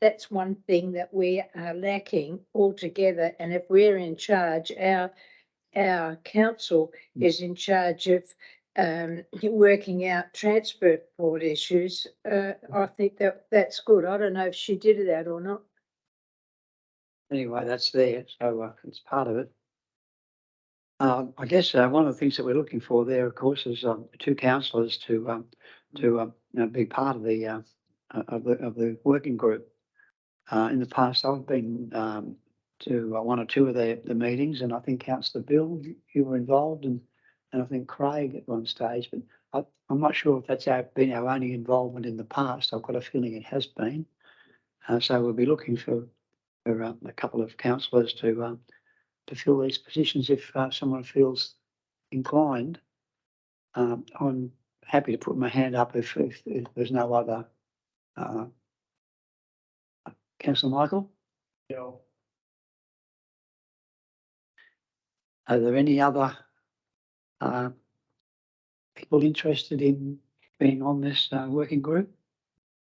that's one thing that we are lacking altogether. And if we're in charge, our council is in charge of working out transport issues. I think that's good. I don't know if she did that or not. Anyway, that's there, so it's part of it. I guess one of the things that we're looking for there, of course, is 2 councillors to be part of the working group. In the past, I've been to 1 or 2 of the meetings, and I think Councillor Bill, you were involved, and I think Craig at one stage, but I'm not sure if that's been our only involvement in the past. I've got a feeling it has been. So we'll be looking for a couple of councillors to fill these positions if someone feels inclined. I'm happy to put my hand up if there's no other. Councillor Michael? Yeah. Are there any other people interested in being on this working group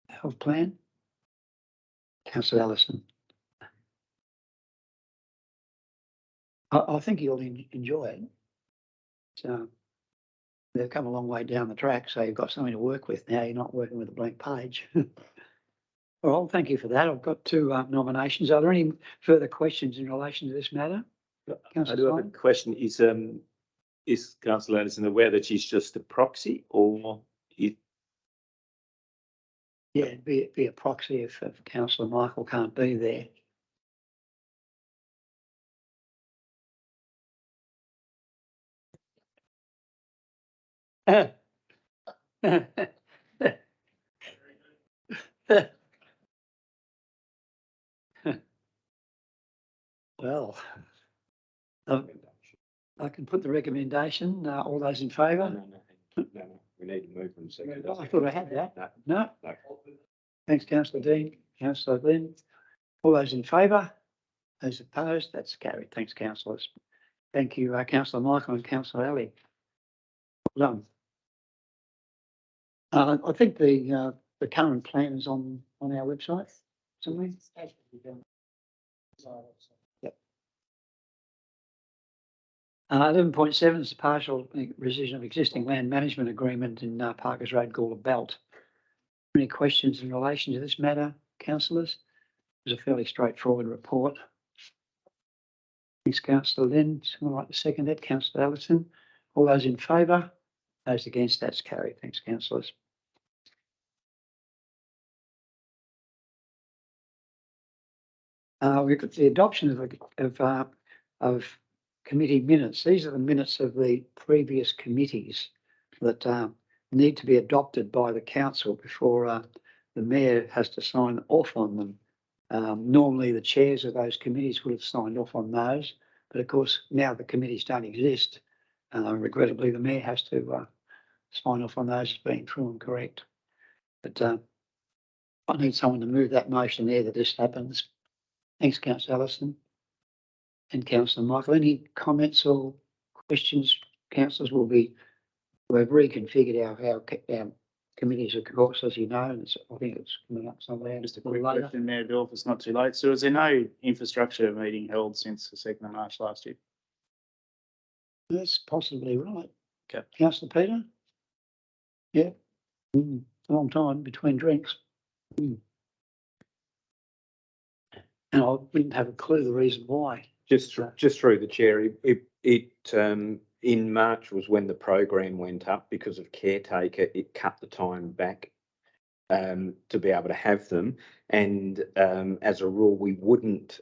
health plan? Councillor Allison. I think you'll enjoy it. So they've come a long way down the track, so you've got something to work with now. You're not working with a blank page. Well, thank you for that. I've got 2 nominations. Are there any further questions in relation to this matter? I do have a question. Is Councillor Allison aware that she's just a proxy, or Yeah, it'd be a proxy if Councillor Michael can't be there. Well, I can put the recommendation. All those in favour? No. We need to move them second. I thought I had that. No, No. no. Thanks, councillor Dean. Councillor Lynn. All those in favour? Those opposed? That's carried. Thanks, councillors. Thank you, councillor Michael and councillor Ali. Well done. I think the current plan is on our website somewhere. Yep. 11.7 is a partial rescission of existing land management agreement in Parkers Road, Gawler Belt. Any questions in relation to this matter, councillors? It was a fairly straightforward report. Thanks, councillor Lynn. Someone like to second that? Councillor Allison. All those in favour? Those against? That's carried. Thanks, councillors. We've got the adoption of committee minutes. These are the minutes of the previous committees that need to be adopted by the council before the mayor has to sign off on them. Normally the chairs of those committees would have signed off on those, but of course now the committees don't exist. Regrettably, the mayor has to sign off on those as being true and correct. But I need someone to move that motion there that this happens. Thanks, Councillor Allison and Councillor Michael. Any comments or questions? Councillors we've reconfigured our committees, of course, as you know, and I think it's coming up somewhere. Just a quick question there, Bill, if it's not too late. So is there no infrastructure meeting held since the 2nd of March last year? That's possibly right. Okay. Councillor Peter? Yeah. A long time between drinks. And I wouldn't have a clue the reason why. Just through the chair, in March was when the program went up because of caretaker. It cut the time back to be able to have them, and as a rule, we wouldn't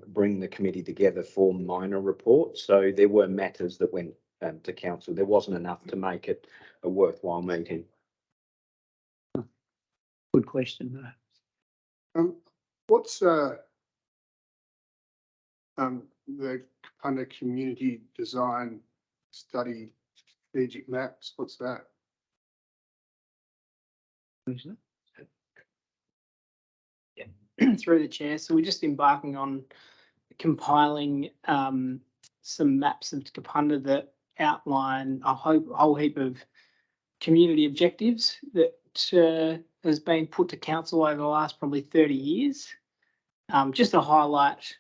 bring the committee together for minor reports. So there were matters that went to council. There wasn't enough to make it a worthwhile meeting. Good question, though. What's the Kapunda Community Design Study Strategic Maps? What's that? Yeah. Through the chair. So we're just embarking on compiling some maps of Kapunda that outline a whole heap of community objectives that has been put to council over the last probably 30 years. Just to highlight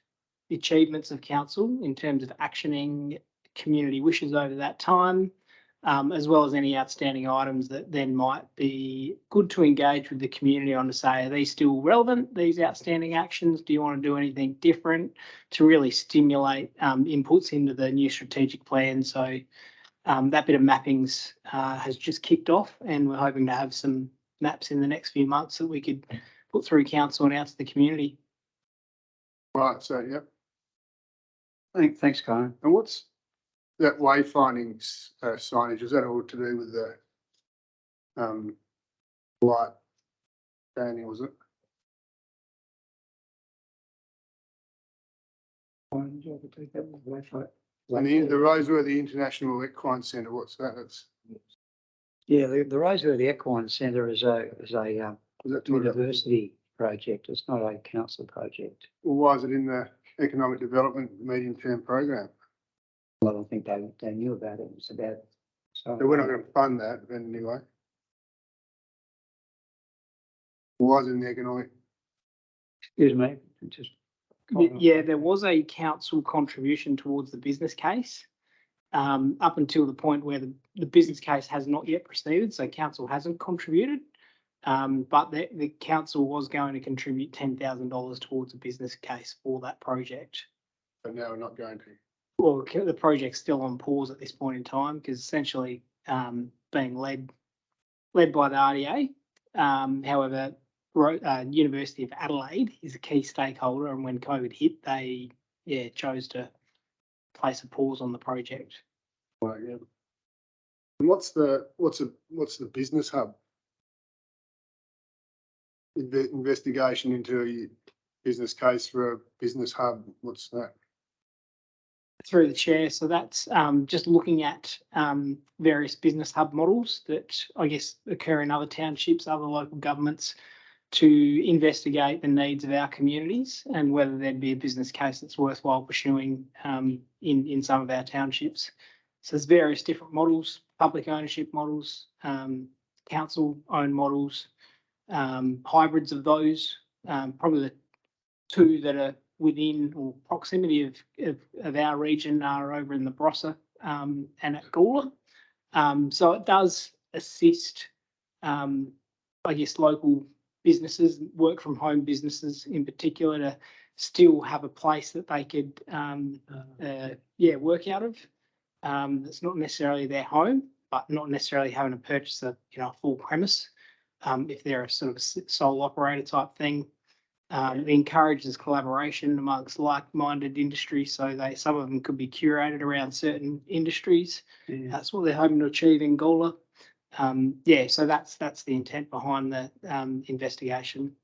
the achievements of council in terms of actioning community wishes over that time, as well as any outstanding items that then might be good to engage with the community on to say, are these still relevant, these outstanding actions? Do you want to do anything different to really stimulate inputs into the new strategic plan? So that bit of mappings has just kicked off, and we're hoping to have some maps in the next few months that we could put through council and out to the community. Right, so, yep. Thanks, Karen. And what's that wayfinding signage? Is that all to do with the light standing, was it? And the Roseworthy International Equine Centre, what's that? That's yeah, the Roseworthy Equine Centre is a university project. It's not a council project. Well, why is it in the Economic Development Medium-Term Program? Well, I think they knew about it. It's about. So we're not going to fund that anyway. Why is it in the economic? Excuse me. Just. Yeah, there was a council contribution towards the business case up until the point where the business case has not yet proceeded. So council hasn't contributed, but the council was going to contribute $10,000 towards a business case for that project. But now we're not going to. Well, the project's still on pause at this point in time because essentially being led by the RDA. However, University of Adelaide is a key stakeholder, and when COVID hit, they chose to place a pause on the project. Right, yeah. And what's the business hub? Investigation into a business case for a business hub. What's that? Through the chair, so that's just looking at various business hub models that I guess occur in other townships, other local governments, to investigate the needs of our communities and whether there'd be a business case that's worthwhile pursuing in some of our townships. So there's various different models, public ownership models, council-owned models, hybrids of those. Probably the two that are within or proximity of our region are over in the Barossa and at Gawler. So it does assist, I guess, local businesses, work from home businesses in particular, to still have a place that they could work out of. It's not necessarily their home, but not necessarily having to purchase a full premise if they're a sort of a sole operator type thing. It encourages collaboration amongst like-minded industries, so some of them could be curated around certain industries. That's what they're hoping to achieve in Gawler. So that's the intent behind the investigation.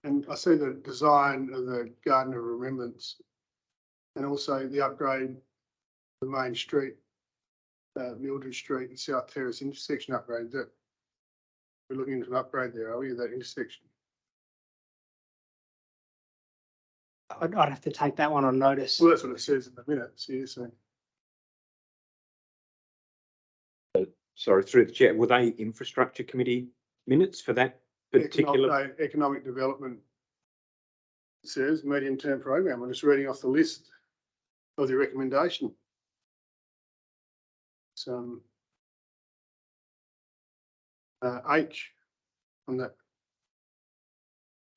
And I see the design of the Garden of Remembrance and also the upgrade of the main street, Mildred Street and South Terrace intersection upgrade. That we're looking to upgrade there, are we, that intersection? I'd have to take that one on notice. Well, that's what it says in the minutes here, so. Sorry, through the chair, were they infrastructure committee minutes for that particular? Economic development says medium-term program. I'm just reading off the list of the recommendation. So H on that.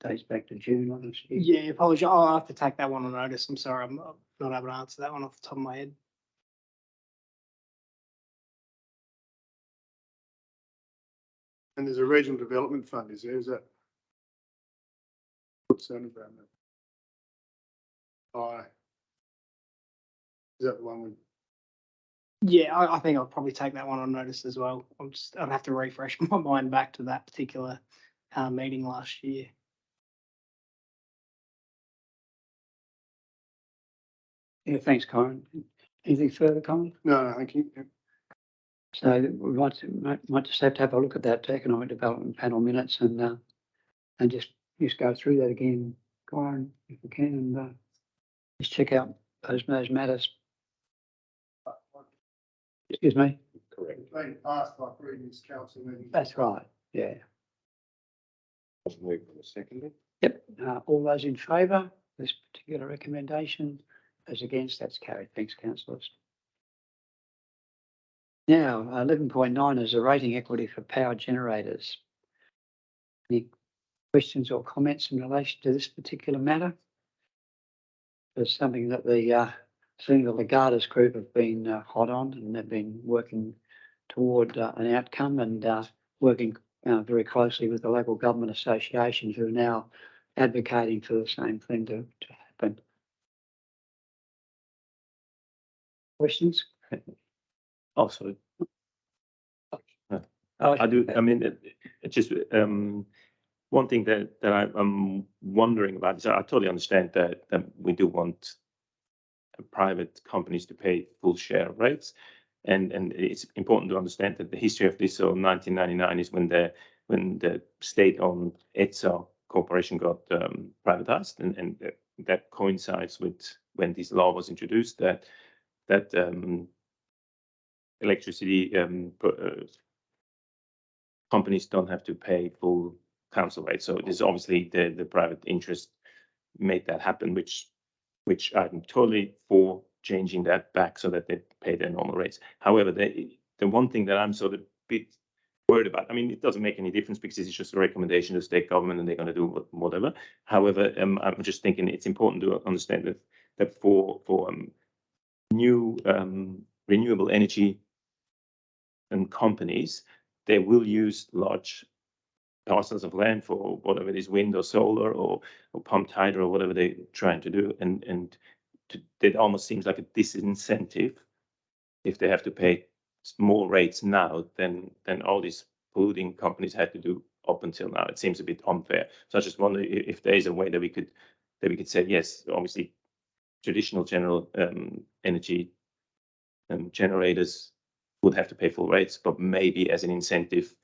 Dates back to June, honestly. Yeah, apologies. I'll have to take that one on notice. I'm sorry, I'm not able to answer that one off the top of my head. And there's a regional development fund, is there? Is that? What's that about? Is that the one with? Yeah, I think I'll probably take that one on notice as well. I'd have to refresh my mind back to that particular meeting last year. Yeah, thanks, Corin. Anything further, Corin? No, thank you. So we might just have to have a look at that economic development panel minutes and just go through that again, Corin, if we can, and just check out those matters. Excuse me? Correct. It's been passed by previous council meetings. That's right, yeah. Move for a second. Yep, all those in favour of this particular recommendation? Those against, that's carried. Thanks, councillors. Now, 11.9 is a rating equity for power generators. Any questions or comments in relation to this particular matter? It's something that the Legatus group have been hot on, and they've been working toward an outcome and working very closely with the local government associations who are now advocating for the same thing to happen. Questions? Oh, sorry. I do. I mean, it's just one thing that I'm wondering about is I totally understand that we do want private companies to pay full share rates, and it's important to understand that the history of this. So 1999 is when the state-owned ETSA corporation got privatized, and that coincides with when this law was introduced that electricity companies don't have to pay full council rate. So it is obviously the private interest made that happen, which I'm totally for changing that back so that they pay their normal rates. However, the one thing that I'm sort of a bit worried about, I mean, it doesn't make any difference because it's just a recommendation to the state government and they're going to do whatever. However, I'm just thinking it's important to understand that for new renewable energy and companies, they will use large parcels of land for whatever it is, wind or solar or pumped hydro or whatever they're trying to do. And it almost seems like a disincentive if they have to pay more rates now than all these polluting companies had to do up until now. It seems a bit unfair. So I just wonder if there is a way that we could say, yes, obviously traditional general energy generators would have to pay full rates, but maybe as an incentive,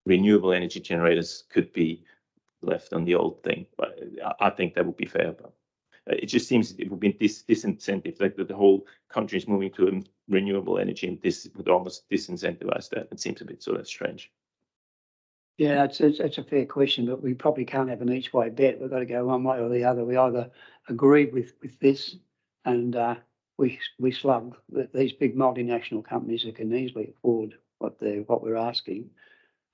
renewable energy generators could be left on the old thing. But I think that would be fair. But it just seems it would be disincentive, like the whole country is moving to renewable energy, and this would almost disincentivize that. It seems a bit sort of strange. Yeah, it's a fair question, but we probably can't have an each way bet. We've got to go one way or the other. We either agree with this and we slug these big multinational companies that can easily afford what we're asking,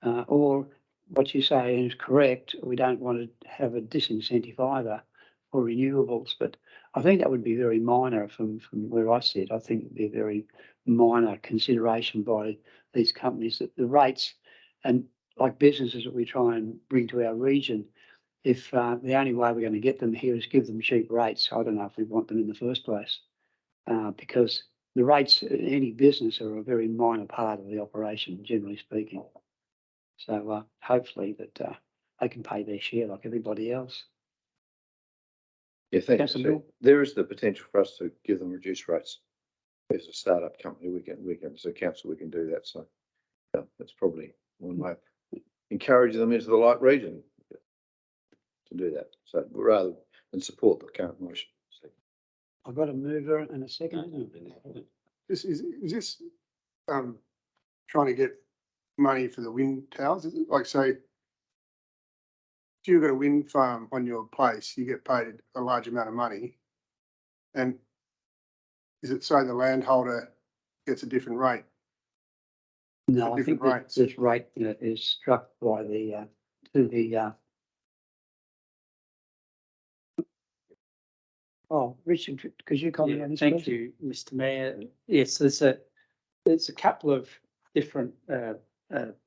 or what you say is correct. We don't want to have a disincentive either for renewables, but I think that would be very minor from where I sit. I think it'd be a very minor consideration by these companies that the rates and like businesses that we try and bring to our region, if the only way we're going to get them here is give them cheap rates, I don't know if we want them in the first place, because the rates in any business are a very minor part of the operation, generally speaking. So hopefully that they can pay their share like everybody else. Yeah, thank Councillor you. Bill? There is the potential for us to give them reduced rates. As a startup company, we can, as a council, we can do that. So yeah, that's probably one way of encouraging them into the light region to do that. So rather than support the current motion. I've got a mover and a second. Is this trying to get money for the wind towers? Is it like, say, if you've got a wind farm on your place, you get paid a large amount of money, and is it so the landholder gets a different rate? No, I different think that rates. this rate is struck by the oh, Richard, could you comment on this? Thank please? you, Mr. Mayor. Yes, there's a couple of different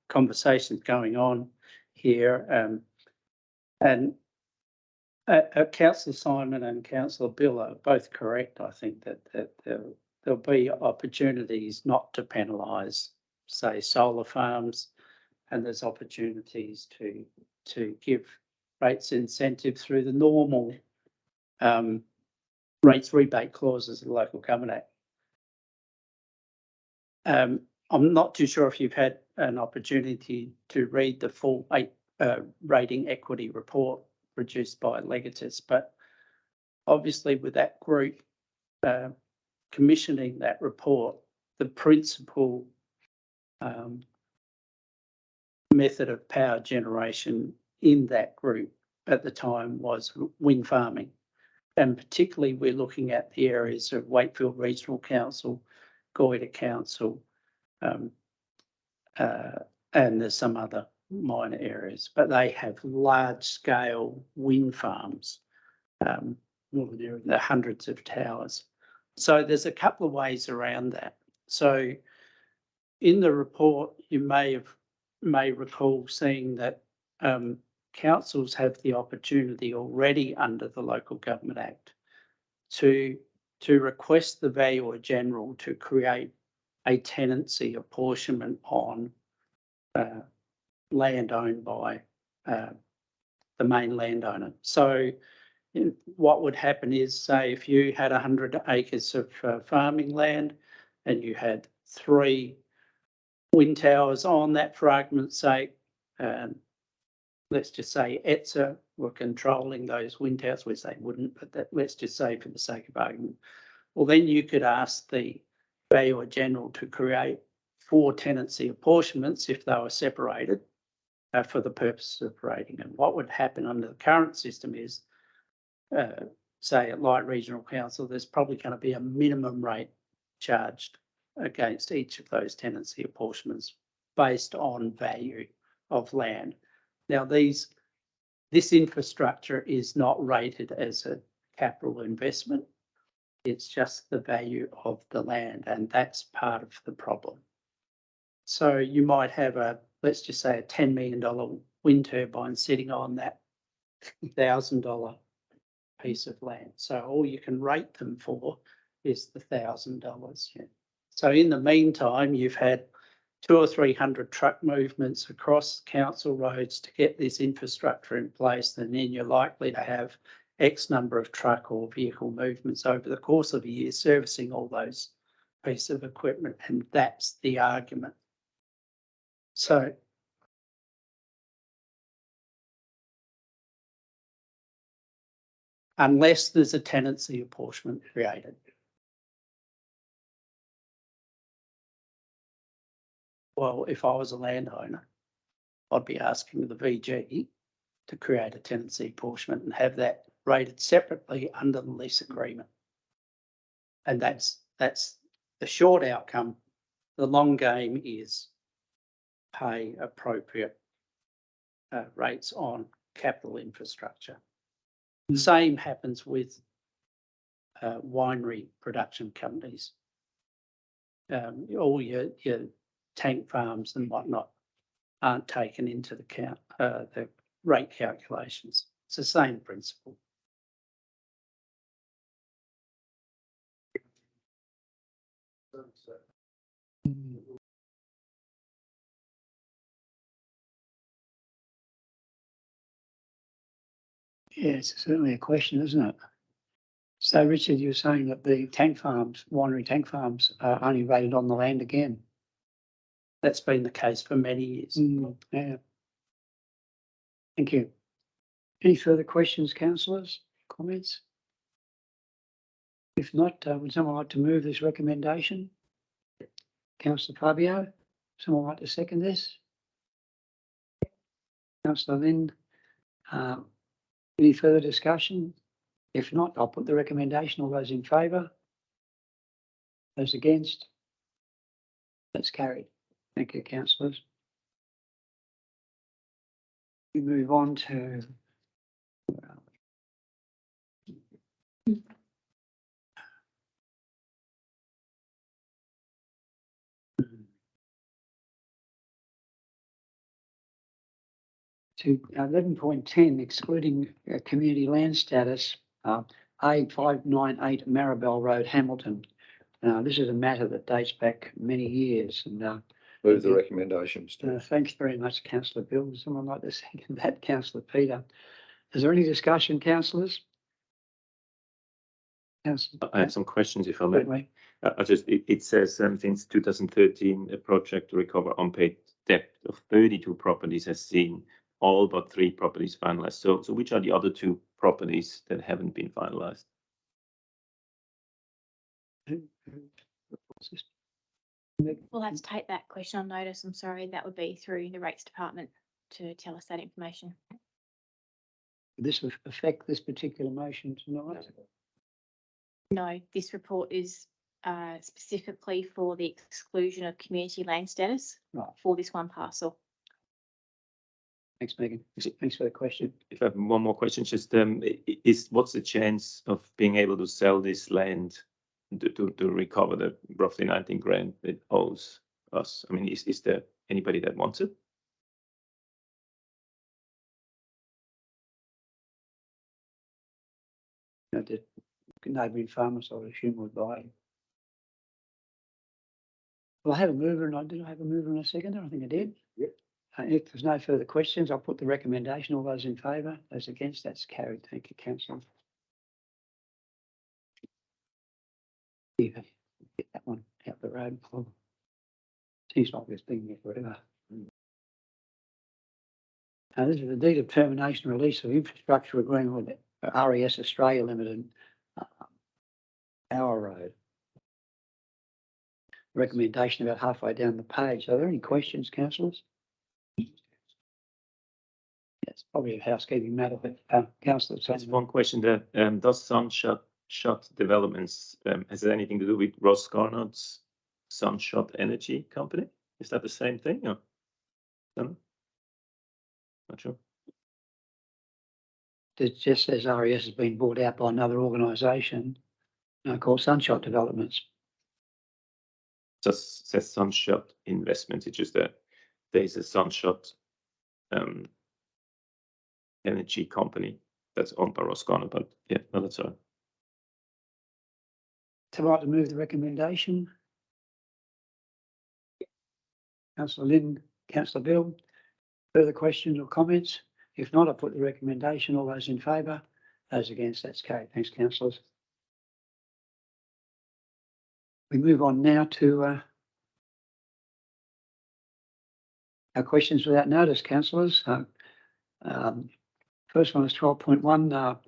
conversations going on here, and Councillor Simon and Councillor Bill are both correct. I think that there'll be opportunities not to penalise, say, solar farms, and there's opportunities to give rates incentive through the normal rates rebate clauses of the Local Government Act. I'm not too sure if you've had an opportunity to read the full rating equity report produced by Legatus, but obviously with that group commissioning that report, the principal method of power generation in that group at the time was wind farming. And particularly we're looking at the areas of Wakefield Regional Council, Goyder Council, and there's some other minor areas, but they have large scale wind farms, the hundreds of towers. So there's a couple of ways around that. So in the report, you may recall seeing that councils have the opportunity already under the Local Government Act to request the Valuer General to create a tenancy apportionment on land owned by the main landowner. So what would happen is, say, if you had 100 acres of farming land and you had 3 wind towers on that, for argument's sake, let's just say ETSA were controlling those wind towers, which they wouldn't, but let's just say for the sake of argument. Well, then you could ask the Valuer General to create 4 tenancy apportionments if they were separated for the purpose of rating. And what would happen under the current system is, say at Light Regional Council, there's probably going to be a minimum rate charged against each of those tenancy apportionments based on value of land. Now, this infrastructure is not rated as a capital investment. It's just the value of the land, and that's part of the problem. So you might have let's just say a $10 million wind turbine sitting on that $1,000 piece of land. So all you can rate them for is the $1,000. Yeah. So in the meantime, you've had 200 or 300 truck movements across council roads to get this infrastructure in place, and then you're likely to have X number of truck or vehicle movements over the course of a year servicing all those pieces of equipment, and that's the argument. So unless there's a tenancy apportionment created. Well, if I was a landowner, I'd be asking the VG to create a tenancy apportionment and have that rated separately under the lease agreement. And that's the short outcome. The long game is pay appropriate rates on capital infrastructure. The same happens with winery production companies. All your tank farms and whatnot aren't taken into the rate calculations. It's the same principle. Yeah, it's certainly a question, isn't it? So Richard, you're saying that the tank farms, winery tank farms are only rated on the land again? That's been the case for many years. Yeah. Thank you. Any further questions, councillors, comments? If not, would someone like to move this recommendation? Councillor Fabio, someone like to second this? Councillor Lind, any further discussion? If not, I'll put the recommendation. All those in favour? Those against? That's carried. Thank you, councillors. We move on to to 11.10, excluding community land status, A598 Maribel Road, Hamilton. This is a matter that dates back many years, and Move the recommendation, Mr. thanks very much, Councillor Bill. Would someone like to second that? Councillor Peter. Is there any discussion, councillors? I have some questions, if I may. Certainly. It says since 2013, a project to recover unpaid debt of 32 properties has seen all but 3 properties finalized. So which are the other 2 properties that haven't been finalized? We'll have to take that question on notice. I'm sorry, that would be through the rates department to tell us that information. Would this affect this particular motion tonight? No, this report is specifically for the exclusion of community land status for this one parcel. Thanks, Megan. Thanks for the question. If I have one more question, just what's the chance of being able to sell this land to recover the roughly 19 grand it owes us? I mean, is there anybody that wants it? The neighbouring farmers, I would assume, would buy. Well, I have a mover, and did I have a mover and a seconder? I think I did. Yep. If there's no further questions, I'll put the recommendation. All those in favour, those against, that's carried. Thank you, councillor. Get that one out the road. Seems like it's been there forever. This is the deed of termination release of infrastructure agreement with RES Australia Limited, Power Road. Recommendation about halfway down the page. Are there any questions, councillors? It's probably a housekeeping matter, but councillor. That's one question there. Does Sunshot Developments has it anything to do with Ross Garnett's Sunshot Energy Company? Is that the same thing? Or? No? Not sure. It just says RES has been bought out by another organisation called Sunshot Developments. Just says Sunshot Investments. It's just that there's a Sunshot energy company that's owned by Ross Garnett, but yeah, no, that's all. To like to move the recommendation. Councillor Lind, Councillor Bill, further questions or comments? If not, I'll put the recommendation. All those in favour, Those against, that's carried. Thanks, councillors. We move on now to our questions without notice, councillors. First one is 12.1,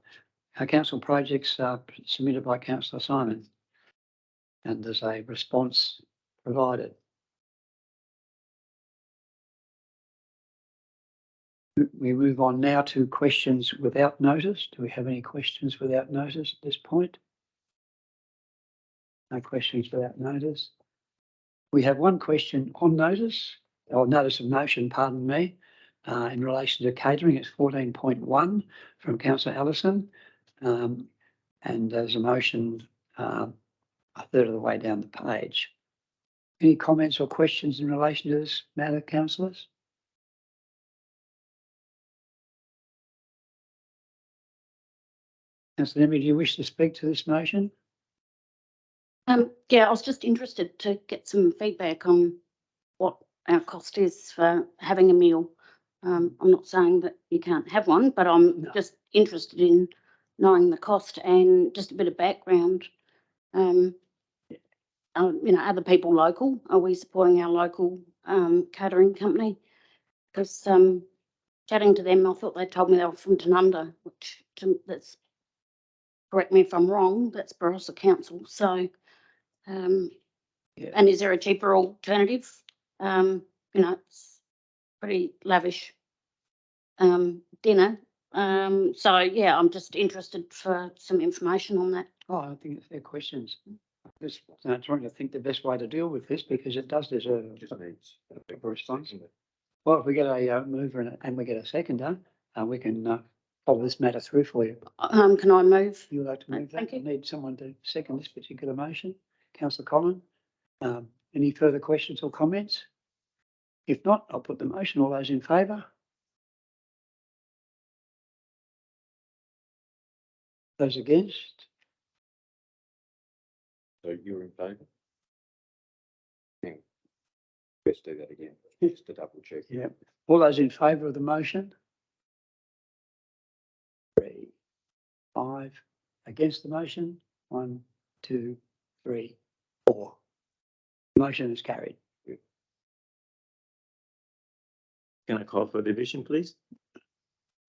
our council projects submitted by Councillor Simon. And there's a response provided. We move on now to questions without notice. Do we have any questions without notice at this point? No questions without notice. We have one question on notice, or notice of motion, pardon me, in relation to catering. It's 14.1 from Councillor Allison. And there's a motion a third of the way down the page. Any comments or questions in relation to this matter, councillors? Councillor Demi, do you wish to speak to this motion? Yeah, I was just interested to get some feedback on what our cost is for having a meal. I'm not saying that you can't have one, but I'm just interested in knowing the cost and just a bit of background. Are the people local? Are we supporting our local catering company? Because chatting to them, I thought they told me they were from Tanunda, which that's, correct me if I'm wrong, that's Barossa Council. So, and is there a cheaper alternative? It's pretty lavish dinner. So yeah, I'm just interested for some information on that. Oh, I think it's fair questions. Just trying to think the best way to deal with this because it does deserve a response. Well, if we get a mover and we get a seconder, we can follow this matter through for you. Can I move? You'd like to move that? Thank you. I need someone to second this particular motion. Councillor Collin, any further questions or comments? If not, I'll put the motion. All those in favour? Those against? So you're in favour? Yeah. Let's do that again, just to double check. Yeah. All those in favour of the motion? 3, 5. Against the motion? 1, 2, 3, 4. Motion is carried. Can I call for division, please?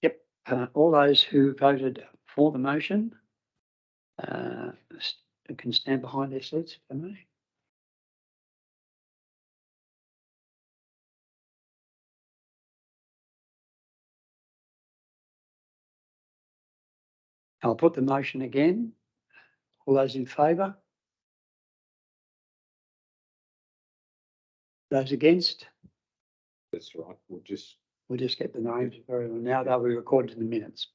Yep. All those who voted for the motion can stand behind their seats if they may. I'll put the motion again. All those in favour? Those against? That's right. We'll just get the names. Very well. Now they'll be recorded in the minutes.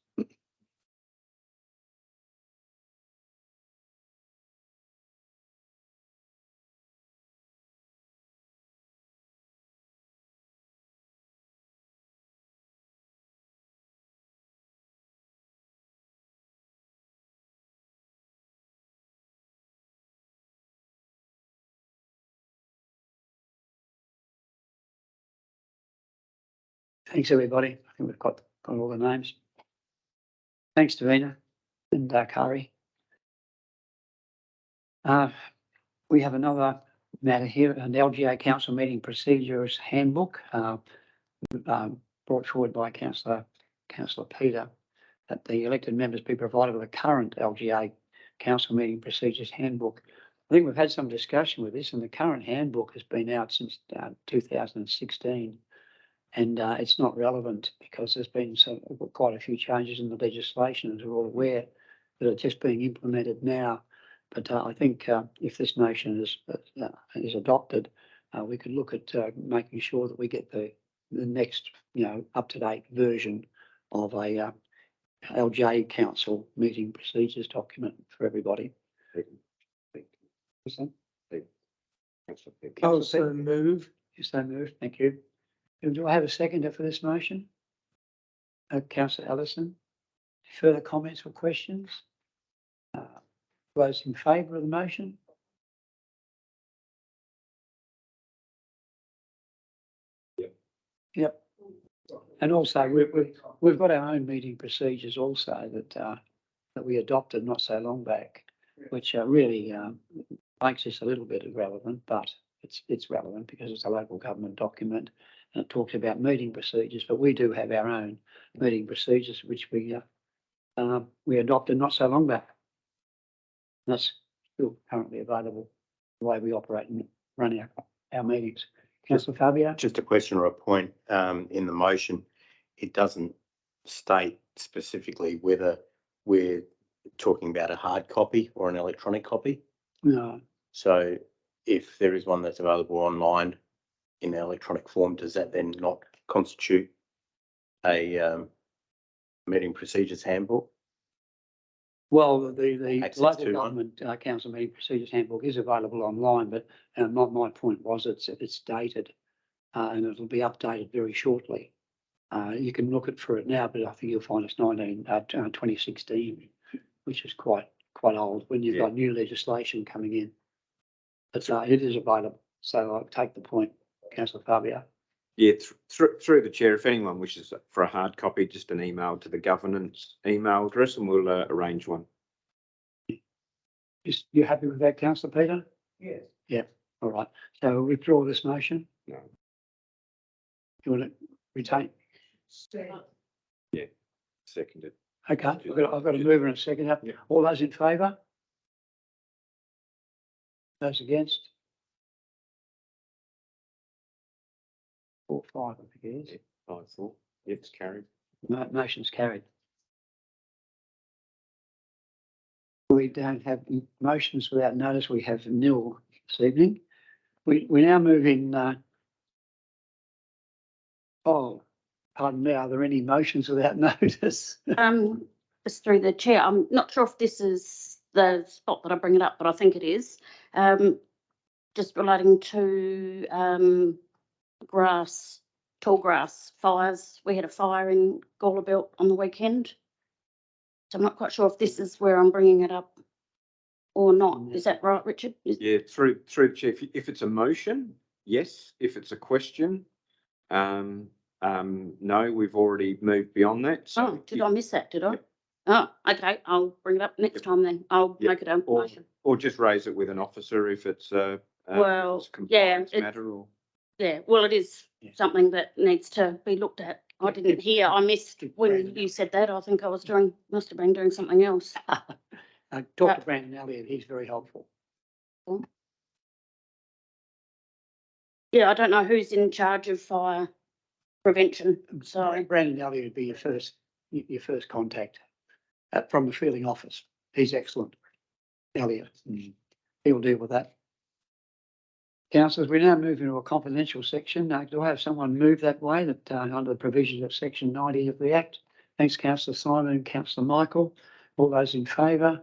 Thanks, everybody. I think we've got all the names. Thanks, Davina and Kari. We have another matter here, an LGA Council Meeting Procedures Handbook brought forward by Councillor Peter, that the elected members be provided with a current LGA Council Meeting Procedures Handbook. I think we've had some discussion with this, and the current handbook has been out since 2016. And it's not relevant because there's been quite a few changes in the legislation, as we're all aware, that are just being implemented now. But I think if this motion is adopted, we could look at making sure that we get the next, up-to-date version of a LGA Council Meeting Procedures document for everybody. Also move. Yes, so moved. Thank you. Do I have a seconder for this motion? Councillor Allison. Further comments or questions? Those in favour of the motion? Yep. And also we've got our own meeting procedures also that that we adopted not so long back, which really makes this a little bit irrelevant, but it's relevant because it's a local government document and it talks about meeting procedures, but we do have our own meeting procedures, which we adopted not so long back. That's still currently available, the way we operate and run our meetings. Councillor Fabio? Just a question or a point in the motion. It doesn't state specifically whether we're talking about a hard copy or an electronic copy. No. So if there is one that's available online in electronic form, does that then not constitute a meeting procedures handbook? Well, the Access local to one. government council meeting procedures handbook is available online, but my point was it's dated and it'll be updated very shortly. You can look for it now, but I think you'll find it's 2016, which is quite old when you've got new legislation coming in. But it is available, so I'll take the point, Councillor Fabio. Yeah, through the chair, if anyone wishes for a hard copy, just an email to the governance email address and we'll arrange one. You happy with that, Councillor Peter? Yes. Yeah, all right. So withdraw this motion. No. You want to retain? Yeah, seconded. Okay, I've got a mover and a second. All those in favour? Those against? 4, 5, I think it is. I thought, it's carried. Motion's carried. We don't have motions without notice. We have nil this evening. We now move in. Pardon me. Are there any motions without notice? Just through the chair, I'm not sure if this is the spot that I bring it up, but I think it is. Just relating to tall grass fires. We had a fire in Gawler on the weekend. So I'm not quite sure if this is where I'm bringing it up or not. Is that right, Richard? Yeah, through the chair. If it's a motion, yes. If it's a question, no, we've already moved beyond that. So did I miss that? Did I? Oh, okay. I'll bring it up next time then. I'll make it a motion. Or just raise it with an officer if it's a compliance matter or. Yeah, well, it is something that needs to be looked at. I didn't hear, I missed when you said that. I think I was must have been doing something else. Talk to Brandon Elliott, he's very helpful. Yeah, I don't know who's in charge of fire prevention, so. Brandon Elliott would be your first contact from the fielding office. He's excellent, Elliott. He'll deal with that. Councillors, we now move into a confidential section. Do I have someone move that way that under the provisions of section 90 of the Act? Thanks, Councillor Simon and Councillor Michael. All those in favour?